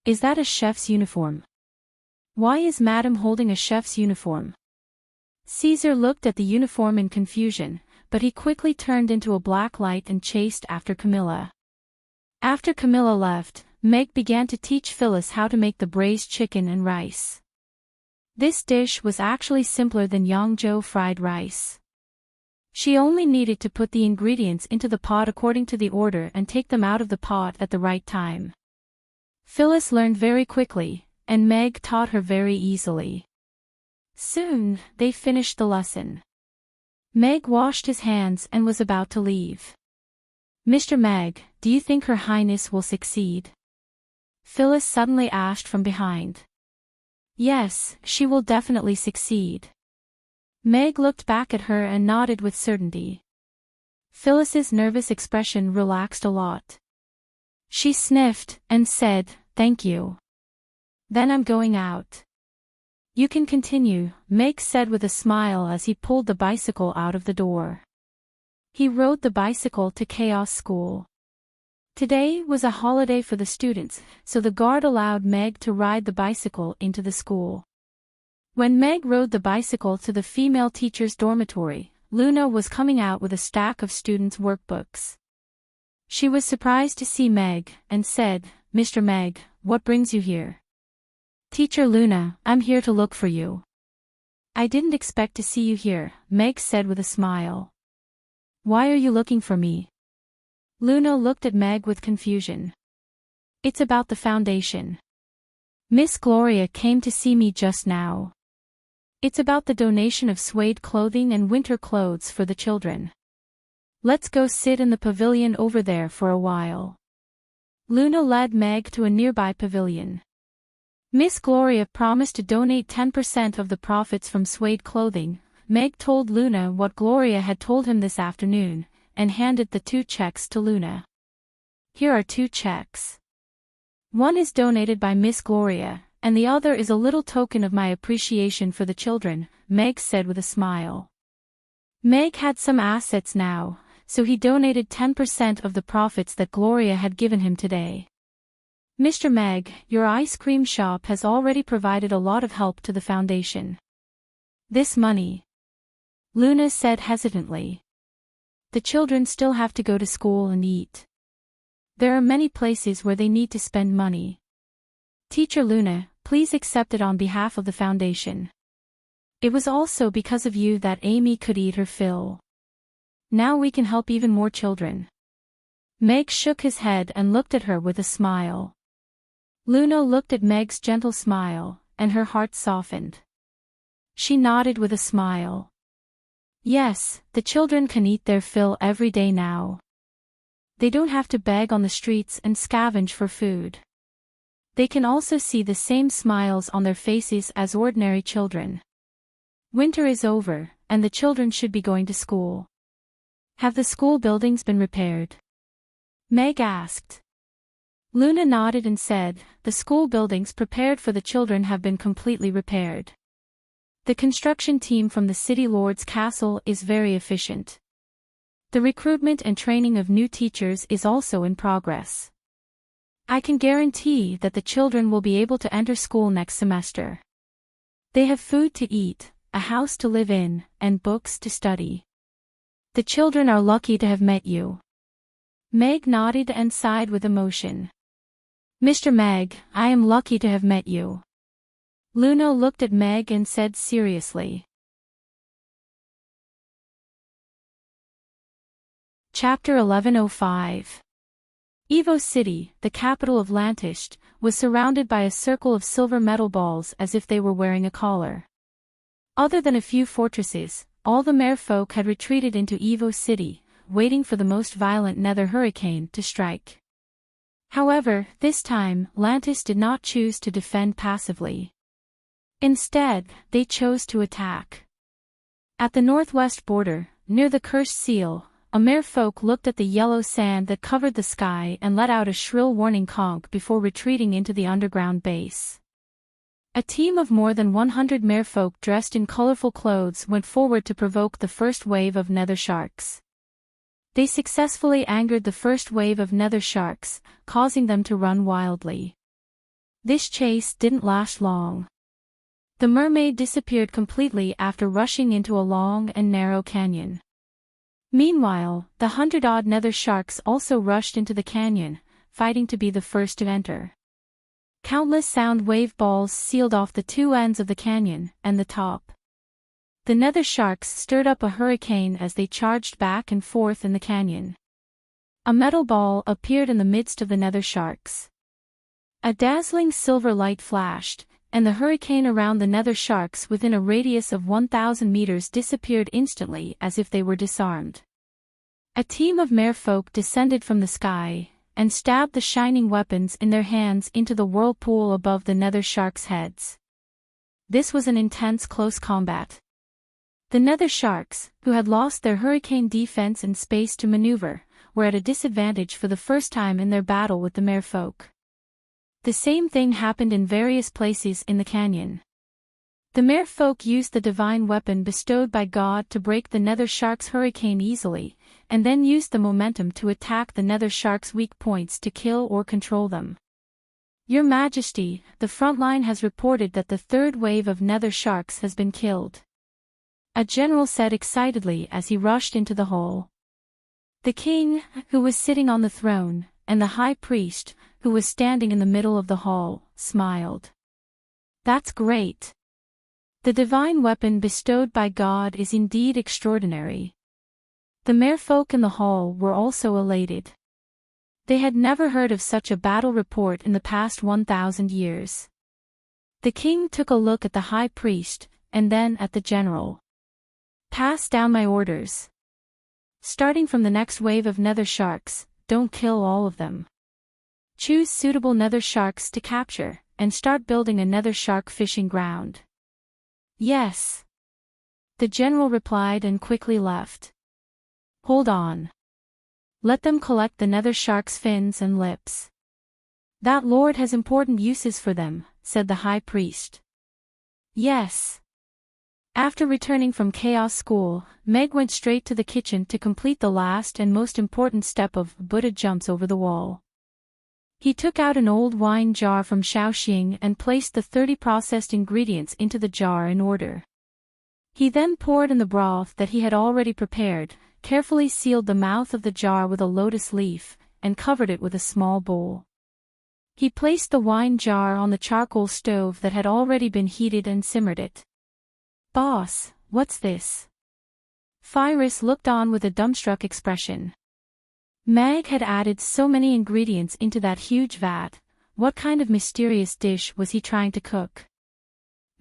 [SPEAKER 1] "Is that a chef's uniform? Why is Madam holding a chef's uniform?" Caesar looked at the uniform in confusion, but he quickly turned into a black light and chased after Camilla. After Camilla left, Meg began to teach Phyllis how to make the braised chicken and rice. This dish was actually simpler than Yangzhou fried rice. She only needed to put the ingredients into the pot according to the order and take them out of the pot at the right time. Phyllis learned very quickly, and Meg taught her very easily. Soon, they finished the lesson. Meg washed his hands and was about to leave. "Mr. Meg, do you think Her Highness will succeed?" Phyllis suddenly asked from behind. "Yes, she will definitely succeed." Meg looked back at her and nodded with certainty. Phyllis's nervous expression relaxed a lot. She sniffed and said, "Thank you. Then I'm going out." "You can continue," Meg said with a smile as he pulled the bicycle out of the door. He rode the bicycle to Chaos School. Today was a holiday for the students, so the guard allowed Meg to ride the bicycle into the school. When Meg rode the bicycle to the female teacher's dormitory, Luna was coming out with a stack of students' workbooks. She was surprised to see Meg, and said, "Mr. Meg, what brings you here?" Teacher Luna, I'm here to look for you. I didn't expect to see you here, Meg said with a smile. Why are you looking for me? Luna looked at Meg with confusion. It's about the foundation. Miss Gloria came to see me just now. It's about the donation of suede clothing and winter clothes for the children. Let's go sit in the pavilion over there for a while. Luna led Meg to a nearby pavilion. Miss Gloria promised to donate 10% of the profits from suede clothing. Meg told Luna what Gloria had told him this afternoon, and handed the 2 checks to Luna. Here are 2 checks. One is donated by Miss Gloria, and the other is a little token of my appreciation for the children, Meg said with a smile. Meg had some assets now, so he donated 10% of the profits that Gloria had given him today. Mr. Meg, your ice cream shop has already provided a lot of help to the foundation. This money, Luna said hesitantly. The children still have to go to school and eat. There are many places where they need to spend money. Teacher Luna, please accept it on behalf of the foundation. It was also because of you that Amy could eat her fill. Now we can help even more children. Meg shook his head and looked at her with a smile. Luna looked at Meg's gentle smile, and her heart softened. She nodded with a smile. Yes, the children can eat their fill every day now. They don't have to beg on the streets and scavenge for food. They can also see the same smiles on their faces as ordinary children. Winter is over, and the children should be going to school. Have the school buildings been repaired? Meg asked. Luna nodded and said, the school buildings prepared for the children have been completely repaired. The construction team from the City Lord's Castle is very efficient. The recruitment and training of new teachers is also in progress. I can guarantee that the children will be able to enter school next semester. They have food to eat, a house to live in, and books to study. The children are lucky to have met you. Meg nodded and sighed with emotion. Mr. Meg, I am lucky to have met you. Luna looked at Meg and said seriously. Chapter 1105. Evo City, the capital of Lantisht, was surrounded by a circle of silver metal balls as if they were wearing a collar. Other than a few fortresses, all the merfolk had retreated into Evo City, waiting for the most violent nether hurricane to strike. However, this time, Lantis did not choose to defend passively. Instead, they chose to attack. At the northwest border, near the Cursed Seal, a merfolk looked at the yellow sand that covered the sky and let out a shrill warning conch before retreating into the underground base. A team of more than 100 merfolk dressed in colorful clothes went forward to provoke the first wave of nether sharks. They successfully angered the first wave of nether sharks, causing them to run wildly. This chase didn't last long. The mermaid disappeared completely after rushing into a long and narrow canyon. Meanwhile, the 100-odd nether sharks also rushed into the canyon, fighting to be the first to enter. Countless sound wave balls sealed off the 2 ends of the canyon and the top. The nether sharks stirred up a hurricane as they charged back and forth in the canyon. A metal ball appeared in the midst of the nether sharks. A dazzling silver light flashed, and the hurricane around the nether sharks within a radius of 1,000 meters disappeared instantly as if they were disarmed. A team of merfolk descended from the sky, and stabbed the shining weapons in their hands into the whirlpool above the nether sharks' heads. This was an intense close combat. The nether sharks, who had lost their hurricane defense and space to maneuver, were at a disadvantage for the first time in their battle with the merfolk. The same thing happened in various places in the canyon. The merfolk used the divine weapon bestowed by God to break the nether shark's hurricane easily, and then used the momentum to attack the nether shark's weak points to kill or control them. Your Majesty, the front line has reported that the 3rd wave of nether sharks has been killed. A general said excitedly as he rushed into the hall. The king, who was sitting on the throne, and the high priest, who was standing in the middle of the hall, smiled. That's great. The divine weapon bestowed by God is indeed extraordinary. The merfolk in the hall were also elated. They had never heard of such a battle report in the past 1,000 years. The king took a look at the high priest, and then at the general. Pass down my orders. Starting from the next wave of nether sharks, don't kill all of them. Choose suitable nether sharks to capture, and start building a nether shark fishing ground. Yes. The general replied and quickly left. Hold on. Let them collect the nether shark's fins and lips. That lord has important uses for them, said the high priest. Yes. After returning from Chaos School, Meg went straight to the kitchen to complete the last and most important step of Buddha jumps over the wall. He took out an old wine jar from Shaoxing and placed the 30 processed ingredients into the jar in order. He then poured in the broth that he had already prepared, carefully sealed the mouth of the jar with a lotus leaf, and covered it with a small bowl. He placed the wine jar on the charcoal stove that had already been heated and simmered it. Boss, what's this? Phyrus looked on with a dumbstruck expression. Meg had added so many ingredients into that huge vat. What kind of mysterious dish was he trying to cook?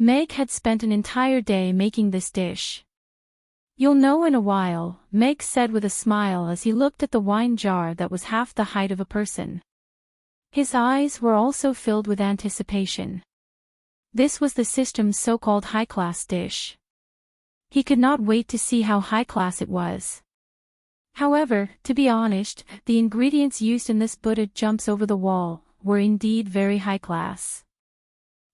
[SPEAKER 1] Meg had spent an entire day making this dish. You'll know in a while, Meg said with a smile as he looked at the wine jar that was half the height of a person. His eyes were also filled with anticipation. This was the system's so-called high-class dish. He could not wait to see how high-class it was. However, to be honest, the ingredients used in this Buddha jumps over the wall were indeed very high-class.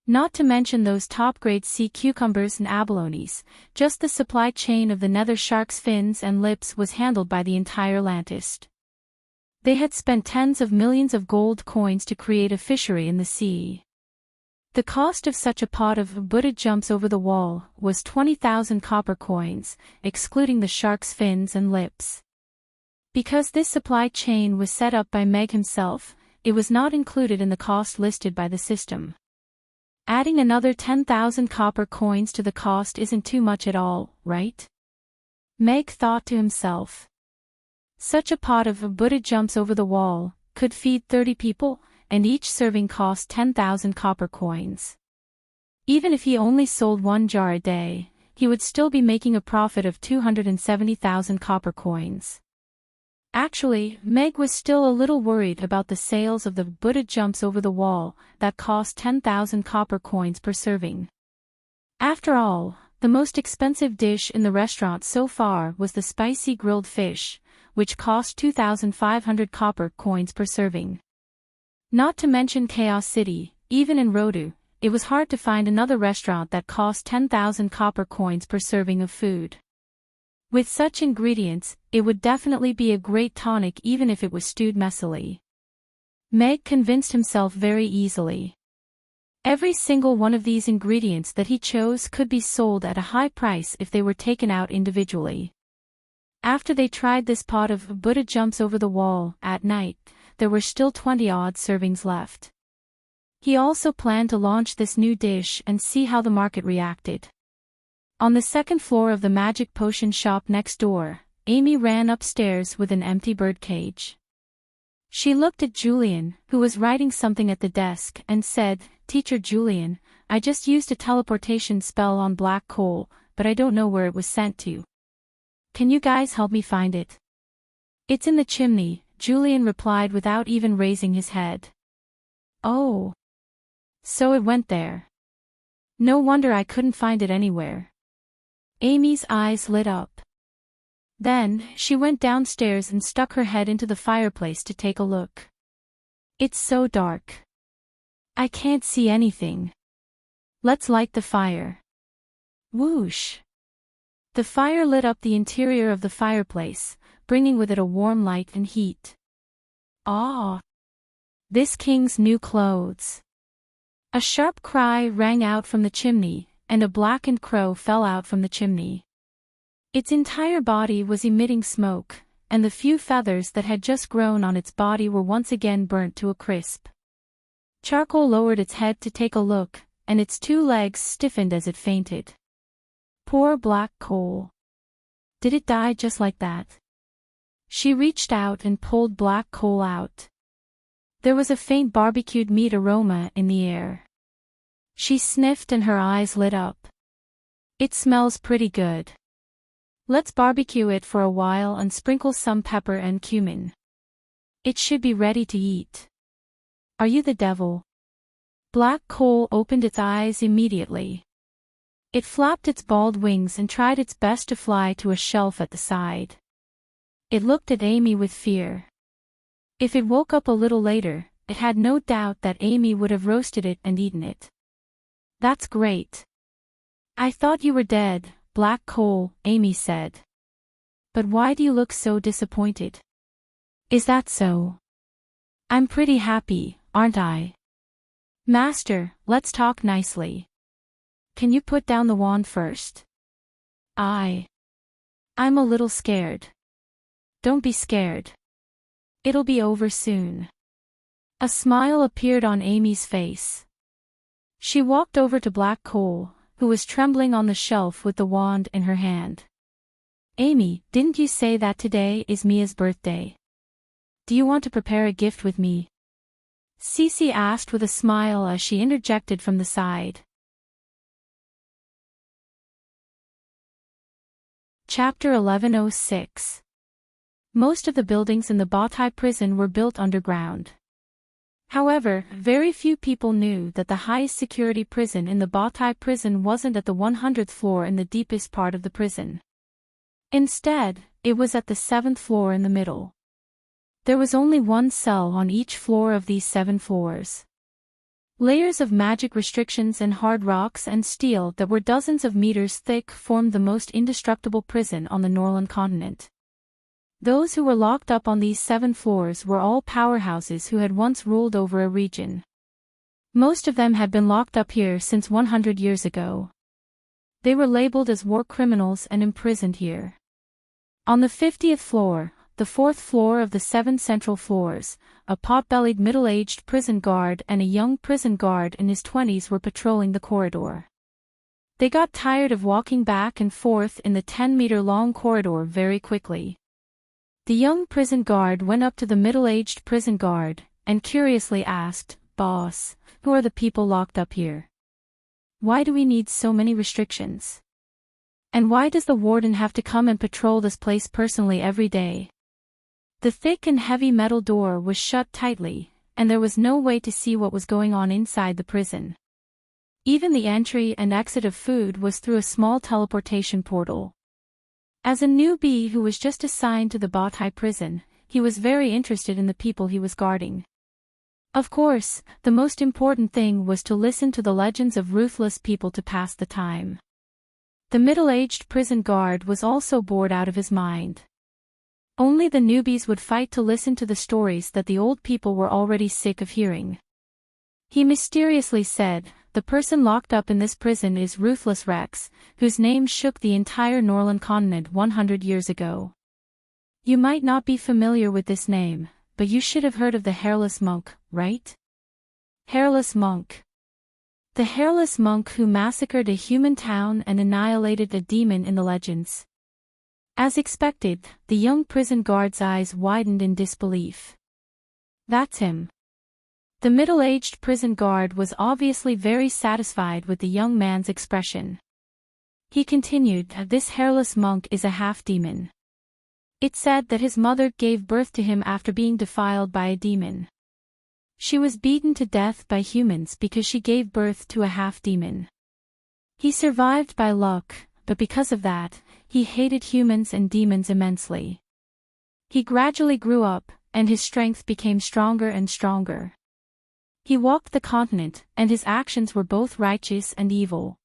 [SPEAKER 1] Not to mention those top-grade sea cucumbers and abalones, just the supply chain of the nether shark's fins and lips was handled by the entire Lantist. They had spent tens of millions of gold coins to create a fishery in the sea. The cost of such a pot of Buddha jumps over the wall was 20,000 copper coins, excluding the shark's fins and lips. Because this supply chain was set up by Meg himself, it was not included in the cost listed by the system. Adding another 10,000 copper coins to the cost isn't too much at all, right? Meg thought to himself. Such a pot of Buddha jumps over the wall could feed 30 people, and each serving cost 10,000 copper coins. Even if he only sold one jar a day, he would still be making a profit of 270,000 copper coins. Actually, Meg was still a little worried about the sales of the Buddha jumps over the wall that cost 10,000 copper coins per serving. After all, the most expensive dish in the restaurant so far was the spicy grilled fish, which cost 2,500 copper coins per serving. Not to mention Chaos City, even in Rodu, it was hard to find another restaurant that cost 10,000 copper coins per serving of food. With such ingredients, it would definitely be a great tonic even if it was stewed messily. Meg convinced himself very easily. Every single one of these ingredients that he chose could be sold at a high price if they were taken out individually. After they tried this pot of Buddha jumps over the wall at night, there were still 20-odd servings left. He also planned to launch this new dish and see how the market reacted. On the second floor of the magic potion shop next door, Amy ran upstairs with an empty birdcage. She looked at Julian, who was writing something at the desk, and said, "Teacher Julian, I just used a teleportation spell on black coal, but I don't know where it was sent to. Can you guys help me find it?" "It's in the chimney," Julian replied without even raising his head. "Oh. So it went there. No wonder I couldn't find it anywhere." Amy's eyes lit up. Then, she went downstairs and stuck her head into the fireplace to take a look. "It's so dark. I can't see anything. Let's light the fire." Whoosh! The fire lit up the interior of the fireplace, bringing with it a warm light and heat. "Ah! This king's new clothes." A sharp cry rang out from the chimney, and a blackened crow fell out from the chimney. Its entire body was emitting smoke, and the few feathers that had just grown on its body were once again burnt to a crisp. Charcoal lowered its head to take a look, and its 2 legs stiffened as it fainted. Poor black coal. Did it die just like that? She reached out and pulled black coal out. There was a faint barbecued meat aroma in the air. She sniffed and her eyes lit up. It smells pretty good. Let's barbecue it for a while and sprinkle some pepper and cumin. It should be ready to eat. Are you the devil? Black coal opened its eyes immediately. It flapped its bald wings and tried its best to fly to a shelf at the side. It looked at Amy with fear. If it woke up a little later, it had no doubt that Amy would have roasted it and eaten it. That's great. I thought you were dead, black coal, Amy said. But why do you look so disappointed? Is that so? I'm pretty happy, aren't I? Master, let's talk nicely. Can you put down the wand first? I'm a little scared. Don't be scared. It'll be over soon. A smile appeared on Amy's face. She walked over to Black Coal, who was trembling on the shelf with the wand in her hand. Amy, didn't you say that today is Mia's birthday? Do you want to prepare a gift with me? Cece asked with a smile as she interjected from the side. Chapter 1106. Most of the buildings in the Bawtai prison were built underground. However, very few people knew that the highest security prison in the Bawtai prison wasn't at the 100th floor in the deepest part of the prison. Instead, it was at the 7th floor in the middle. There was only one cell on each floor of these 7 floors. Layers of magic restrictions and hard rocks and steel that were dozens of meters thick formed the most indestructible prison on the Norland continent. Those who were locked up on these 7 floors were all powerhouses who had once ruled over a region. Most of them had been locked up here since 100 years ago. They were labeled as war criminals and imprisoned here. On the 50th floor, the 4th floor of the 7 central floors, a pot-bellied middle-aged prison guard and a young prison guard in his 20s were patrolling the corridor. They got tired of walking back and forth in the 10-meter-long corridor very quickly. The young prison guard went up to the middle-aged prison guard, and curiously asked, "Boss, who are the people locked up here? Why do we need so many restrictions? And why does the warden have to come and patrol this place personally every day?" The thick and heavy metal door was shut tightly, and there was no way to see what was going on inside the prison. Even the entry and exit of food was through a small teleportation portal. As a newbie who was just assigned to the Bawtai prison, he was very interested in the people he was guarding. Of course, the most important thing was to listen to the legends of ruthless people to pass the time. The middle-aged prison guard was also bored out of his mind. Only the newbies would fight to listen to the stories that the old people were already sick of hearing. He mysteriously said, "The person locked up in this prison is Ruthless Rex, whose name shook the entire Norland continent 100 years ago. You might not be familiar with this name, but you should have heard of the Hairless Monk, right? Hairless Monk. The Hairless Monk who massacred a human town and annihilated a demon in the legends." As expected, the young prison guard's eyes widened in disbelief. That's him. The middle-aged prison guard was obviously very satisfied with the young man's expression. He continued, "This Hairless Monk is a half-demon. It said that his mother gave birth to him after being defiled by a demon. She was beaten to death by humans because she gave birth to a half-demon. He survived by luck, but because of that, he hated humans and demons immensely. He gradually grew up, and his strength became stronger and stronger. He walked the continent, and his actions were both righteous and evil.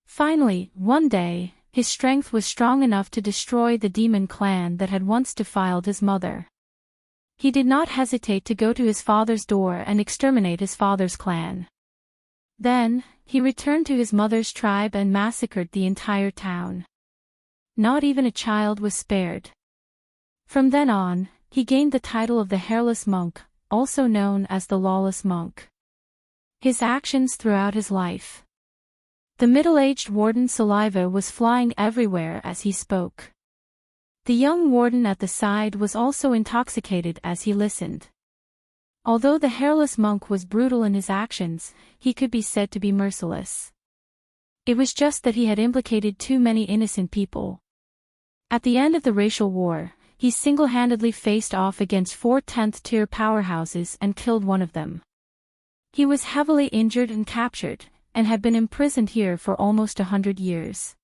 [SPEAKER 1] Finally, one day, his strength was strong enough to destroy the demon clan that had once defiled his mother. He did not hesitate to go to his father's door and exterminate his father's clan. Then, he returned to his mother's tribe and massacred the entire town. Not even a child was spared. From then on, he gained the title of the Hairless Monk, also known as the Lawless Monk. His actions throughout his life. The middle-aged warden's saliva was flying everywhere as he spoke. The young warden at the side was also intoxicated as he listened. Although the hairless monk was brutal in his actions, he could be said to be merciless. It was just that he had implicated too many innocent people. At the end of the racial war, he single-handedly faced off against 4 10th-tier powerhouses and killed one of them. He was heavily injured and captured, and had been imprisoned here for almost 100 years.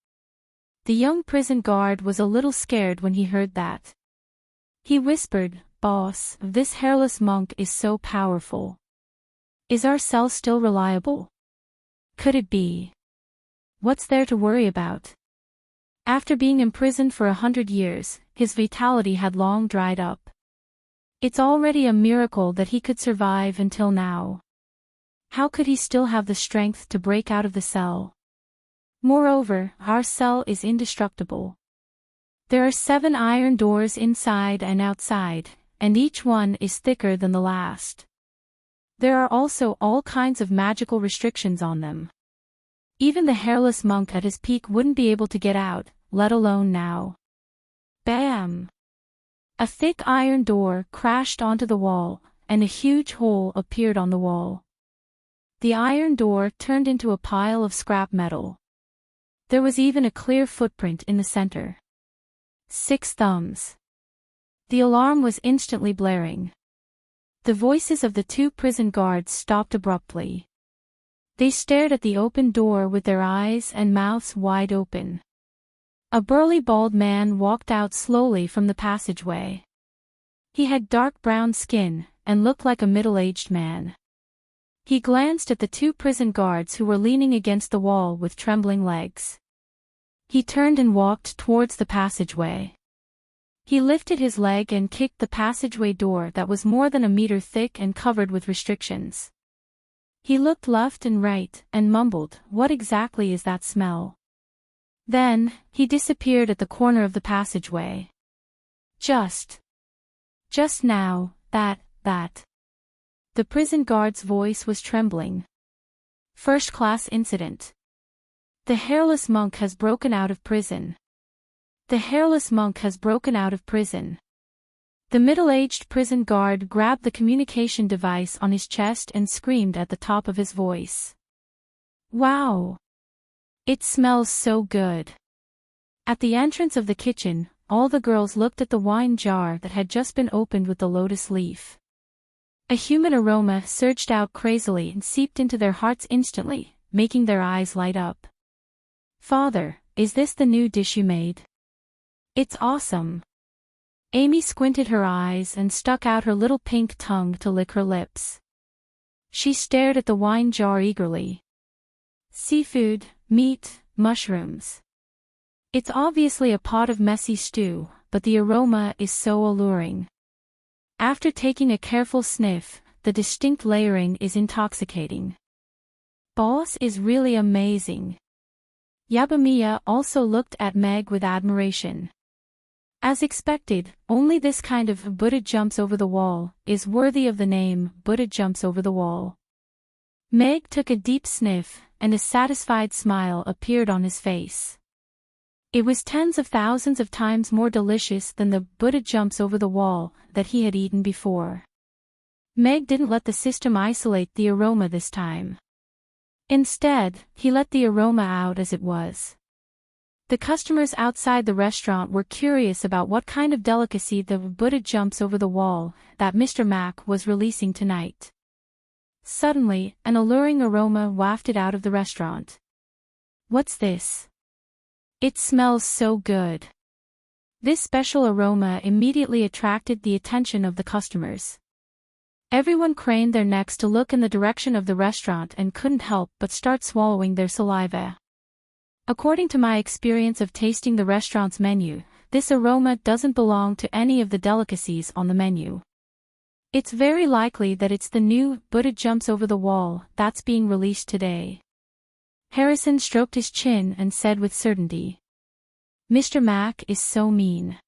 [SPEAKER 1] The young prison guard was a little scared when he heard that. He whispered, "Boss, this hairless monk is so powerful. Is our cell still reliable? Could it be? What's there to worry about?" After being imprisoned for 100 years, his vitality had long dried up. It's already a miracle that he could survive until now. How could he still have the strength to break out of the cell? Moreover, our cell is indestructible. There are 7 iron doors inside and outside, and each one is thicker than the last. There are also all kinds of magical restrictions on them. Even the hairless monk at his peak wouldn't be able to get out, let alone now. Bam! A thick iron door crashed onto the wall, and a huge hole appeared on the wall. The iron door turned into a pile of scrap metal. There was even a clear footprint in the center. 6 thumbs. The alarm was instantly blaring. The voices of the 2 prison guards stopped abruptly. They stared at the open door with their eyes and mouths wide open. A burly bald man walked out slowly from the passageway. He had dark brown skin, and looked like a middle-aged man. He glanced at the 2 prison guards who were leaning against the wall with trembling legs. He turned and walked towards the passageway. He lifted his leg and kicked the passageway door that was more than a meter thick and covered with restrictions. He looked left and right, and mumbled, "What exactly is that smell?" Then, he disappeared at the corner of the passageway. Just now, that. The prison guard's voice was trembling. First-class incident. The hairless monk has broken out of prison. The hairless monk has broken out of prison. The middle-aged prison guard grabbed the communication device on his chest and screamed at the top of his voice. "Wow! It smells so good." At the entrance of the kitchen, all the girls looked at the wine jar that had just been opened with the lotus leaf. A humid aroma surged out crazily and seeped into their hearts instantly, making their eyes light up. "Father, is this the new dish you made? It's awesome." Amy squinted her eyes and stuck out her little pink tongue to lick her lips. She stared at the wine jar eagerly. "Seafood, meat, mushrooms. It's obviously a pot of messy stew, but the aroma is so alluring." After taking a careful sniff, the distinct layering is intoxicating. "Boss is really amazing." Yabamiya also looked at Meg with admiration. As expected, only this kind of Buddha jumps over the wall is worthy of the name Buddha jumps over the wall. Meg took a deep sniff, and a satisfied smile appeared on his face. It was tens of thousands of times more delicious than the Buddha jumps over the wall that he had eaten before. Meg didn't let the system isolate the aroma this time. Instead, he let the aroma out as it was. The customers outside the restaurant were curious about what kind of delicacy the Buddha jumps over the wall that Mr. Mack was releasing tonight. Suddenly, an alluring aroma wafted out of the restaurant. "What's this? It smells so good." This special aroma immediately attracted the attention of the customers. Everyone craned their necks to look in the direction of the restaurant and couldn't help but start swallowing their saliva. According to my experience of tasting the restaurant's menu, this aroma doesn't belong to any of the delicacies on the menu. It's very likely that it's the new Buddha jumps over the wall that's being released today. Harrison stroked his chin and said with certainty, "Mr. Mack is so mean.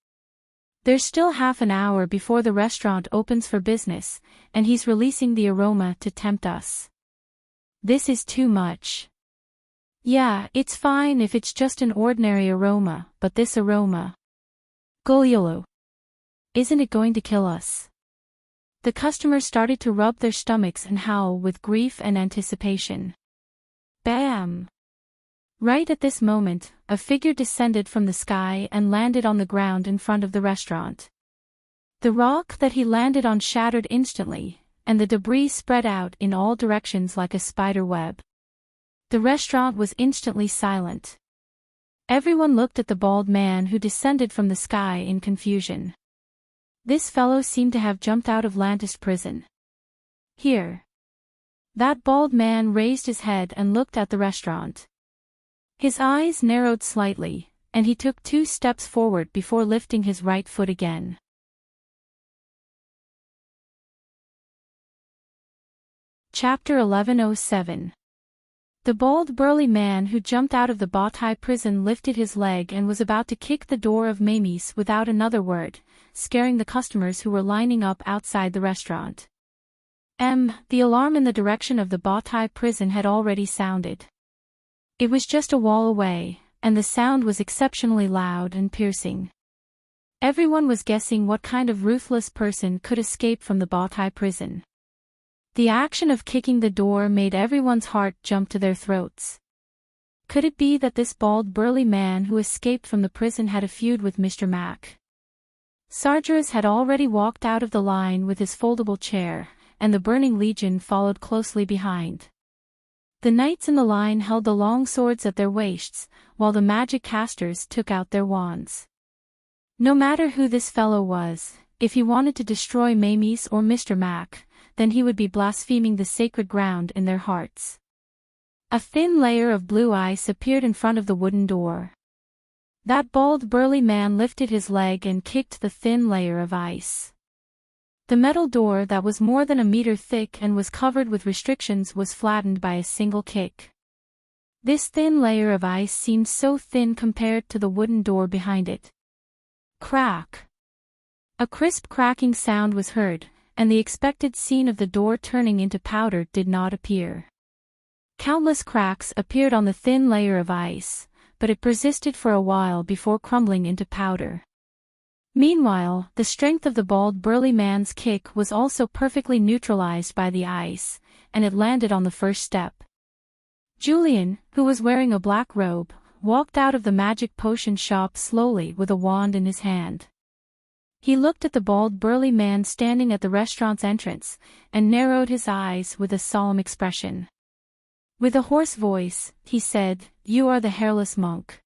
[SPEAKER 1] There's still half an hour before the restaurant opens for business, and he's releasing the aroma to tempt us." This is too much. Yeah, it's fine if it's just an ordinary aroma, but this aroma. Goliolo. Isn't it going to kill us? The customers started to rub their stomachs and howl with grief and anticipation. Bam! Right at this moment, a figure descended from the sky and landed on the ground in front of the restaurant. The rock that he landed on shattered instantly, and the debris spread out in all directions like a spider web. The restaurant was instantly silent. Everyone looked at the bald man who descended from the sky in confusion. This fellow seemed to have jumped out of Lantis prison. Here. That bald man raised his head and looked at the restaurant. His eyes narrowed slightly, and he took 2 steps forward before lifting his right foot again. Chapter 1107. The bald burly man who jumped out of the Bawtai prison lifted his leg and was about to kick the door of Mamie's without another word, scaring the customers who were lining up outside the restaurant. The alarm in the direction of the Bawtai prison had already sounded. It was just a wall away, and the sound was exceptionally loud and piercing. Everyone was guessing what kind of ruthless person could escape from the Bawtai prison. The action of kicking the door made everyone's heart jump to their throats. Could it be that this bald burly man who escaped from the prison had a feud with Mr. Mac? Sargeras had already walked out of the line with his foldable chair, and the Burning Legion followed closely behind. The knights in the line held the long swords at their waists, while the magic casters took out their wands. No matter who this fellow was, if he wanted to destroy Mamie's or Mr. Mac, then he would be blaspheming the sacred ground in their hearts. A thin layer of blue ice appeared in front of the wooden door. That bald burly man lifted his leg and kicked the thin layer of ice. The metal door that was more than a meter thick and was covered with restrictions was flattened by a single kick. This thin layer of ice seemed so thin compared to the wooden door behind it. Crack! A crisp cracking sound was heard, and the expected scene of the door turning into powder did not appear. Countless cracks appeared on the thin layer of ice, but it persisted for a while before crumbling into powder. Meanwhile, the strength of the bald burly man's kick was also perfectly neutralized by the ice, and it landed on the first step. Julian, who was wearing a black robe, walked out of the magic potion shop slowly with a wand in his hand. He looked at the bald burly man standing at the restaurant's entrance, and narrowed his eyes with a solemn expression. With a hoarse voice, he said, "You are the hairless monk."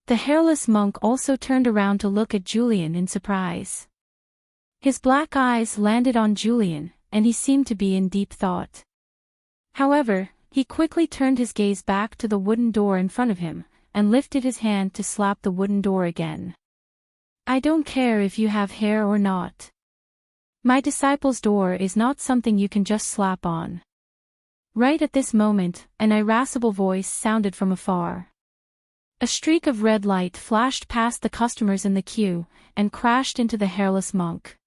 [SPEAKER 1] The hairless monk also turned around to look at Julian in surprise. His black eyes landed on Julian, and he seemed to be in deep thought. However, he quickly turned his gaze back to the wooden door in front of him, and lifted his hand to slap the wooden door again. "I don't care if you have hair or not. My disciple's door is not something you can just slap on." Right at this moment, an irascible voice sounded from afar. A streak of red light flashed past the customers in the queue, and crashed into the hairless monk.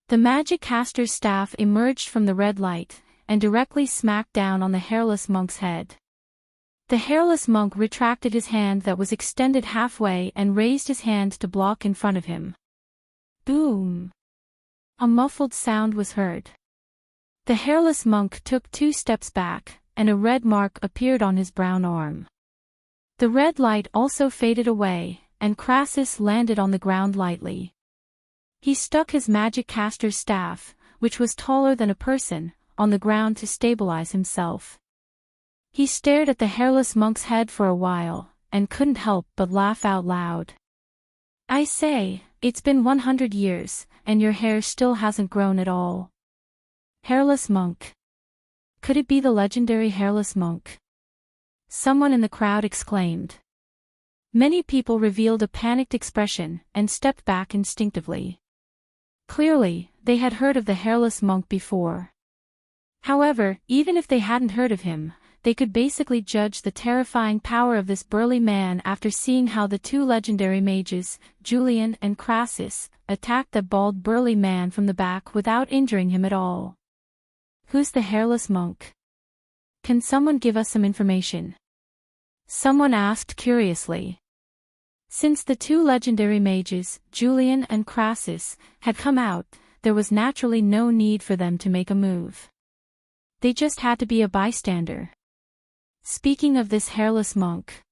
[SPEAKER 1] The magic caster's staff emerged from the red light, and directly smacked down on the hairless monk's head. The hairless monk retracted his hand that was extended halfway and raised his hand to block in front of him. Boom! A muffled sound was heard. The hairless monk took 2 steps back, and a red mark appeared on his brown arm. The red light also faded away, and Crassus landed on the ground lightly. He stuck his magic caster's staff, which was taller than a person, on the ground to stabilize himself. He stared at the hairless monk's head for a while, and couldn't help but laugh out loud. "I say, it's been 100 years, and your hair still hasn't grown at all." Hairless monk. Could it be the legendary hairless monk? Someone in the crowd exclaimed. Many people revealed a panicked expression and stepped back instinctively. Clearly, they had heard of the hairless monk before. However, even if they hadn't heard of him, they could basically judge the terrifying power of this burly man after seeing how the 2 legendary mages, Julian and Crassus, attacked the bald burly man from the back without injuring him at all. Who's the hairless monk? Can someone give us some information? Someone asked curiously. Since the two legendary mages, Julian and Crassus, had come out, there was naturally no need for them to make a move. They just had to be a bystander. Speaking of this hairless monk.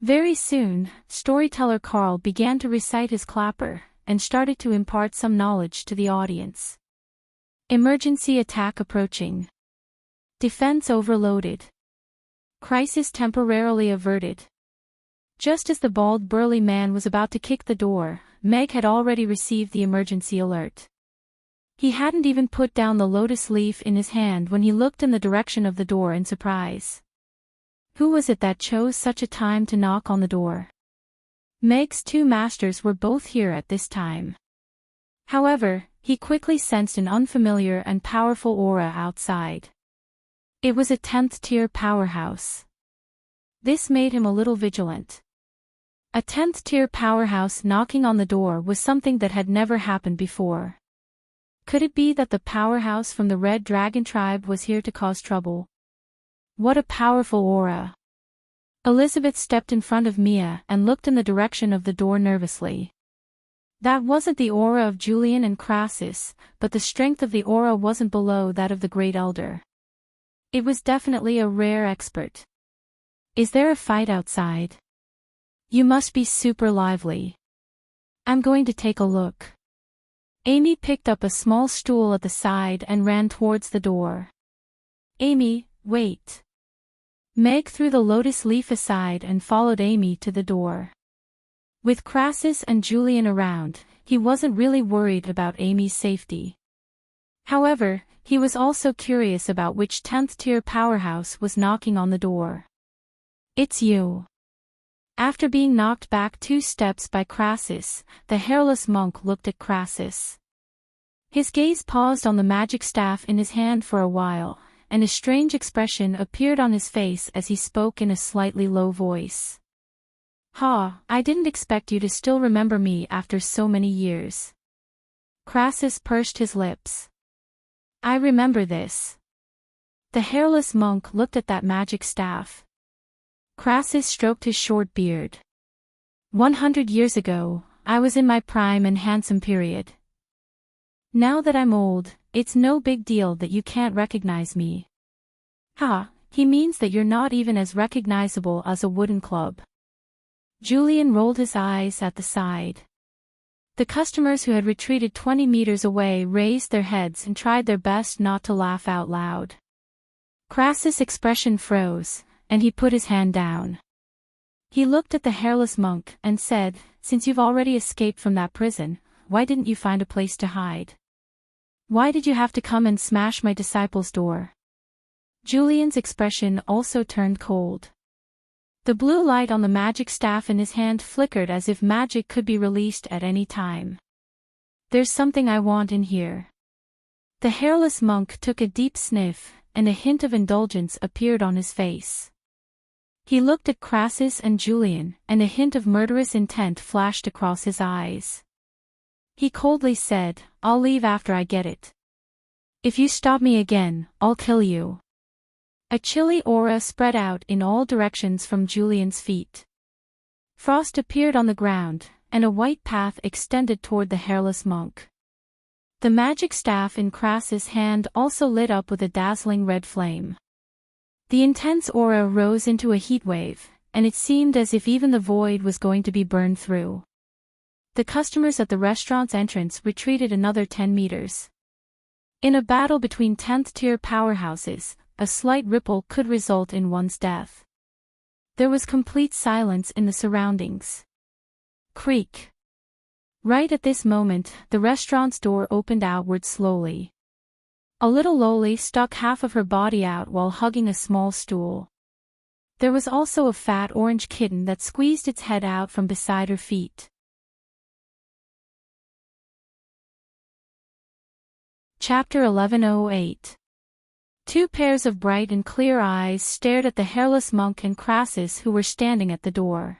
[SPEAKER 1] Very soon, storyteller Carl began to recite his clapper, and started to impart some knowledge to the audience. Emergency attack approaching. Defense overloaded. Crisis temporarily averted. Just as the bald burly man was about to kick the door, Meg had already received the emergency alert. He hadn't even put down the lotus leaf in his hand when he looked in the direction of the door in surprise. Who was it that chose such a time to knock on the door? Meg's two masters were both here at this time. However, he quickly sensed an unfamiliar and powerful aura outside. It was a 10th tier powerhouse. This made him a little vigilant. A 10th tier powerhouse knocking on the door was something that had never happened before. Could it be that the powerhouse from the Red Dragon tribe was here to cause trouble? What a powerful aura. Elizabeth stepped in front of Mia and looked in the direction of the door nervously. That wasn't the aura of Julian and Crassus, but the strength of the aura wasn't below that of the Great Elder. It was definitely a rare expert. Is there a fight outside? You must be super lively. I'm going to take a look. Amy picked up a small stool at the side and ran towards the door. Amy, wait. Meg threw the lotus leaf aside and followed Amy to the door. With Crassus and Julian around, he wasn't really worried about Amy's safety. However, he was also curious about which 10th tier powerhouse was knocking on the door. It's you. After being knocked back 2 steps by Crassus, the hairless monk looked at Crassus. His gaze paused on the magic staff in his hand for a while, and a strange expression appeared on his face as he spoke in a slightly low voice. I didn't expect you to still remember me after so many years. Crassus pursed his lips. I remember this. The hairless monk looked at that magic staff. Crassus stroked his short beard. 100 years ago, I was in my prime and handsome period. Now that I'm old, it's no big deal that you can't recognize me. He means that you're not even as recognizable as a wooden club. Julian rolled his eyes at the side. The customers who had retreated 20 meters away raised their heads and tried their best not to laugh out loud. Crassus' expression froze, and he put his hand down. He looked at the hairless monk and said, Since you've already escaped from that prison, why didn't you find a place to hide? Why did you have to come and smash my disciple's door? Julian's expression also turned cold. The blue light on the magic staff in his hand flickered as if magic could be released at any time. There's something I want in here. The hairless monk took a deep sniff, and a hint of indulgence appeared on his face. He looked at Crassus and Julian, and a hint of murderous intent flashed across his eyes. He coldly said, I'll leave after I get it. If you stop me again, I'll kill you. A chilly aura spread out in all directions from Julian's feet. Frost appeared on the ground, and a white path extended toward the hairless monk. The magic staff in Crassus' hand also lit up with a dazzling red flame. The intense aura rose into a heatwave, and it seemed as if even the void was going to be burned through. The customers at the restaurant's entrance retreated another 10 meters. In a battle between 10th tier powerhouses, a slight ripple could result in one's death. There was complete silence in the surroundings. Creak. Right at this moment, the restaurant's door opened outward slowly. A little loli stuck half of her body out while hugging a small stool. There was also a fat orange kitten that squeezed its head out from beside her feet. Chapter 1108. 2 pairs of bright and clear eyes stared at the hairless monk and Crassus who were standing at the door.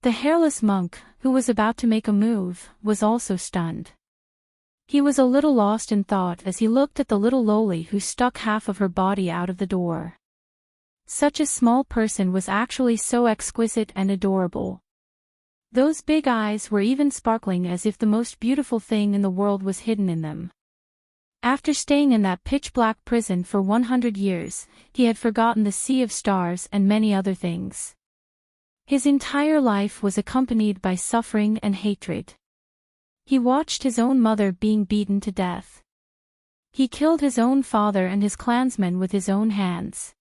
[SPEAKER 1] The hairless monk, who was about to make a move, was also stunned. He was a little lost in thought as he looked at the little loli who stuck half of her body out of the door. Such a small person was actually so exquisite and adorable. Those big eyes were even sparkling as if the most beautiful thing in the world was hidden in them. After staying in that pitch-black prison for 100 years, he had forgotten the sea of stars and many other things. His entire life was accompanied by suffering and hatred. He watched his own mother being beaten to death. He killed his own father and his clansmen with his own hands.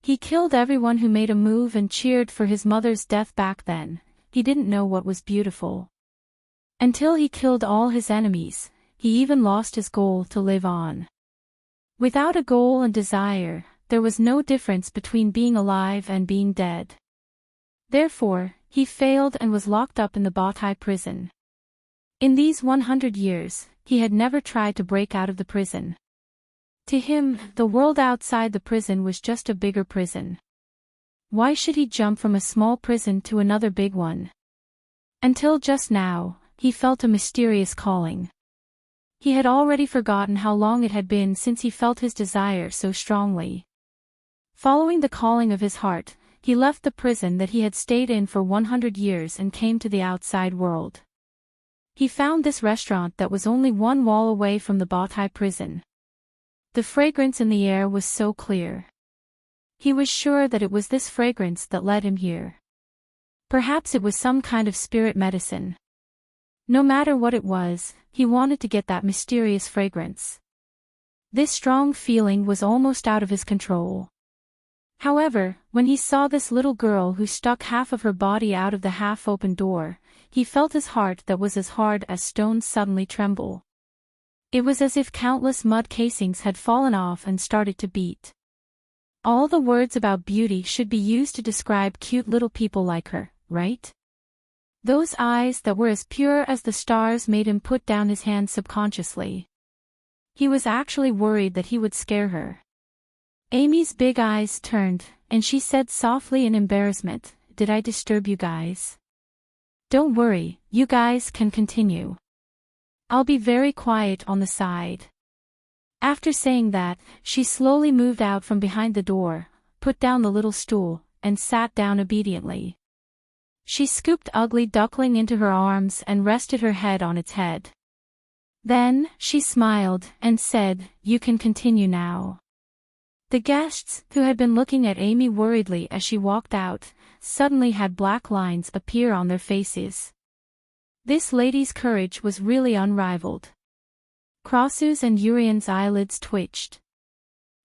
[SPEAKER 1] He killed everyone who made a move and cheered for his mother's death back then. He didn't know what was beautiful. Until he killed all his enemies, he even lost his goal to live on. Without a goal and desire, there was no difference between being alive and being dead. Therefore, he failed and was locked up in the Bawtai prison. In these 100 years, he had never tried to break out of the prison. To him, the world outside the prison was just a bigger prison. Why should he jump from a small prison to another big one? Until just now, he felt a mysterious calling. He had already forgotten how long it had been since he felt his desire so strongly. Following the calling of his heart, he left the prison that he had stayed in for 100 years and came to the outside world. He found this restaurant that was only one wall away from the Bawtai prison. The fragrance in the air was so clear. He was sure that it was this fragrance that led him here. Perhaps it was some kind of spirit medicine. No matter what it was, he wanted to get that mysterious fragrance. This strong feeling was almost out of his control. However, when he saw this little girl who stuck half of her body out of the half-open door, he felt his heart that was as hard as stone suddenly tremble. It was as if countless mud casings had fallen off and started to beat. All the words about beauty should be used to describe cute little people like her, right? Those eyes that were as pure as the stars made him put down his hands subconsciously. He was actually worried that he would scare her. Amy's big eyes turned, and she said softly in embarrassment, "Did I disturb you guys?" "Don't worry, you guys can continue. I'll be very quiet on the side." After saying that, she slowly moved out from behind the door, put down the little stool, and sat down obediently. She scooped Ugly Duckling into her arms and rested her head on its head. Then, she smiled and said, "You can continue now." The guests, who had been looking at Amy worriedly as she walked out, suddenly had black lines appear on their faces. This lady's courage was really unrivaled. Krasu's and Urian's eyelids twitched.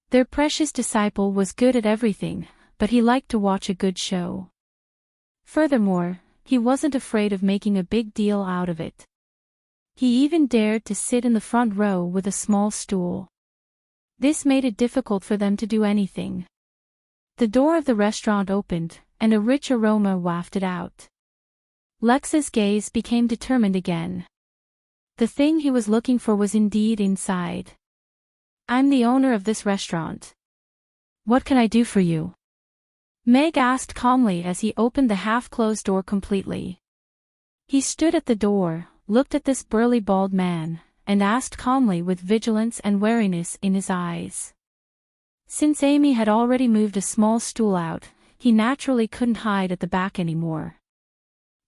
[SPEAKER 1] Their precious disciple was good at everything, but he liked to watch a good show. Furthermore, he wasn't afraid of making a big deal out of it. He even dared to sit in the front row with a small stool. This made it difficult for them to do anything. The door of the restaurant opened, and a rich aroma wafted out. Lex's gaze became determined again. The thing he was looking for was indeed inside. "I'm the owner of this restaurant. What can I do for you?" Meg asked calmly as he opened the half-closed door completely. He stood at the door, looked at this burly bald man, and asked calmly with vigilance and wariness in his eyes. Since Amy had already moved a small stool out, he naturally couldn't hide at the back anymore.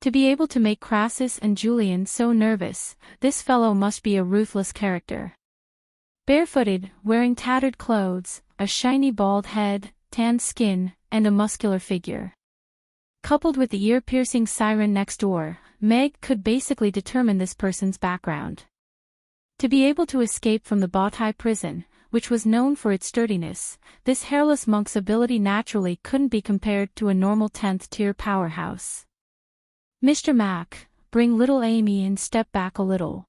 [SPEAKER 1] To be able to make Crassus and Julian so nervous, this fellow must be a ruthless character. Barefooted, wearing tattered clothes, a shiny bald head, tanned skin, and a muscular figure. Coupled with the ear-piercing siren next door, Meg could basically determine this person's background. To be able to escape from the Bawtai prison, which was known for its sturdiness, this hairless monk's ability naturally couldn't be compared to a normal 10th-tier powerhouse. "Mr. Mac, bring little Amy and step back a little.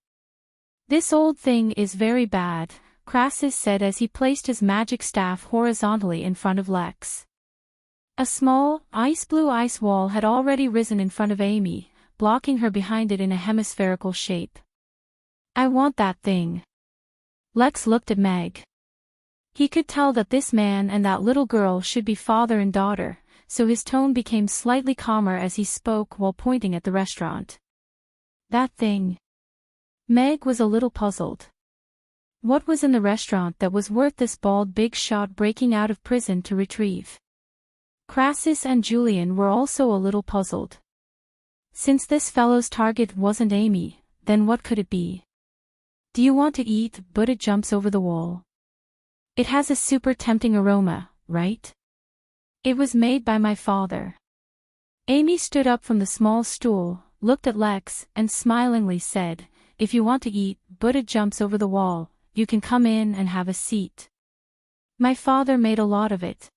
[SPEAKER 1] This old thing is very bad," Crassus said as he placed his magic staff horizontally in front of Lex. A small, ice-blue ice wall had already risen in front of Amy, blocking her behind it in a hemispherical shape. "I want that thing." Lex looked at Meg. He could tell that this man and that little girl should be father and daughter, so his tone became slightly calmer as he spoke while pointing at the restaurant. "That thing. Meg was a little puzzled. What was in the restaurant that was worth this bald big shot breaking out of prison to retrieve? Crassus and Julian were also a little puzzled. Since this fellow's target wasn't Amy, then what could it be? Do you want to eat? But it jumps over the wall. It has a super tempting aroma, right? It was made by my father. Amy stood up from the small stool, looked at Lex, and smilingly said, if you want to eat, but it jumps over the wall, you can come in and have a seat. My father made a lot of it.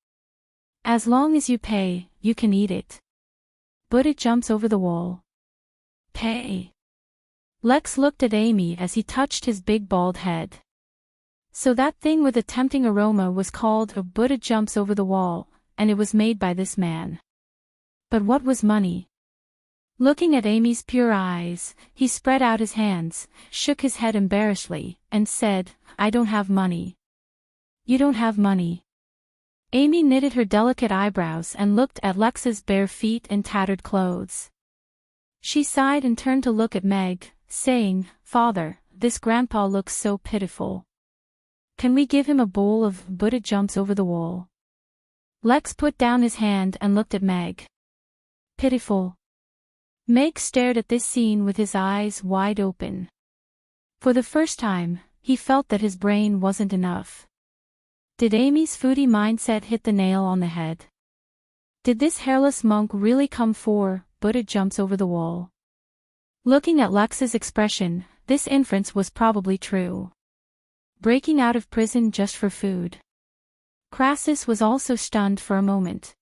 [SPEAKER 1] As long as you pay, you can eat it. But it jumps over the wall. Pay. Lex looked at Amy as he touched his big bald head. So that thing with a tempting aroma was called a but it jumps over the wall, and it was made by this man. But what was money? Looking at Amy's pure eyes, he spread out his hands, shook his head embarrassedly, and said, I don't have money. You don't have money. Amy knitted her delicate eyebrows and looked at Lex's bare feet and tattered clothes. She sighed and turned to look at Meg, saying, Father, this grandpa looks so pitiful. Can we give him a bowl of but it jumps over the wall? Lex put down his hand and looked at Meg. Pitiful. Meg stared at this scene with his eyes wide open. For the first time, he felt that his brain wasn't enough. Did Amy's foodie mindset hit the nail on the head? Did this hairless monk really come for, but it jumps over the wall? Looking at Lex's expression, this inference was probably true. Breaking out of prison just for food. Crassus was also stunned for a moment.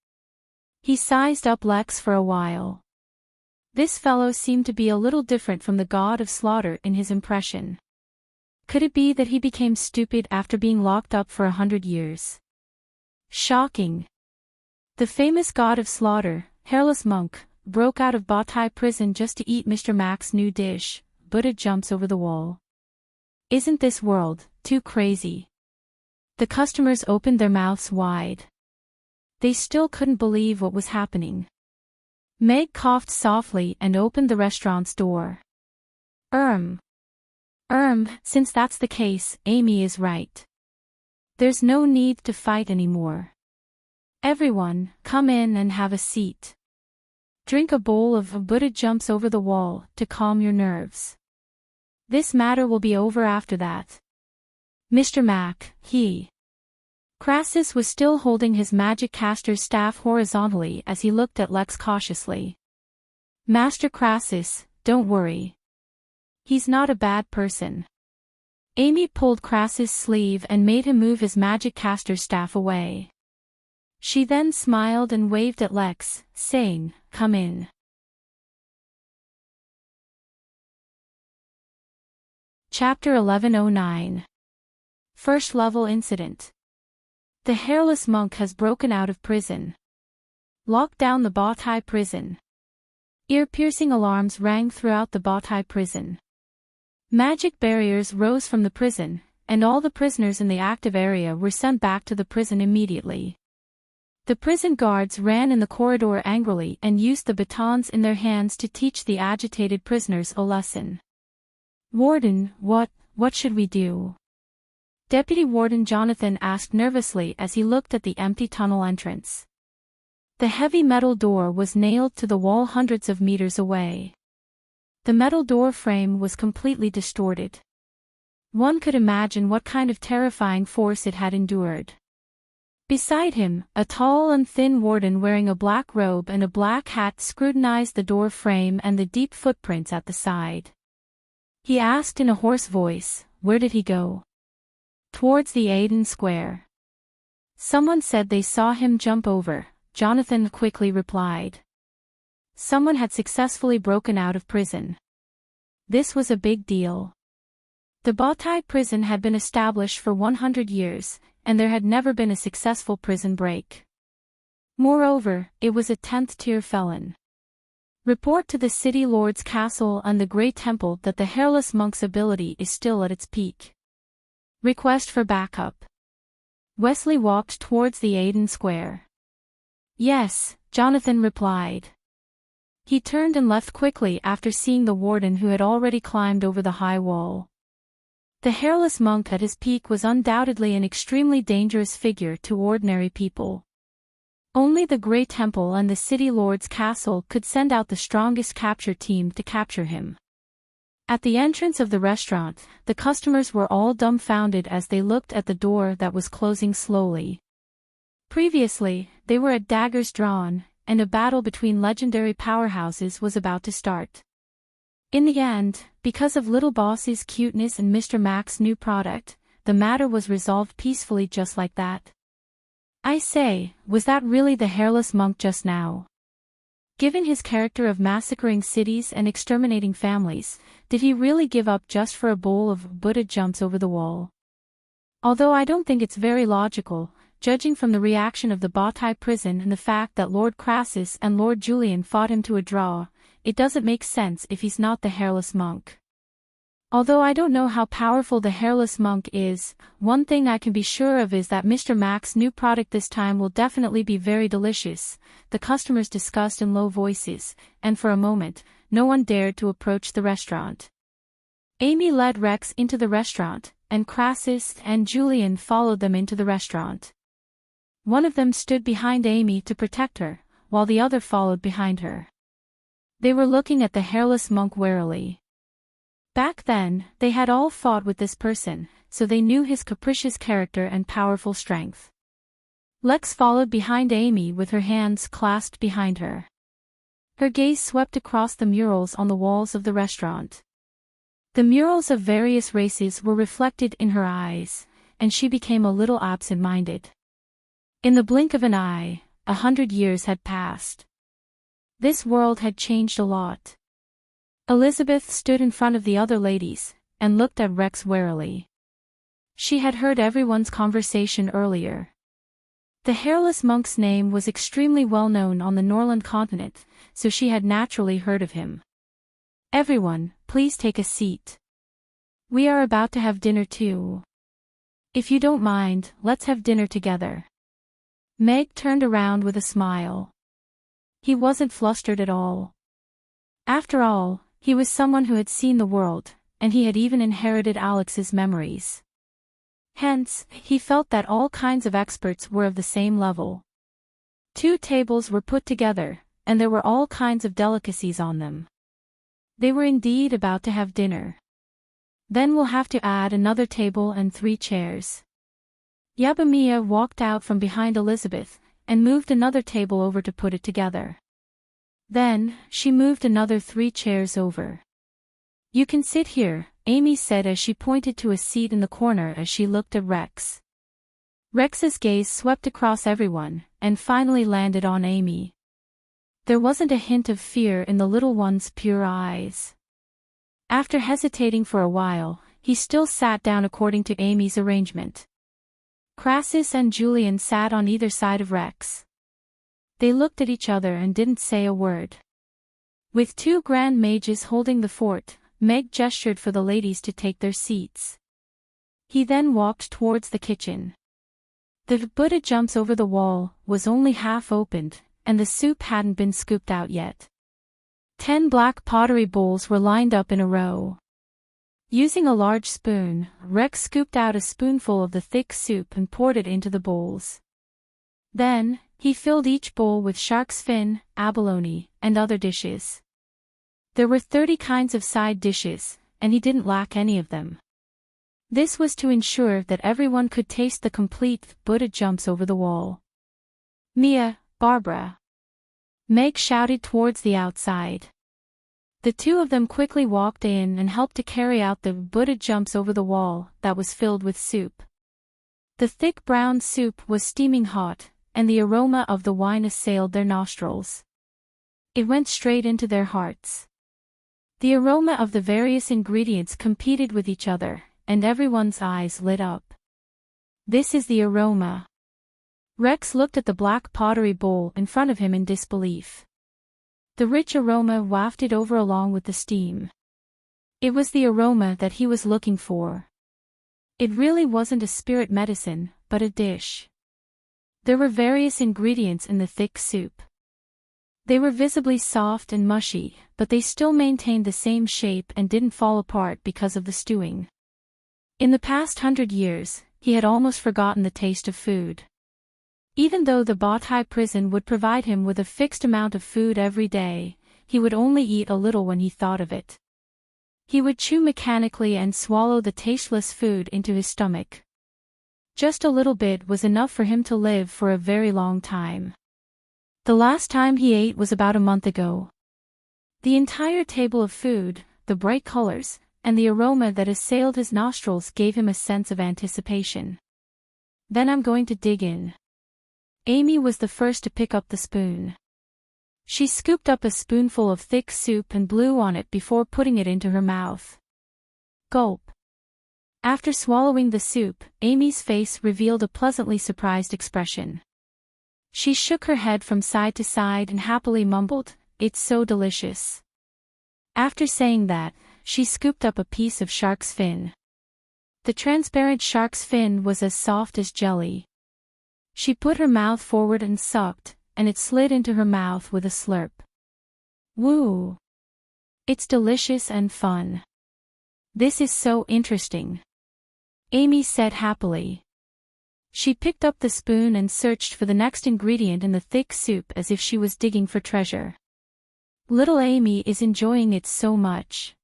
[SPEAKER 1] He sized up Lex for a while. This fellow seemed to be a little different from the god of slaughter in his impression. Could it be that he became stupid after being locked up for 100 years? Shocking. The famous god of slaughter, hairless monk, broke out of Bawtai prison just to eat Mr. Mac's new dish, but it jumps over the wall. Isn't this world too crazy? The customers opened their mouths wide. They still couldn't believe what was happening. Meg coughed softly and opened the restaurant's door. Since that's the case, Amy is right. There's no need to fight anymore. Everyone, come in and have a seat. Drink a bowl of but it jumps over the wall to calm your nerves. This matter will be over after that. Mr. Mac, Crassus was still holding his magic caster's staff horizontally as he looked at Lex cautiously. Master Crassus, don't worry. He's not a bad person. Amy pulled Crassus' sleeve and made him move his magic caster's staff away. She then smiled and waved at Lex, saying, come in. Chapter 1109. First Level Incident. The hairless monk has broken out of prison. Locked down the Bawtai prison. Ear-piercing alarms rang throughout the Bawtai prison. Magic barriers rose from the prison, and all the prisoners in the active area were sent back to the prison immediately. The prison guards ran in the corridor angrily and used the batons in their hands to teach the agitated prisoners a lesson. Warden, what should we do? Deputy Warden Jonathan asked nervously as he looked at the empty tunnel entrance. The heavy metal door was nailed to the wall hundreds of meters away. The metal door frame was completely distorted. One could imagine what kind of terrifying force it had endured. Beside him, a tall and thin warden wearing a black robe and a black hat scrutinized the door frame and the deep footprints at the side. He asked in a hoarse voice, where did he go? Towards the Aiden Square. Someone said they saw him jump over, Jonathan quickly replied. Someone had successfully broken out of prison. This was a big deal. The Bawtai prison had been established for 100 years, and there had never been a successful prison break. Moreover, it was a 10th-tier felon. Report to the City Lord's Castle and the Great Temple that the hairless monk's ability is still at its peak. Request for backup. Wesley walked towards the Aiden Square. Yes, Jonathan replied. He turned and left quickly after seeing the warden who had already climbed over the high wall. The hairless monk at his peak was undoubtedly an extremely dangerous figure to ordinary people. Only the Grey Temple and the City Lord's castle could send out the strongest capture team to capture him. At the entrance of the restaurant, the customers were all dumbfounded as they looked at the door that was closing slowly. Previously, they were at daggers drawn, and a battle between legendary powerhouses was about to start. In the end, because of Little Boss's cuteness and Mr. Mac's new product, the matter was resolved peacefully just like that. I say, was that really the hairless monk just now? Given his character of massacring cities and exterminating families, did he really give up just for a bowl of Buddha jumps over the wall? Although I don't think it's very logical, judging from the reaction of the Bowtie prison and the fact that Lord Crassus and Lord Julian fought him to a draw, it doesn't make sense if he's not the hairless monk. Although I don't know how powerful the hairless monk is, one thing I can be sure of is that Mr. Mac's new product this time will definitely be very delicious, the customers discussed in low voices, and for a moment, no one dared to approach the restaurant. Amy led Rex into the restaurant, and Crassus and Julian followed them into the restaurant. One of them stood behind Amy to protect her, while the other followed behind her. They were looking at the hairless monk warily. Back then, they had all fought with this person, so they knew his capricious character and powerful strength. Lex followed behind Amy with her hands clasped behind her. Her gaze swept across the murals on the walls of the restaurant. The murals of various races were reflected in her eyes, and she became a little absent-minded. In the blink of an eye, 100 years had passed. This world had changed a lot. Elizabeth stood in front of the other ladies, and looked at Rex warily. She had heard everyone's conversation earlier. The hairless monk's name was extremely well known on the Norland continent, so she had naturally heard of him. Everyone, please take a seat. We are about to have dinner too. If you don't mind, let's have dinner together. Meg turned around with a smile. He wasn't flustered at all. After all, he was someone who had seen the world, and he had even inherited Alex's memories. Hence, he felt that all kinds of experts were of the same level. 2 tables were put together, and there were all kinds of delicacies on them. They were indeed about to have dinner. Then we'll have to add another table and 3 chairs. Yabamiya walked out from behind Elizabeth, and moved another table over to put it together. Then, she moved another 3 chairs over. You can sit here, Amy said as she pointed to a seat in the corner as she looked at Rex. Rex's gaze swept across everyone, and finally landed on Amy. There wasn't a hint of fear in the little one's pure eyes. After hesitating for a while, he still sat down according to Amy's arrangement. Crassus and Julian sat on either side of Rex. They looked at each other and didn't say a word. With 2 grand mages holding the fort, Meg gestured for the ladies to take their seats. He then walked towards the kitchen. The Buddha jumps over the wall was only half opened, and the soup hadn't been scooped out yet. 10 black pottery bowls were lined up in a row. Using a large spoon, Rex scooped out a spoonful of the thick soup and poured it into the bowls. Then, he filled each bowl with shark's fin, abalone, and other dishes. There were 30 kinds of side dishes, and he didn't lack any of them. This was to ensure that everyone could taste the complete Buddha jumps over the wall. Mia, Barbara. Meg shouted towards the outside. The 2 of them quickly walked in and helped to carry out the Buddha jumps over the wall that was filled with soup. The thick brown soup was steaming hot, and the aroma of the wine assailed their nostrils. It went straight into their hearts. The aroma of the various ingredients competed with each other, and everyone's eyes lit up. This is the aroma. Rex looked at the black pottery bowl in front of him in disbelief. The rich aroma wafted over along with the steam. It was the aroma that he was looking for. It really wasn't a spirit medicine, but a dish. There were various ingredients in the thick soup. They were visibly soft and mushy, but they still maintained the same shape and didn't fall apart because of the stewing. In the past 100 years, he had almost forgotten the taste of food. Even though the Bautai prison would provide him with a fixed amount of food every day, he would only eat a little when he thought of it. He would chew mechanically and swallow the tasteless food into his stomach. Just a little bit was enough for him to live for a very long time. The last time he ate was about a month ago. The entire table of food, the bright colors, and the aroma that assailed his nostrils gave him a sense of anticipation. Then I'm going to dig in. Amy was the first to pick up the spoon. She scooped up a spoonful of thick soup and blew on it before putting it into her mouth. Gulp. After swallowing the soup, Amy's face revealed a pleasantly surprised expression. She shook her head from side to side and happily mumbled, "It's so delicious." After saying that, she scooped up a piece of shark's fin. The transparent shark's fin was as soft as jelly. She put her mouth forward and sucked, and it slid into her mouth with a slurp. Woo! It's delicious and fun. This is so interesting. Amy said happily. She picked up the spoon and searched for the next ingredient in the thick soup as if she was digging for treasure. Little Amy is enjoying it so much.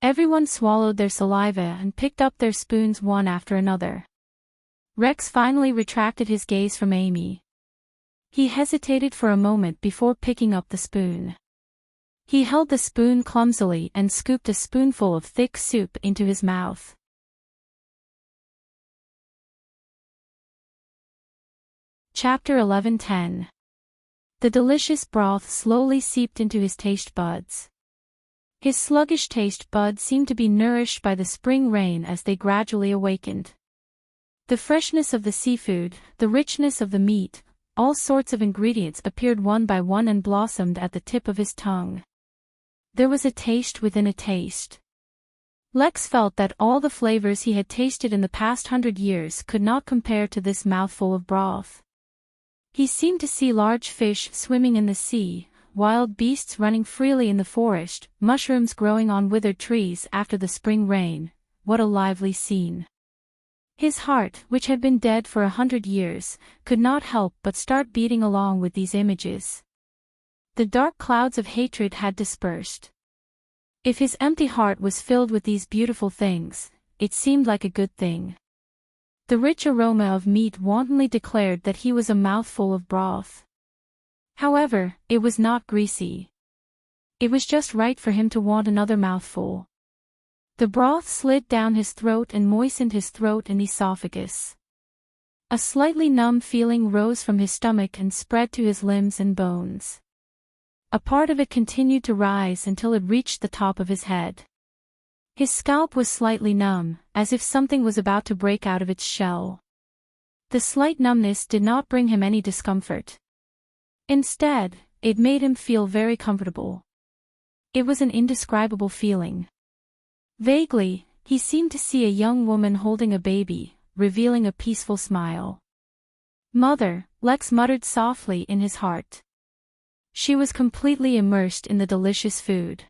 [SPEAKER 1] Everyone swallowed their saliva and picked up their spoons one after another. Rex finally retracted his gaze from Amy. He hesitated for a moment before picking up the spoon. He held the spoon clumsily and scooped a spoonful of thick soup into his mouth. Chapter 11:10. The delicious broth slowly seeped into his taste buds. His sluggish taste buds seemed to be nourished by the spring rain as they gradually awakened. The freshness of the seafood, the richness of the meat, all sorts of ingredients appeared one by one and blossomed at the tip of his tongue. There was a taste within a taste. Lex felt that all the flavors he had tasted in the past 100 years could not compare to this mouthful of broth. He seemed to see large fish swimming in the sea, wild beasts running freely in the forest, mushrooms growing on withered trees after the spring rain. What a lively scene. His heart, which had been dead for 100 years, could not help but start beating along with these images. The dark clouds of hatred had dispersed. If his empty heart was filled with these beautiful things, it seemed like a good thing. The rich aroma of meat wantonly declared that he was a mouthful of broth. However, it was not greasy. It was just right for him to want another mouthful. The broth slid down his throat and moistened his throat and esophagus. A slightly numb feeling rose from his stomach and spread to his limbs and bones. A part of it continued to rise until it reached the top of his head. His scalp was slightly numb, as if something was about to break out of its shell. The slight numbness did not bring him any discomfort. Instead, it made him feel very comfortable. It was an indescribable feeling. Vaguely, he seemed to see a young woman holding a baby, revealing a peaceful smile. "Mother," Lex muttered softly in his heart. She was completely immersed in the delicious food.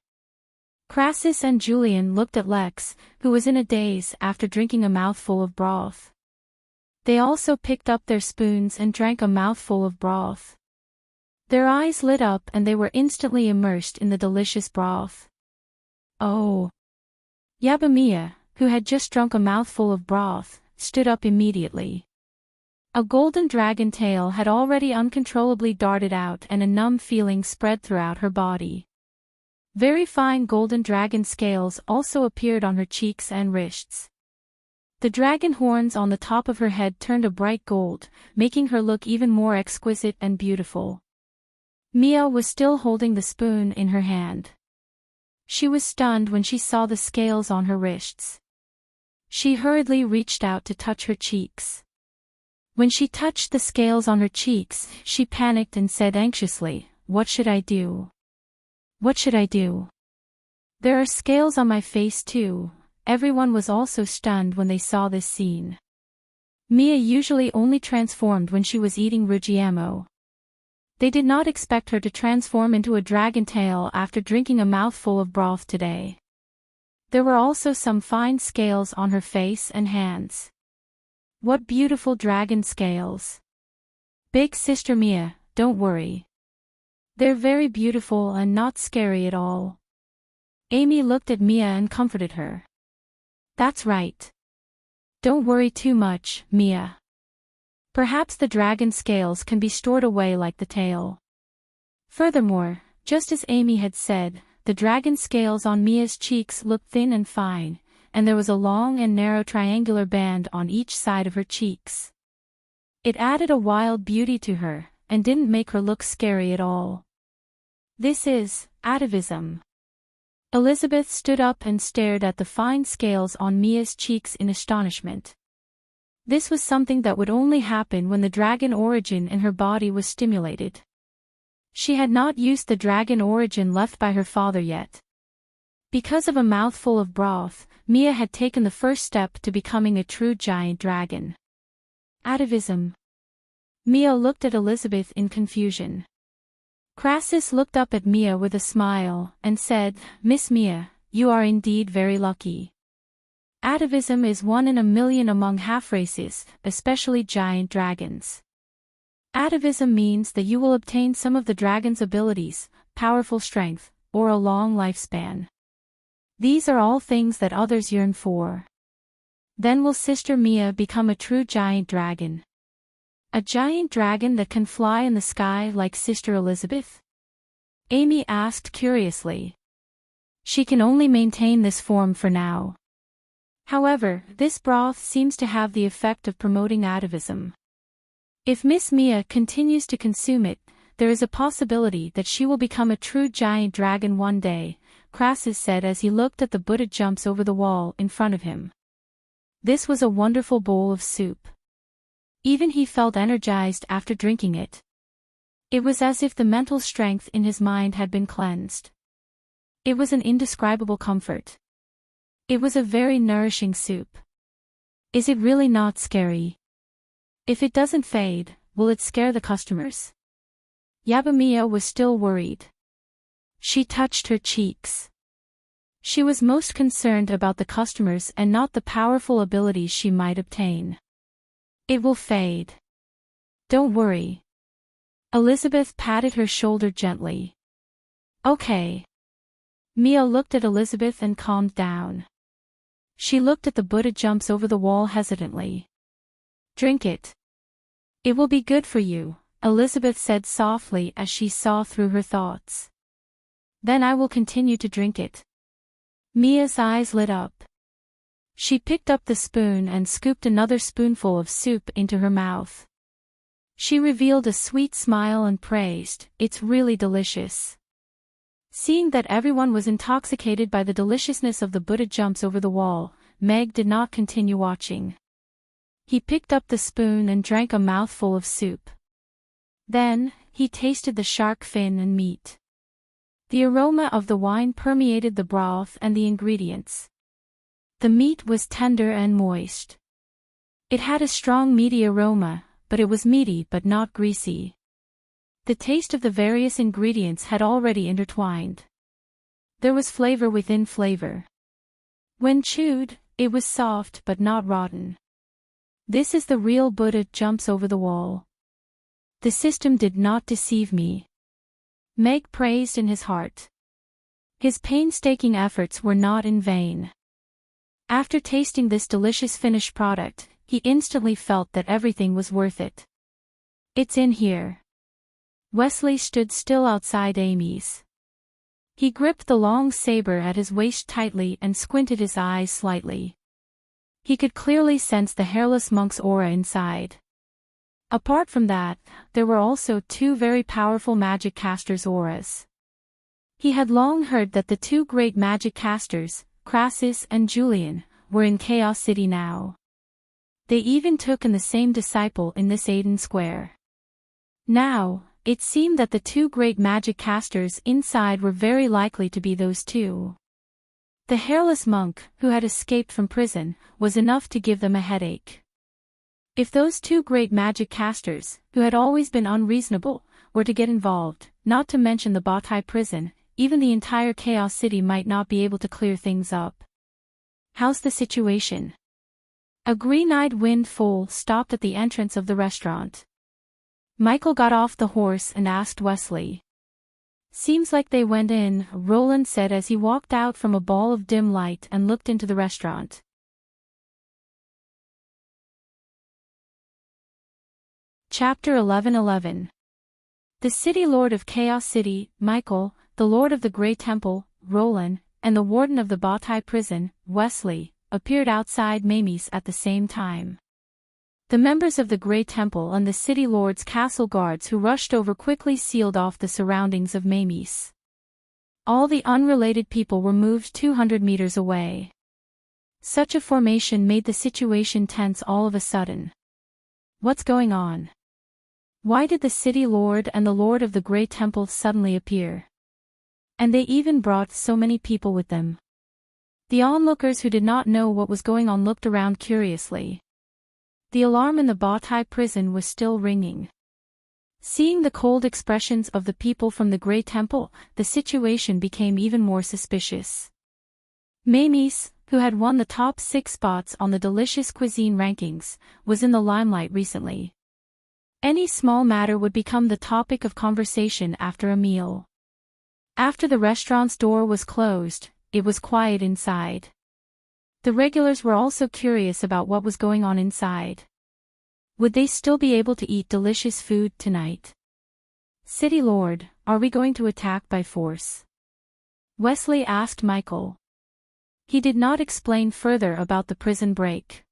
[SPEAKER 1] Crassus and Julian looked at Lex, who was in a daze after drinking a mouthful of broth. They also picked up their spoons and drank a mouthful of broth. Their eyes lit up and they were instantly immersed in the delicious broth. Oh! Yabamiya, who had just drunk a mouthful of broth, stood up immediately. A golden dragon tail had already uncontrollably darted out and a numb feeling spread throughout her body. Very fine golden dragon scales also appeared on her cheeks and wrists. The dragon horns on the top of her head turned a bright gold, making her look even more exquisite and beautiful. Mia was still holding the spoon in her hand. She was stunned when she saw the scales on her wrists. She hurriedly reached out to touch her cheeks. When she touched the scales on her cheeks, she panicked and said anxiously, "What should I do? What should I do? There are scales on my face too." Everyone was also stunned when they saw this scene. Mia usually only transformed when she was eating Rugiamo. They did not expect her to transform into a dragon tail after drinking a mouthful of broth today. There were also some fine scales on her face and hands. What beautiful dragon scales! Big Sister Mia, don't worry. They're very beautiful and not scary at all. Amy looked at Mia and comforted her. That's right. Don't worry too much, Mia. Perhaps the dragon scales can be stored away like the tail. Furthermore, just as Amy had said, the dragon scales on Mia's cheeks looked thin and fine, and there was a long and narrow triangular band on each side of her cheeks. It added a wild beauty to her, and didn't make her look scary at all. This is atavism. Elizabeth stood up and stared at the fine scales on Mia's cheeks in astonishment. This was something that would only happen when the dragon origin in her body was stimulated. She had not used the dragon origin left by her father yet. Because of a mouthful of broth, Mia had taken the first step to becoming a true giant dragon. Atavism. Mia looked at Elizabeth in confusion. Crassus looked up at Mia with a smile, and said, Miss Mia, you are indeed very lucky. Atavism is 1 in a million among half-races, especially giant dragons. Atavism means that you will obtain some of the dragon's abilities, powerful strength, or a long lifespan. These are all things that others yearn for. Then will Sister Mia become a true giant dragon. A giant dragon that can fly in the sky like Sister Elizabeth? Amy asked curiously. She can only maintain this form for now. However, this broth seems to have the effect of promoting atavism. If Miss Mia continues to consume it, there is a possibility that she will become a true giant dragon one day, Crassus said as he looked at the Buddha jumps over the wall in front of him. This was a wonderful bowl of soup. Even he felt energized after drinking it. It was as if the mental strength in his mind had been cleansed. It was an indescribable comfort. It was a very nourishing soup. Is it really not scary? If it doesn't fade, will it scare the customers? Yabamia was still worried. She touched her cheeks. She was most concerned about the customers and not the powerful abilities she might obtain. It will fade. Don't worry. Elizabeth patted her shoulder gently. Okay. Mia looked at Elizabeth and calmed down. She looked at the Buddha jumps over the wall hesitantly. Drink it. It will be good for you, Elizabeth said softly as she saw through her thoughts. Then I will continue to drink it. Mia's eyes lit up. She picked up the spoon and scooped another spoonful of soup into her mouth. She revealed a sweet smile and praised, "It's really delicious." Seeing that everyone was intoxicated by the deliciousness of the Buddha jumps over the wall, Meg did not continue watching. He picked up the spoon and drank a mouthful of soup. Then, he tasted the shark fin and meat. The aroma of the wine permeated the broth and the ingredients. The meat was tender and moist. It had a strong meaty aroma, but it was meaty but not greasy. The taste of the various ingredients had already intertwined. There was flavor within flavor. When chewed, it was soft but not rotten. This is the real Buddha jumps over the wall. The system did not deceive me. Meg praised in his heart. His painstaking efforts were not in vain. After tasting this delicious finished product, he instantly felt that everything was worth it. It's in here. Wesley stood still outside Amy's. He gripped the long saber at his waist tightly and squinted his eyes slightly. He could clearly sense the hairless monk's aura inside. Apart from that, there were also 2 very powerful magic casters' auras. He had long heard that the 2 great magic casters, Crassus and Julian, were in Chaos City now. They even took in the same disciple in this Aiden Square. Now, it seemed that the 2 great magic casters inside were very likely to be those 2. The hairless monk, who had escaped from prison, was enough to give them a headache. If those 2 great magic casters, who had always been unreasonable, were to get involved, not to mention the Bawtai prison, even the entire Chaos City might not be able to clear things up. How's the situation? A green-eyed wind foal stopped at the entrance of the restaurant. Michael got off the horse and asked Wesley. Seems like they went in, Roland said as he walked out from a ball of dim light and looked into the restaurant. Chapter 11:11. The City Lord of Chaos City, Michael, the Lord of the Grey Temple, Roland, and the Warden of the Bawtai prison, Wesley, appeared outside Mamie's at the same time. The members of the Grey Temple and the City Lord's castle guards who rushed over quickly sealed off the surroundings of Mamie's. All the unrelated people were moved 200 meters away. Such a formation made the situation tense all of a sudden. What's going on? Why did the City Lord and the Lord of the Grey Temple suddenly appear? And they even brought so many people with them. The onlookers who did not know what was going on looked around curiously. The alarm in the Bawtai prison was still ringing. Seeing the cold expressions of the people from the Grey Temple, the situation became even more suspicious. Mamie's, who had won the top 6 spots on the Delicious Cuisine rankings, was in the limelight recently. Any small matter would become the topic of conversation after a meal. After the restaurant's door was closed, it was quiet inside. The regulars were also curious about what was going on inside. Would they still be able to eat delicious food tonight? City Lord, are we going to attack by force? Wesley asked Michael. He did not explain further about the prison break.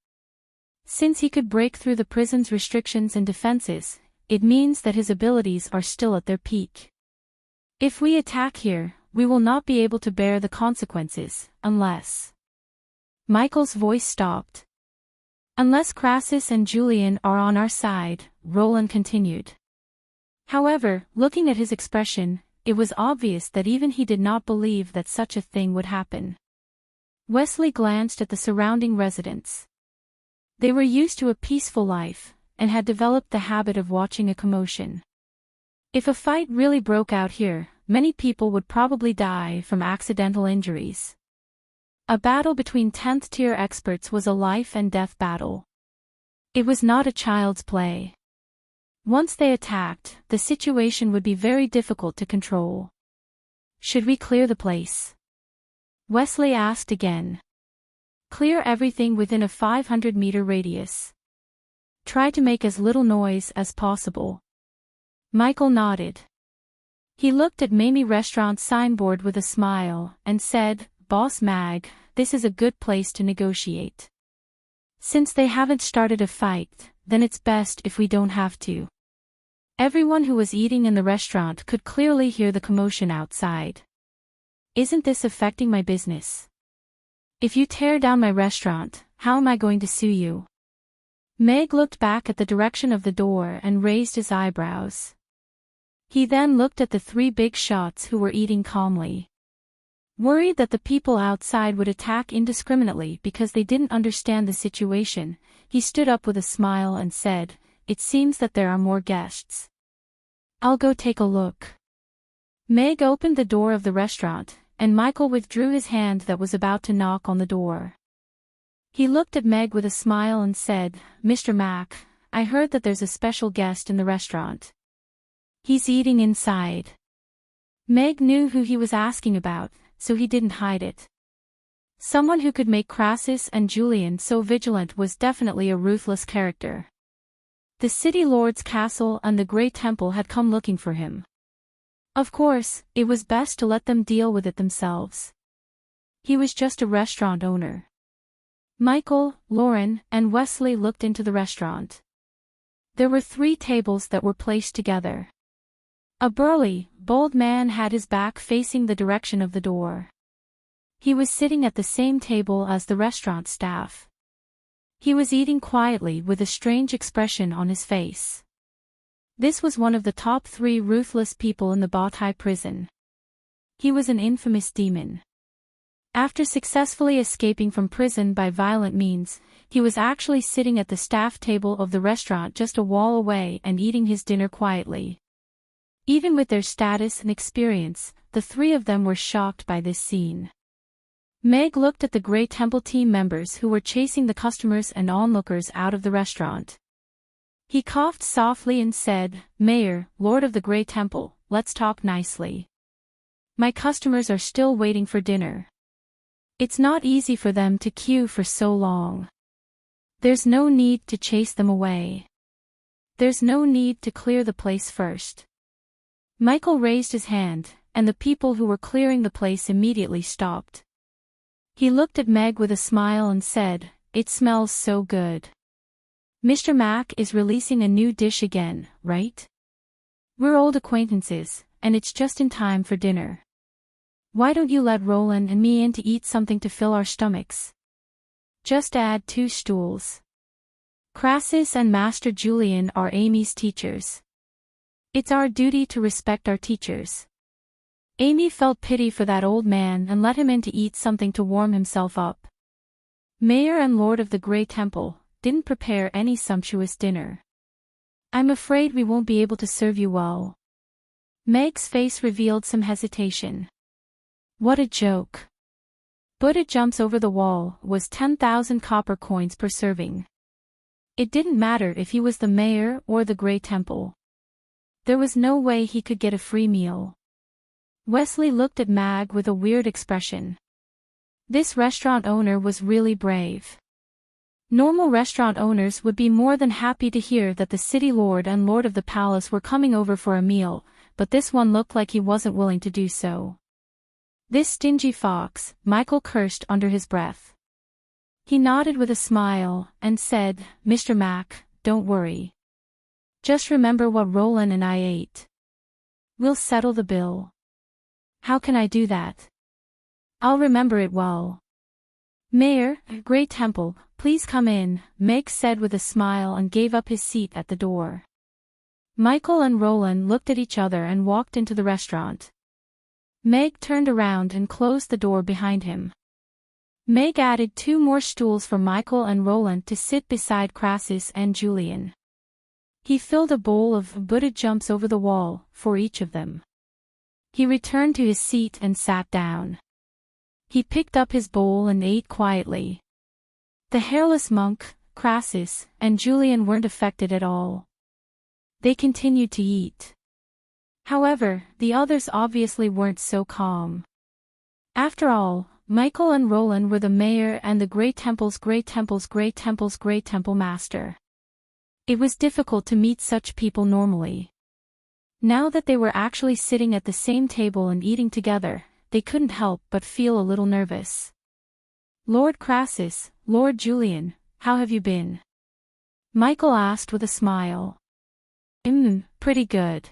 [SPEAKER 1] Since he could break through the prison's restrictions and defenses, it means that his abilities are still at their peak. If we attack here, we will not be able to bear the consequences, unless... Michael's voice stopped. Unless Crassus and Julian are on our side, Roland continued. However, looking at his expression, it was obvious that even he did not believe that such a thing would happen. Wesley glanced at the surrounding residents. They were used to a peaceful life, and had developed the habit of watching a commotion. If a fight really broke out here, many people would probably die from accidental injuries. A battle between 10th-tier experts was a life-and-death battle. It was not a child's play. Once they attacked, the situation would be very difficult to control. Should we clear the place? Wesley asked again. Clear everything within a 500-meter radius. Try to make as little noise as possible. Michael nodded. He looked at Mamie Restaurant's signboard with a smile, and said, Boss Mag, this is a good place to negotiate. Since they haven't started a fight, then it's best if we don't have to. Everyone who was eating in the restaurant could clearly hear the commotion outside. Isn't this affecting my business? If you tear down my restaurant, how am I going to sue you? Meg looked back at the direction of the door and raised his eyebrows. He then looked at the 3 big shots who were eating calmly. Worried that the people outside would attack indiscriminately because they didn't understand the situation, he stood up with a smile and said, It seems that there are more guests. I'll go take a look. Meg opened the door of the restaurant, and Michael withdrew his hand that was about to knock on the door. He looked at Meg with a smile and said, Mr. Mack, I heard that there's a special guest in the restaurant. He's eating inside. Meg knew who he was asking about, so he didn't hide it. Someone who could make Crassus and Julian so vigilant was definitely a ruthless character. The City Lord's castle and the Grey Temple had come looking for him. Of course, it was best to let them deal with it themselves. He was just a restaurant owner. Michael, Lauren, and Wesley looked into the restaurant. There were 3 tables that were placed together. A burly, bold man had his back facing the direction of the door. He was sitting at the same table as the restaurant staff. He was eating quietly with a strange expression on his face. This was one of the top 3 ruthless people in the Bawtai prison. He was an infamous demon. After successfully escaping from prison by violent means, he was actually sitting at the staff table of the restaurant just a wall away and eating his dinner quietly. Even with their status and experience, the three of them were shocked by this scene. Meg looked at the Grey Temple team members who were chasing the customers and onlookers out of the restaurant. He coughed softly and said, "Mayor, Lord of the Grey Temple, let's talk nicely. My customers are still waiting for dinner. It's not easy for them to queue for so long. There's no need to chase them away. There's no need to clear the place first." Michael raised his hand, and the people who were clearing the place immediately stopped. He looked at Meg with a smile and said, "It smells so good. Mr. Mac is releasing a new dish again, right? We're old acquaintances, and it's just in time for dinner. Why don't you let Roland and me in to eat something to fill our stomachs? Just add 2 stools. Crassus and Master Julian are Amy's teachers. It's our duty to respect our teachers." Amy felt pity for that old man and let him in to eat something to warm himself up. Mayor and Lord of the Grey Temple didn't prepare any sumptuous dinner. "I'm afraid we won't be able to serve you well." Meg's face revealed some hesitation. What a joke. Buddha jumps over the wall was 10,000 copper coins per serving. It didn't matter if he was the mayor or the Grey Temple. There was no way he could get a free meal. Wesley looked at Mag with a weird expression. This restaurant owner was really brave. Normal restaurant owners would be more than happy to hear that the city lord and lord of the palace were coming over for a meal, but this one looked like he wasn't willing to do so. "This stingy fox," Michael cursed under his breath. He nodded with a smile, and said, "Mr. Mac, don't worry. Just remember what Roland and I ate. We'll settle the bill." "How can I do that?" "I'll remember it well." "Mayor, Grey Temple, please come in," Meg said with a smile and gave up his seat at the door. Michael and Roland looked at each other and walked into the restaurant. Meg turned around and closed the door behind him. Meg added 2 more stools for Michael and Roland to sit beside Crassus and Julian. He filled a bowl of Buddha jumps over the wall for each of them. He returned to his seat and sat down. He picked up his bowl and ate quietly. The hairless monk, Crassus, and Julian weren't affected at all. They continued to eat. However, the others obviously weren't so calm. After all, Michael and Roland were the mayor and the Grey Temple's Grey Temple master. It was difficult to meet such people normally. Now that they were actually sitting at the same table and eating together, they couldn't help but feel a little nervous. "Lord Crassus, Lord Julian, how have you been?" Michael asked with a smile. Pretty good."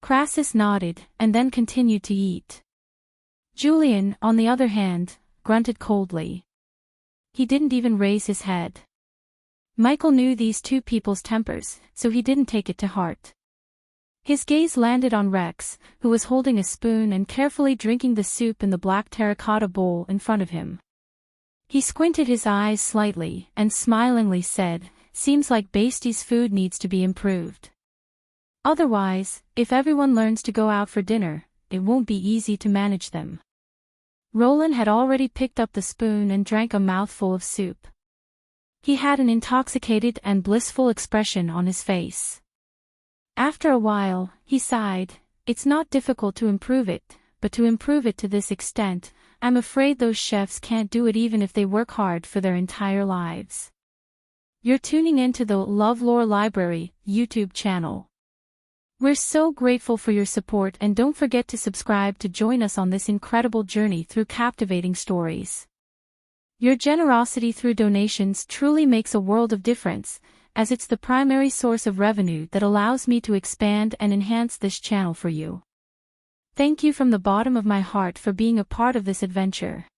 [SPEAKER 1] Crassus nodded, and then continued to eat. Julian, on the other hand, grunted coldly. He didn't even raise his head. Michael knew these 2 people's tempers, so he didn't take it to heart. His gaze landed on Rex, who was holding a spoon and carefully drinking the soup in the black terracotta bowl in front of him. He squinted his eyes slightly and smilingly said, "Seems like Bastie's food needs to be improved. Otherwise, if everyone learns to go out for dinner, it won't be easy to manage them." Roland had already picked up the spoon and drank a mouthful of soup. He had an intoxicated and blissful expression on his face. After a while, he sighed. "It's not difficult to improve it, but to improve it to this extent, I'm afraid those chefs can't do it even if they work hard for their entire lives." You're tuning into the LoveLore Library YouTube channel. We're so grateful for your support, and don't forget to subscribe to join us on this incredible journey through captivating stories. Your generosity through donations truly makes a world of difference, as it's the primary source of revenue that allows me to expand and enhance this channel for you. Thank you from the bottom of my heart for being a part of this adventure.